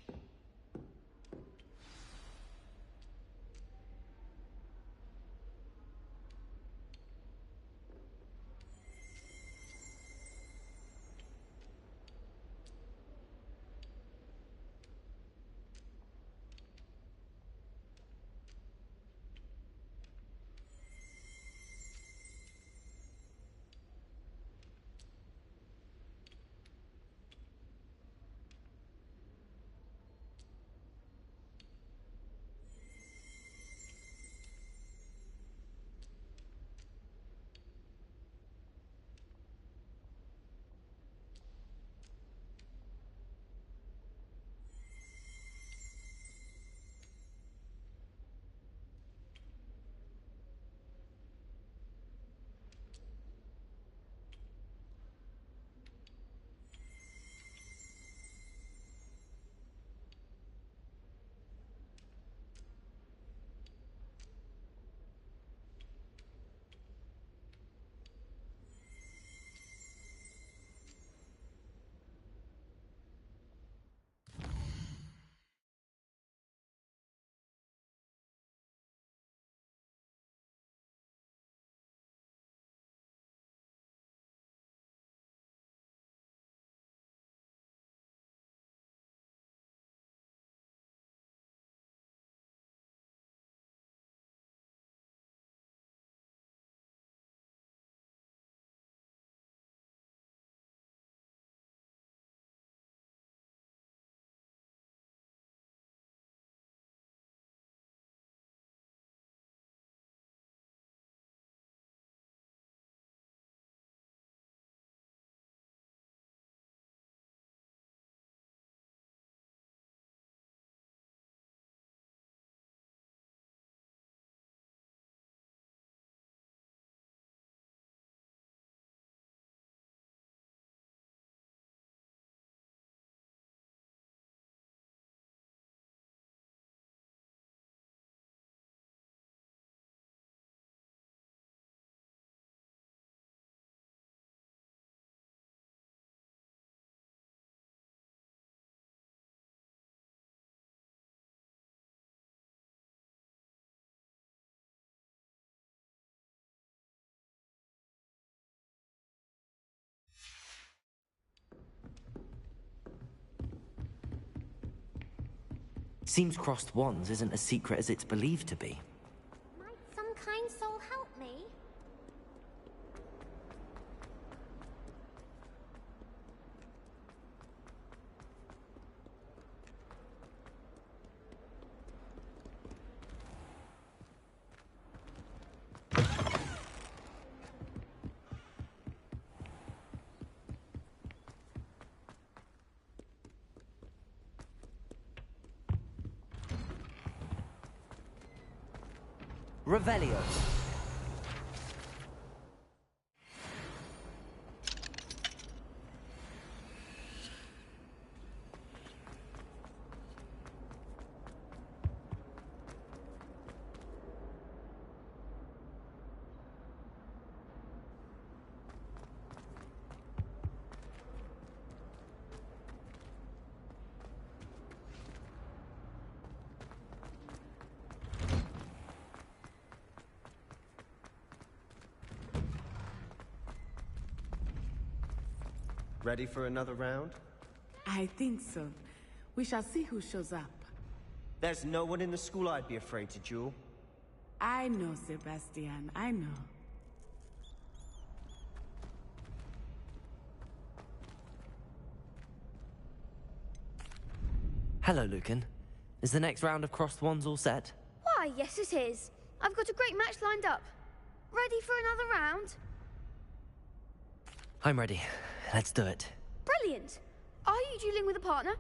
Seems crossed wands isn't as secret as it's believed to be. Might some kind soul help me? Revelio. Ready for another round? I think so. We shall see who shows up. There's no one in the school I'd be afraid to duel. I know, Sebastian. I know. Hello, Lucan. Is the next round of crossed wands all set? Why, yes it is. I've got a great match lined up. Ready for another round? I'm ready. Let's do it. Brilliant. Are you dueling with a partner?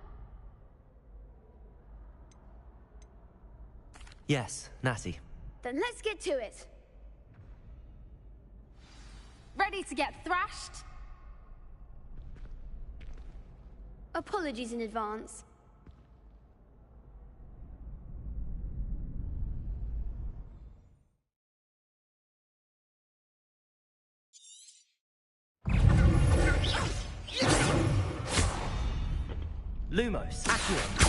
Yes, Natty. Then let's get to it. Ready to get thrashed? Apologies in advance. Lumos, Accio.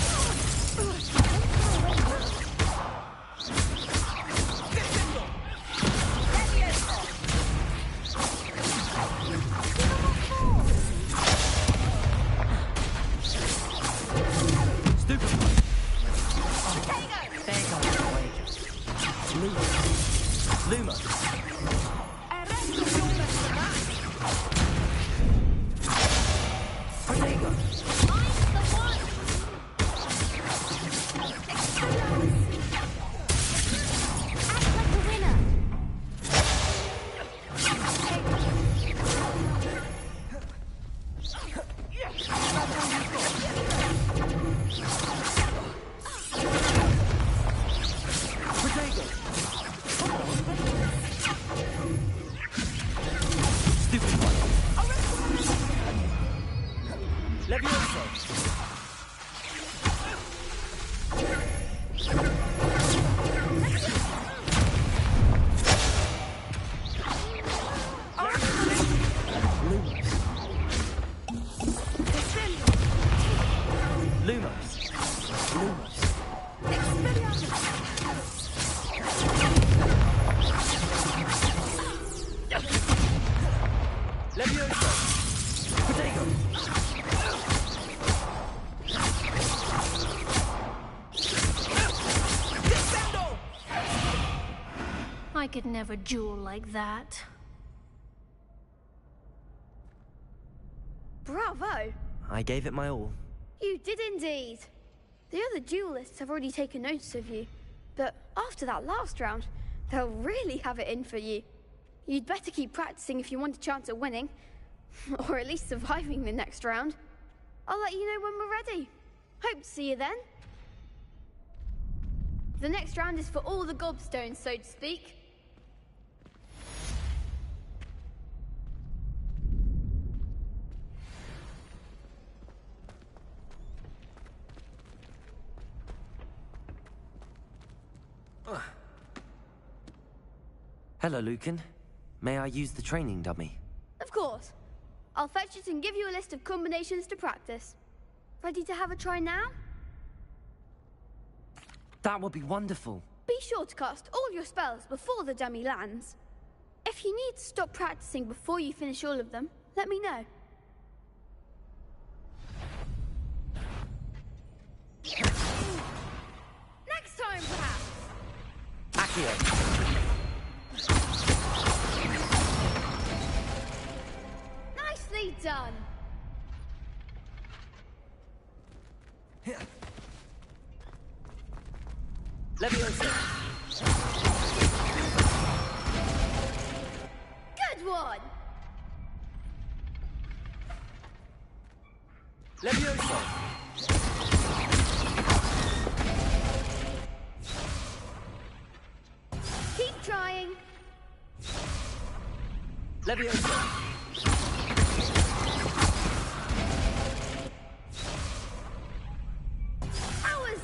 I could never duel like that. Bravo! I gave it my all. You did indeed. The other duelists have already taken notice of you, but after that last round, they'll really have it in for you. You'd better keep practicing if you want a chance at winning, or at least surviving the next round. I'll let you know when we're ready. Hope to see you then. The next round is for all the gobstones, so to speak. Hello, Lucan. May I use the training dummy? Of course. I'll fetch it and give you a list of combinations to practice. Ready to have a try now? That would be wonderful. Be sure to cast all your spells before the dummy lands. If you need to stop practicing before you finish all of them, let me know. Next time, perhaps! Accio. Nicely done! Leviosa. Good one! Leviosa. Keep trying. Leviosa. That was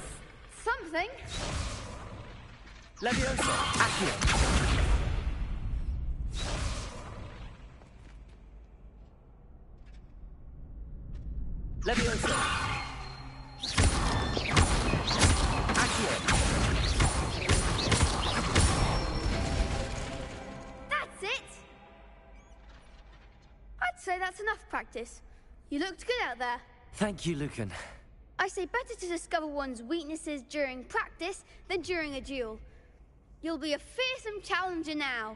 something. Leviosa. Accio. Leviosa. Accio. That's it! I'd say that's enough practice. You looked good out there. Thank you, Lucan. I say better to discover one's weaknesses during practice than during a duel. You'll be a fearsome challenger now.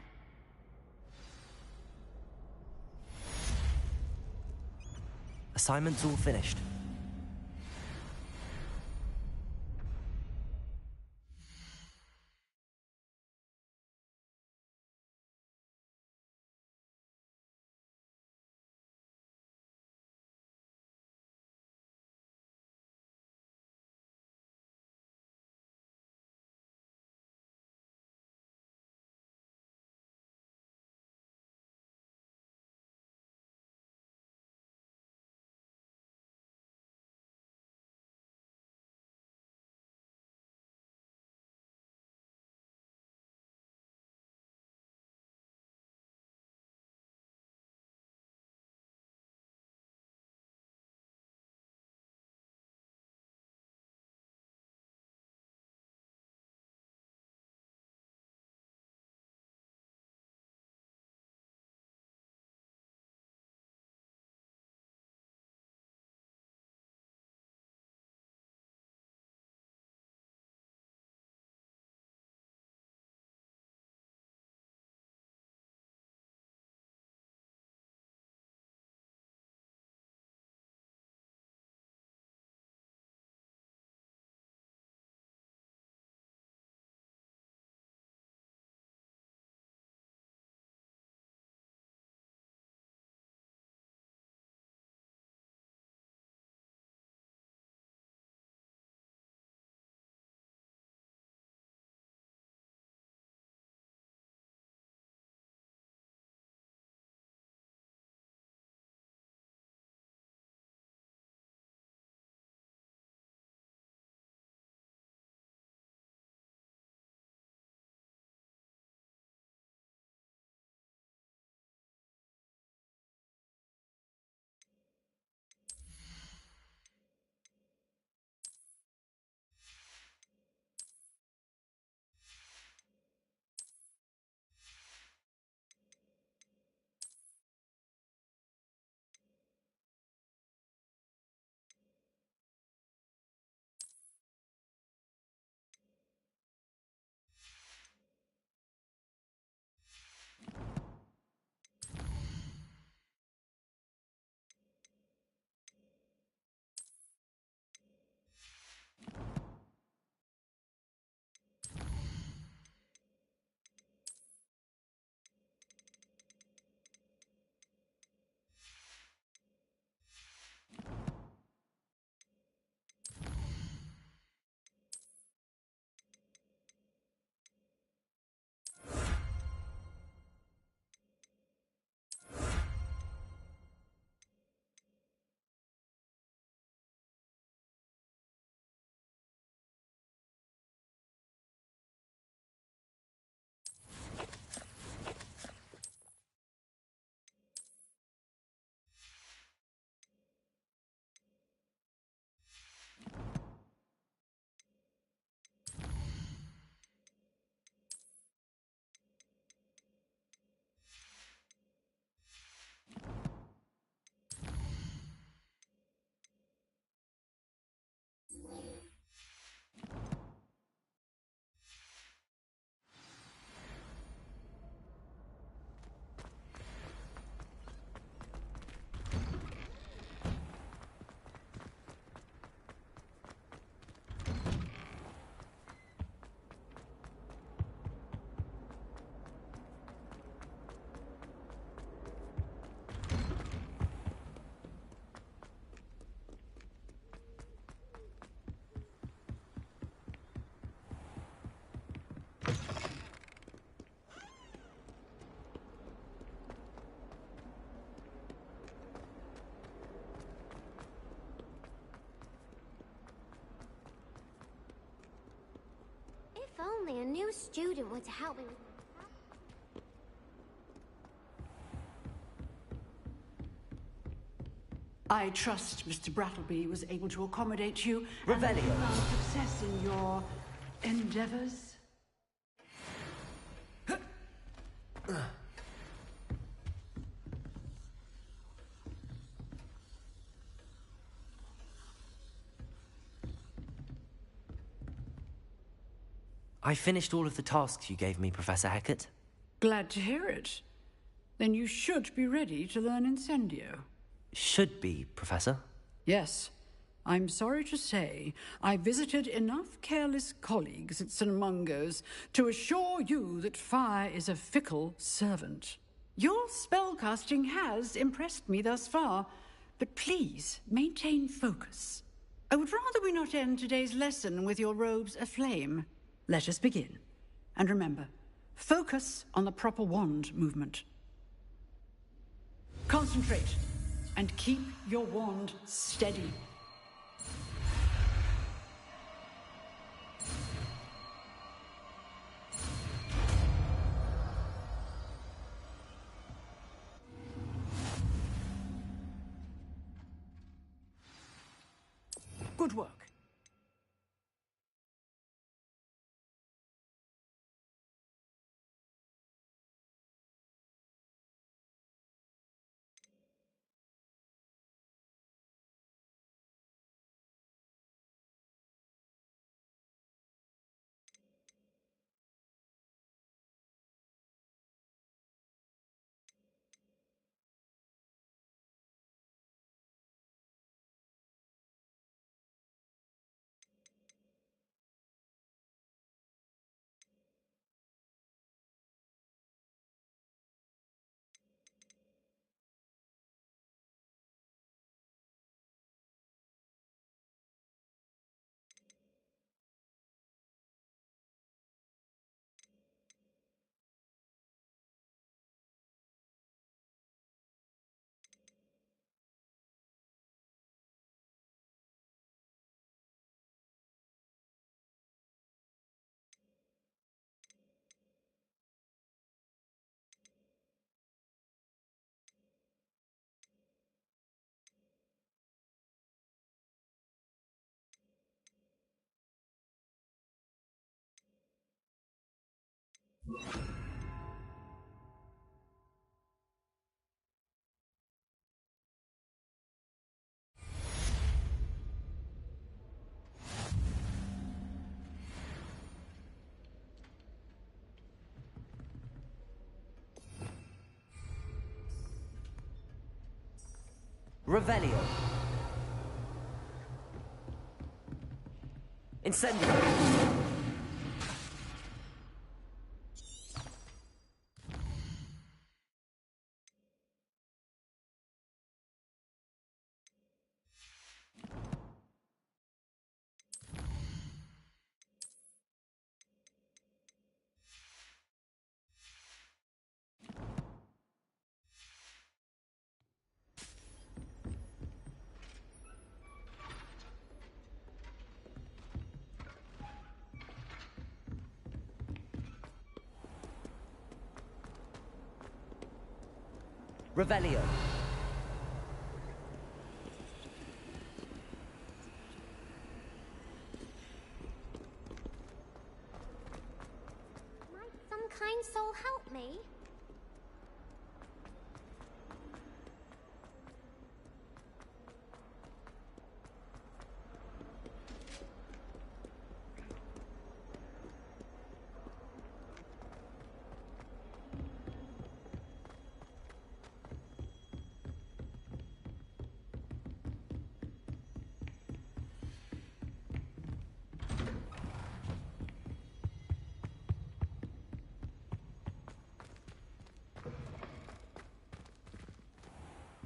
Assignment's all finished. no student were to help me with... I trust Mr. Brattleby was able to accommodate you Revelio. and found success in your endeavors. I finished all of the tasks you gave me, Professor Hecat. Glad to hear it. Then you should be ready to learn Incendio. Should be, Professor. Yes. I'm sorry to say, I visited enough careless colleagues at St. Mungo's to assure you that fire is a fickle servant. Your spellcasting has impressed me thus far, but please maintain focus. I would rather we not end today's lesson with your robes aflame. Let us begin. And remember, focus on the proper wand movement. Concentrate, and keep your wand steady. Good work. Revelio. Incendio. Revelio. Might some kind soul help me?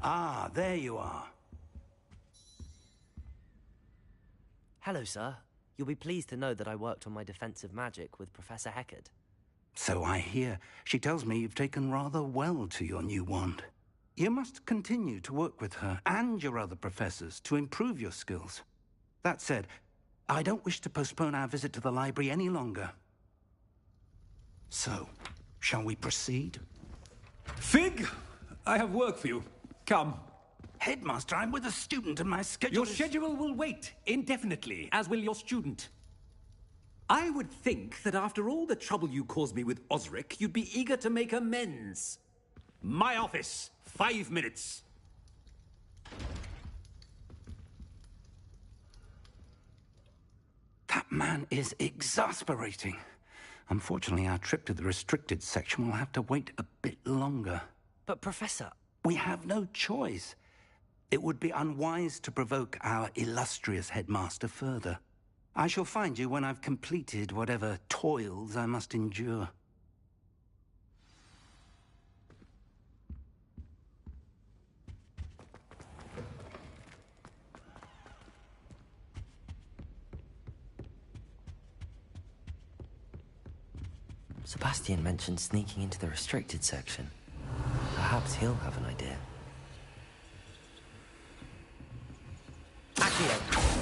Ah, there you are. Hello, sir. You'll be pleased to know that I worked on my defensive magic with Professor Hecat. So I hear. She tells me you've taken rather well to your new wand. You must continue to work with her and your other professors to improve your skills. That said, I don't wish to postpone our visit to the library any longer. So, shall we proceed? Fig, I have work for you. Come. Headmaster, I'm with a student and my schedule Your schedule will wait indefinitely, as will your student. I would think that after all the trouble you caused me with Osric, you'd be eager to make amends. My office, 5 minutes. That man is exasperating. Unfortunately, our trip to the restricted section will have to wait a bit longer. But, Professor... We have no choice. It would be unwise to provoke our illustrious headmaster further. I shall find you when I've completed whatever toils I must endure. Sebastian mentioned sneaking into the restricted section. Perhaps he'll have an idea. Accio!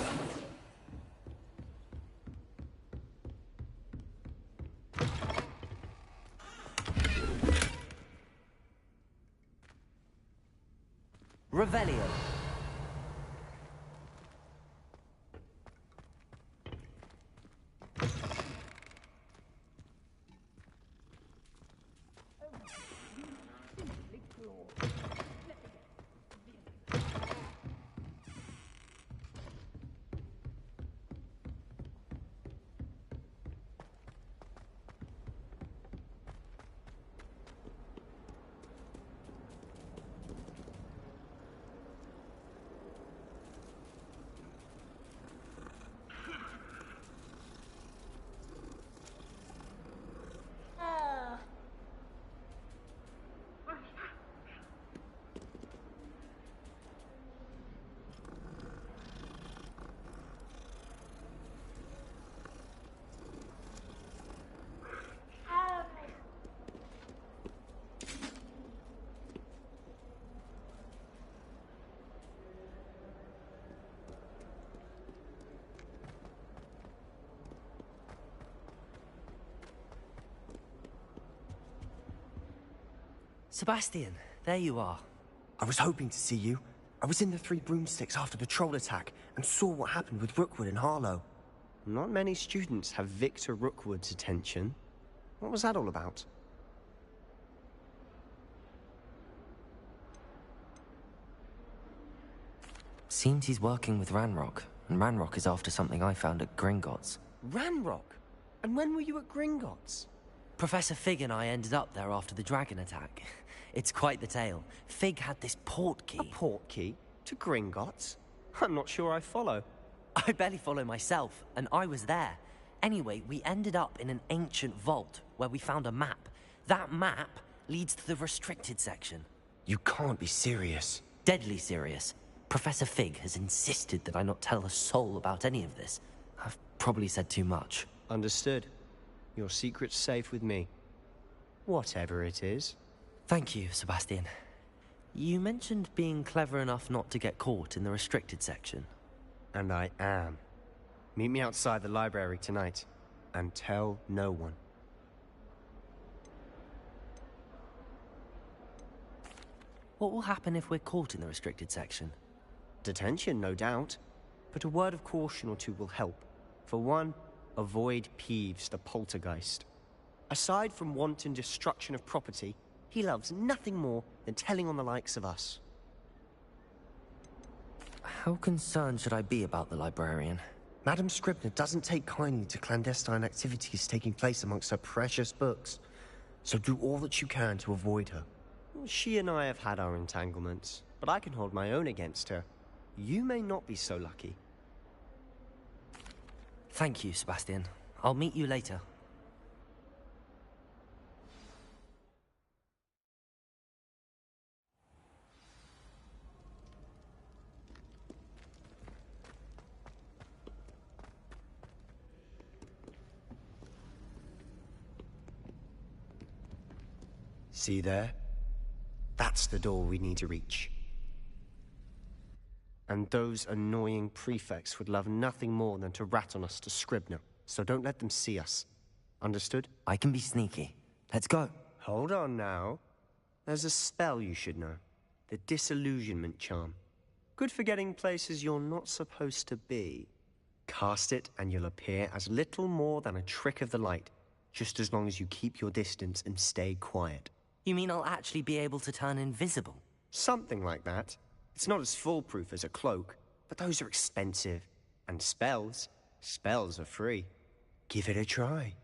Revelio. Sebastian, there you are. I was hoping to see you. I was in the Three Broomsticks after the troll attack and saw what happened with Rookwood and Harlow. Not many students have Victor Rookwood's attention. What was that all about? Seems he's working with Ranrock, and Ranrock is after something I found at Gringotts. Ranrock? And when were you at Gringotts? Professor Fig and I ended up there after the dragon attack. It's quite the tale. Fig had this port key. A port key? To Gringotts? I'm not sure I follow. I barely follow myself, and I was there. Anyway, we ended up in an ancient vault where we found a map. That map leads to the restricted section. You can't be serious. Deadly serious. Professor Fig has insisted that I not tell a soul about any of this. I've probably said too much. Understood. Your secret's safe with me. Whatever it is. Thank you, Sebastian. You mentioned being clever enough not to get caught in the restricted section. And I am. Meet me outside the library tonight, and tell no one. What will happen if we're caught in the restricted section? Detention, no doubt. But a word of caution or two will help. For one, avoid Peeves, the poltergeist. Aside from wanton destruction of property, he loves nothing more than telling on the likes of us. How concerned should I be about the librarian? Madame Scribner doesn't take kindly to clandestine activities taking place amongst her precious books. So do all that you can to avoid her. She and I have had our entanglements, but I can hold my own against her. You may not be so lucky. Thank you, Sebastian. I'll meet you later. See there? That's the door we need to reach. And those annoying prefects would love nothing more than to rat on us to Scribner, so don't let them see us. Understood? I can be sneaky. Let's go. Hold on now. There's a spell you should know. The Disillusionment Charm. Good for getting places you're not supposed to be. Cast it and you'll appear as little more than a trick of the light, just as long as you keep your distance and stay quiet. You mean I'll actually be able to turn invisible? Something like that. It's not as foolproof as a cloak, but those are expensive. And spells are free. Give it a try.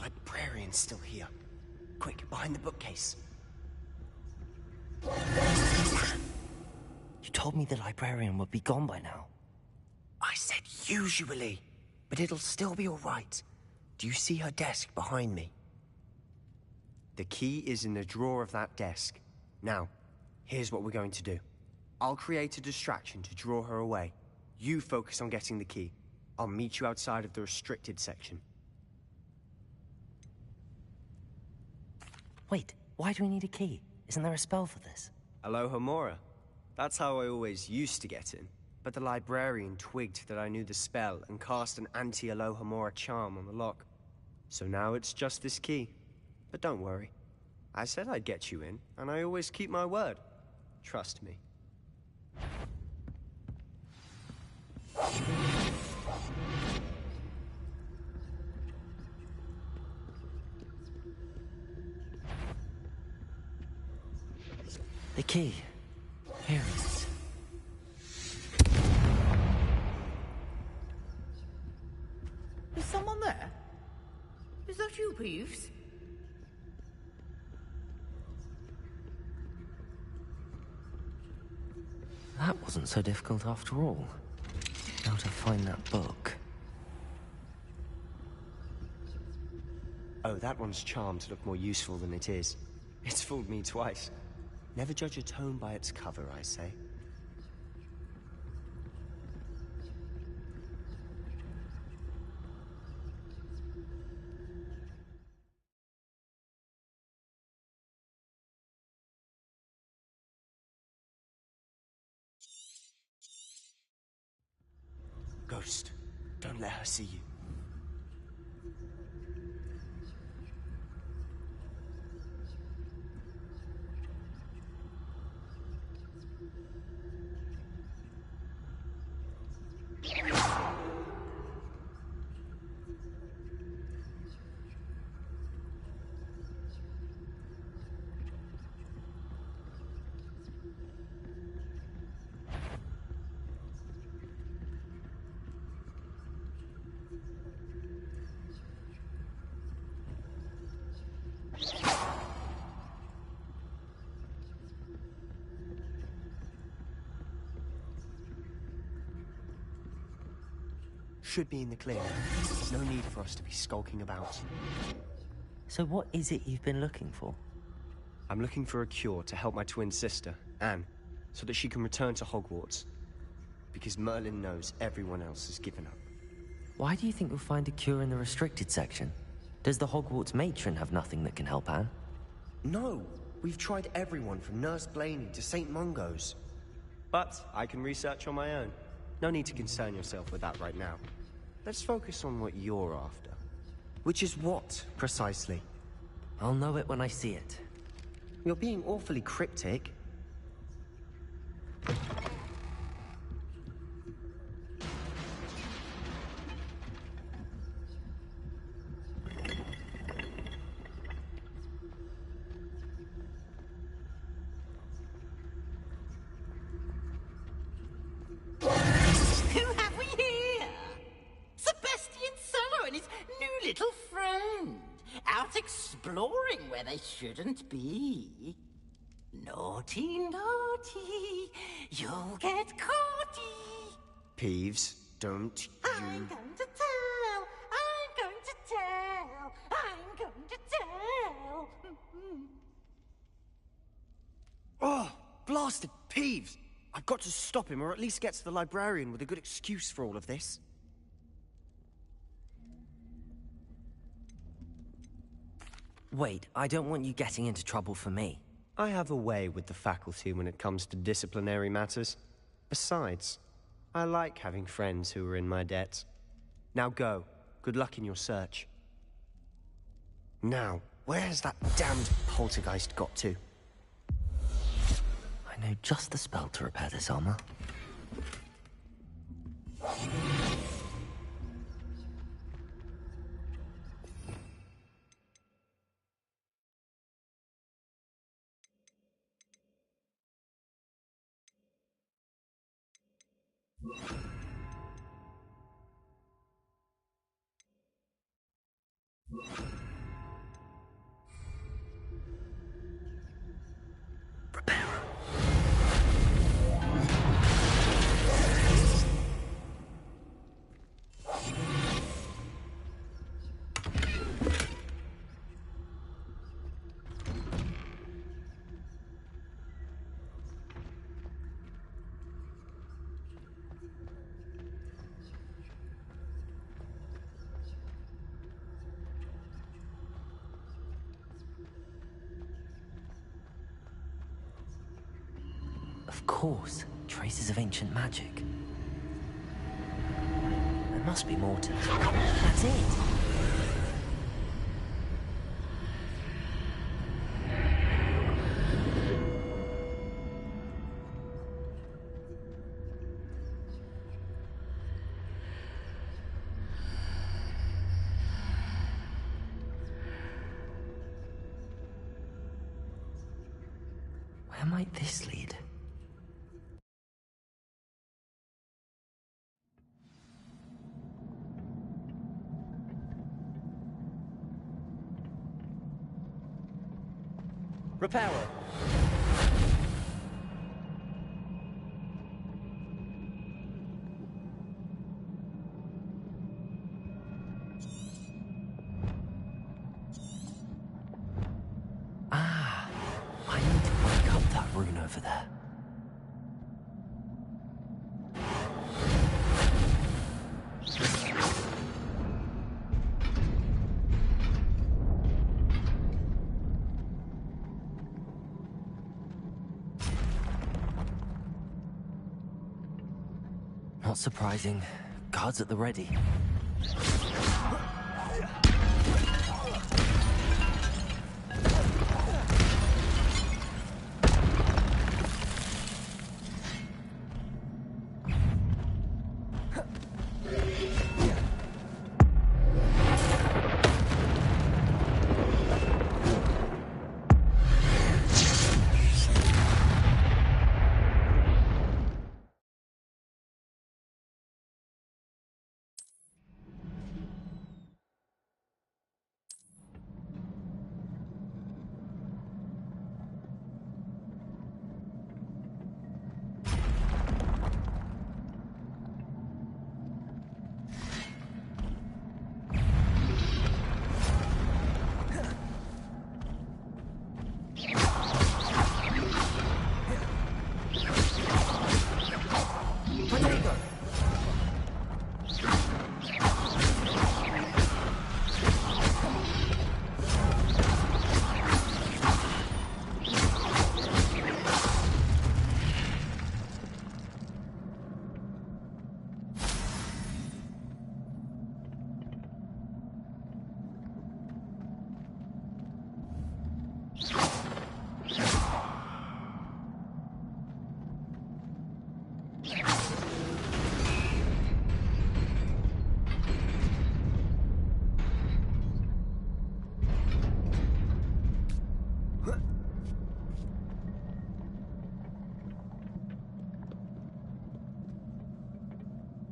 Librarian's still here. Quick, behind the bookcase. You told me the librarian would be gone by now. I said usually, but it'll still be all right. Do you see her desk behind me? The key is in the drawer of that desk. Now, here's what we're going to do. I'll create a distraction to draw her away. You focus on getting the key. I'll meet you outside of the restricted section. Wait, why do we need a key? Isn't there a spell for this? Alohomora. That's how I always used to get in. But the librarian twigged that I knew the spell and cast an anti-Alohomora charm on the lock. So now it's just this key. But don't worry. I said I'd get you in, and I always keep my word. Trust me. The key. Here it is. Is someone there? Is that you, Peeves? That wasn't so difficult after all. Now to find that book. Oh, that one's charmed to look more useful than it is. It's fooled me twice. Never judge a tome by its cover, I say. Ghost, don't let her see you. should be in the clear. There's no need for us to be skulking about. So what is it you've been looking for? I'm looking for a cure to help my twin sister, Anne, so that she can return to Hogwarts. Because Merlin knows everyone else has given up. Why do you think you'll find a cure in the restricted section? Does the Hogwarts matron have nothing that can help Anne? No! We've tried everyone from Nurse Blaney to St. Mungo's. But I can research on my own. No need to concern yourself with that right now. Let's focus on what you're after. Which is what, precisely? I'll know it when I see it. You're being awfully cryptic. Exploring where they shouldn't be. Naughty, naughty, you'll get caughty. Peeves, don't you... I'm going to tell, I'm going to tell, I'm going to tell. Oh, blasted Peeves! I've got to stop him, or at least get to the librarian with a good excuse for all of this. Wait, I don't want you getting into trouble for me. I have a way with the faculty when it comes to disciplinary matters. Besides, I like having friends who are in my debt. Now go. Good luck in your search. Now, where has that damned poltergeist got to? I know just the spell to repair this armor. Of course, traces of ancient magic. There must be more to it. That's it! Where might this lead? Repairer! Ah, I need to wake up that rune over there. Not surprising. Guards at the ready.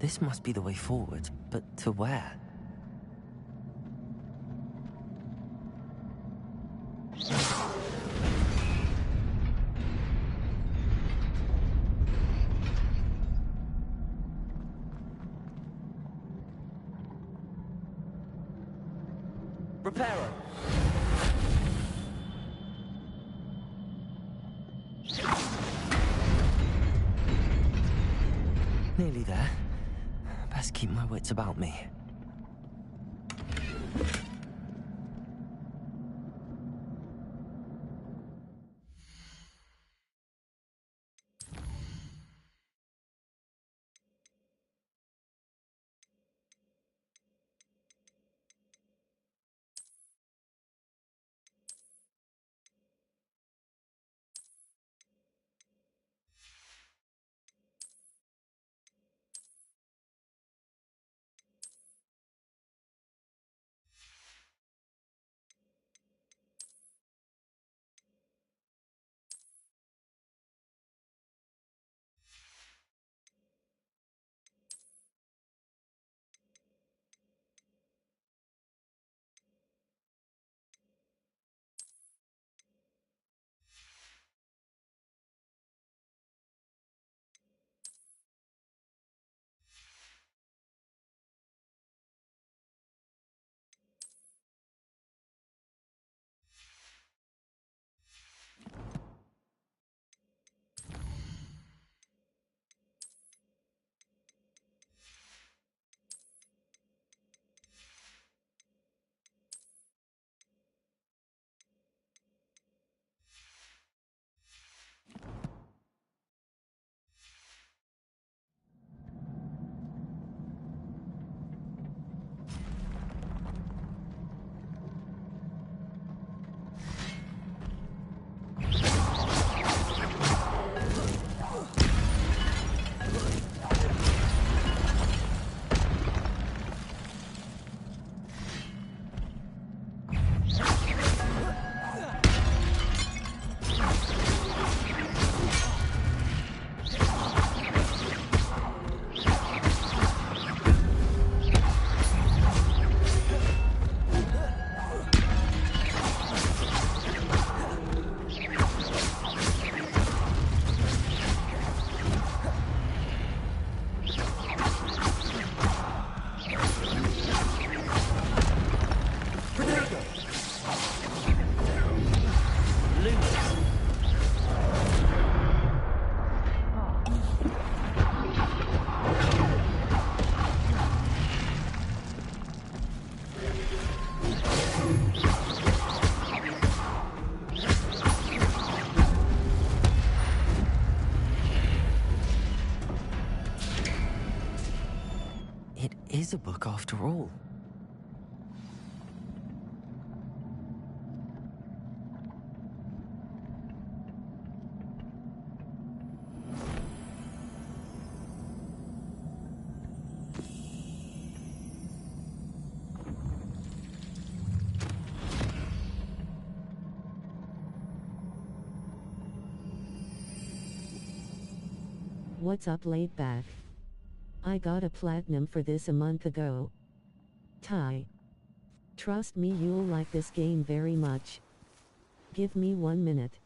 This must be the way forward, but to where? Reparo! Nearly there. Best keep my wits about me. Is a book after all. What's up, laid-back? I got a platinum for this a month ago. Ty. Trust me, you'll like this game very much. Give me 1 minute.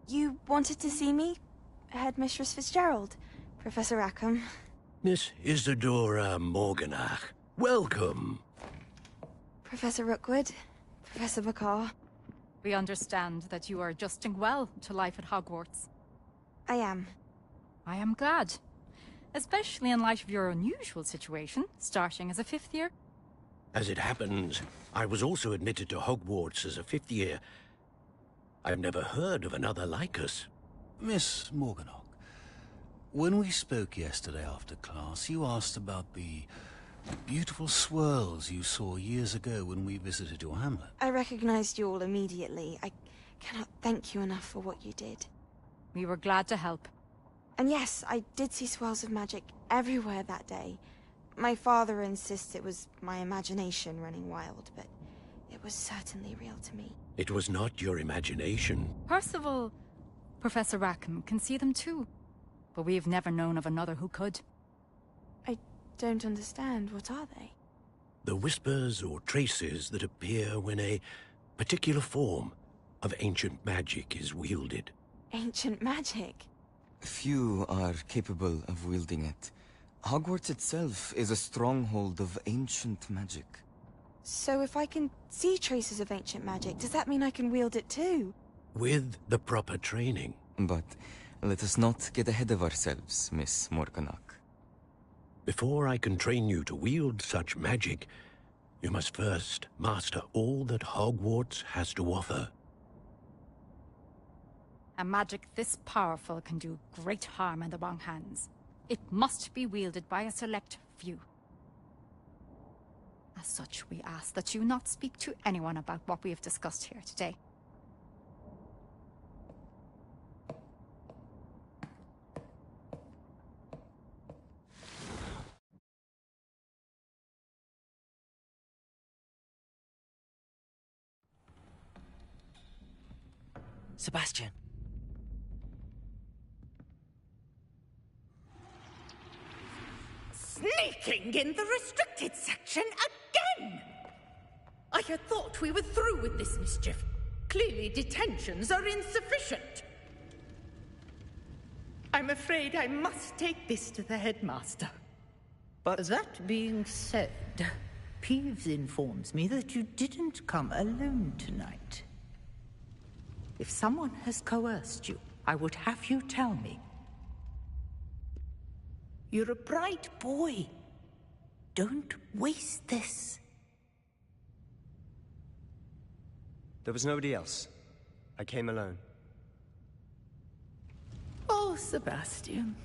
You wanted to see me? Headmistress Fitzgerald, Professor Rackham. Miss Isadora Morganach, welcome. Professor Rookwood, Professor McCaw. We understand that you are adjusting well to life at Hogwarts. I am. I am glad. Especially in light of your unusual situation, starting as a 5th year. As it happens, I was also admitted to Hogwarts as a 5th year. I've never heard of another like us. Miss Morganach, when we spoke yesterday after class, you asked about the beautiful swirls you saw years ago when we visited your hamlet. I recognized you all immediately. I cannot thank you enough for what you did. We were glad to help. And yes, I did see swirls of magic everywhere that day. My father insists it was my imagination running wild, but it was certainly real to me. It was not your imagination. Percival, Professor Rackham can see them too. But we've never known of another who could. I don't understand. What are they? The whispers or traces that appear when a particular form of ancient magic is wielded. Ancient magic? Few are capable of wielding it. Hogwarts itself is a stronghold of ancient magic. So if I can see traces of ancient magic, does that mean I can wield it too? With the proper training. But let us not get ahead of ourselves, Miss Morganach. Before I can train you to wield such magic, you must first master all that Hogwarts has to offer. A magic this powerful can do great harm in the wrong hands. It must be wielded by a select few. As such, we ask that you not speak to anyone about what we have discussed here today. Sebastian. Sneaking in the restricted section again! I had thought we were through with this mischief. Clearly detentions are insufficient. I'm afraid I must take this to the headmaster. But that being said, Peeves informs me that you didn't come alone tonight. If someone has coerced you, I would have you tell me. You're a bright boy. Don't waste this. There was nobody else. I came alone. Oh, Sebastian.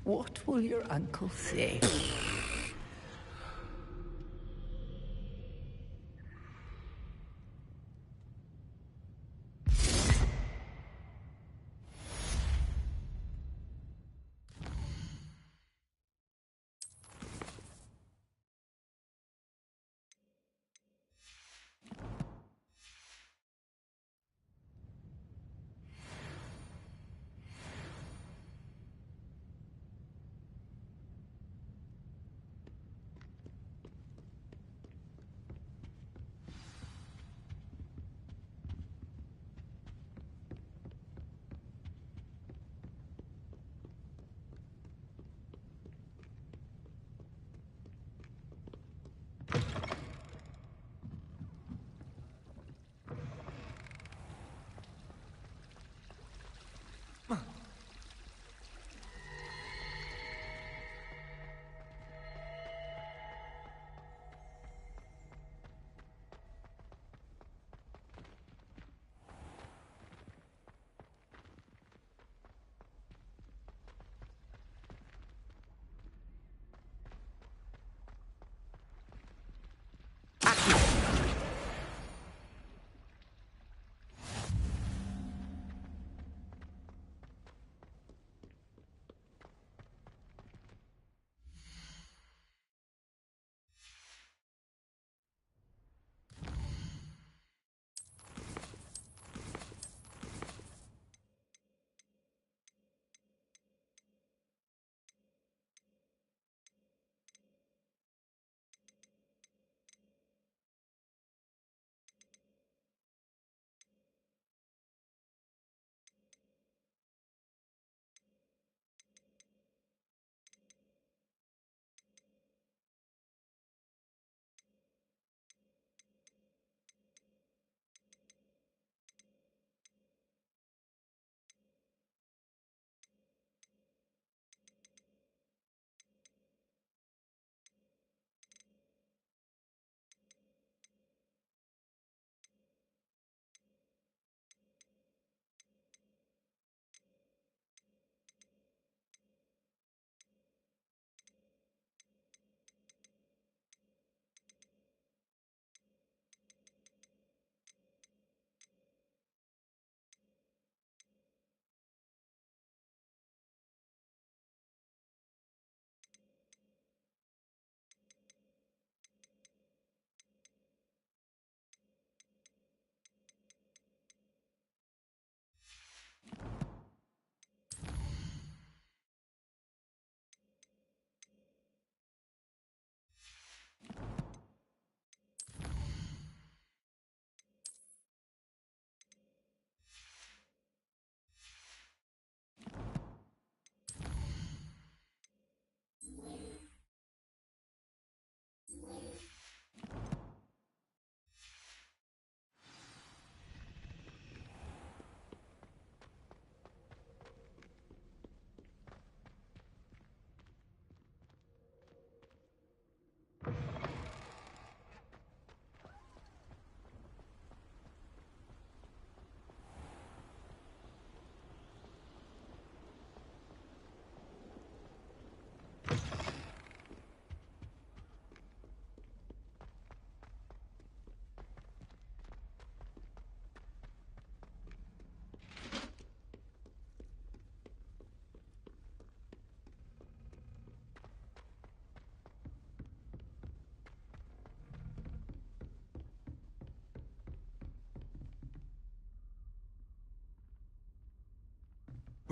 What will your uncle say?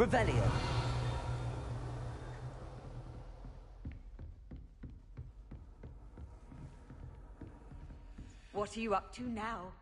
Revelio. What are you up to now?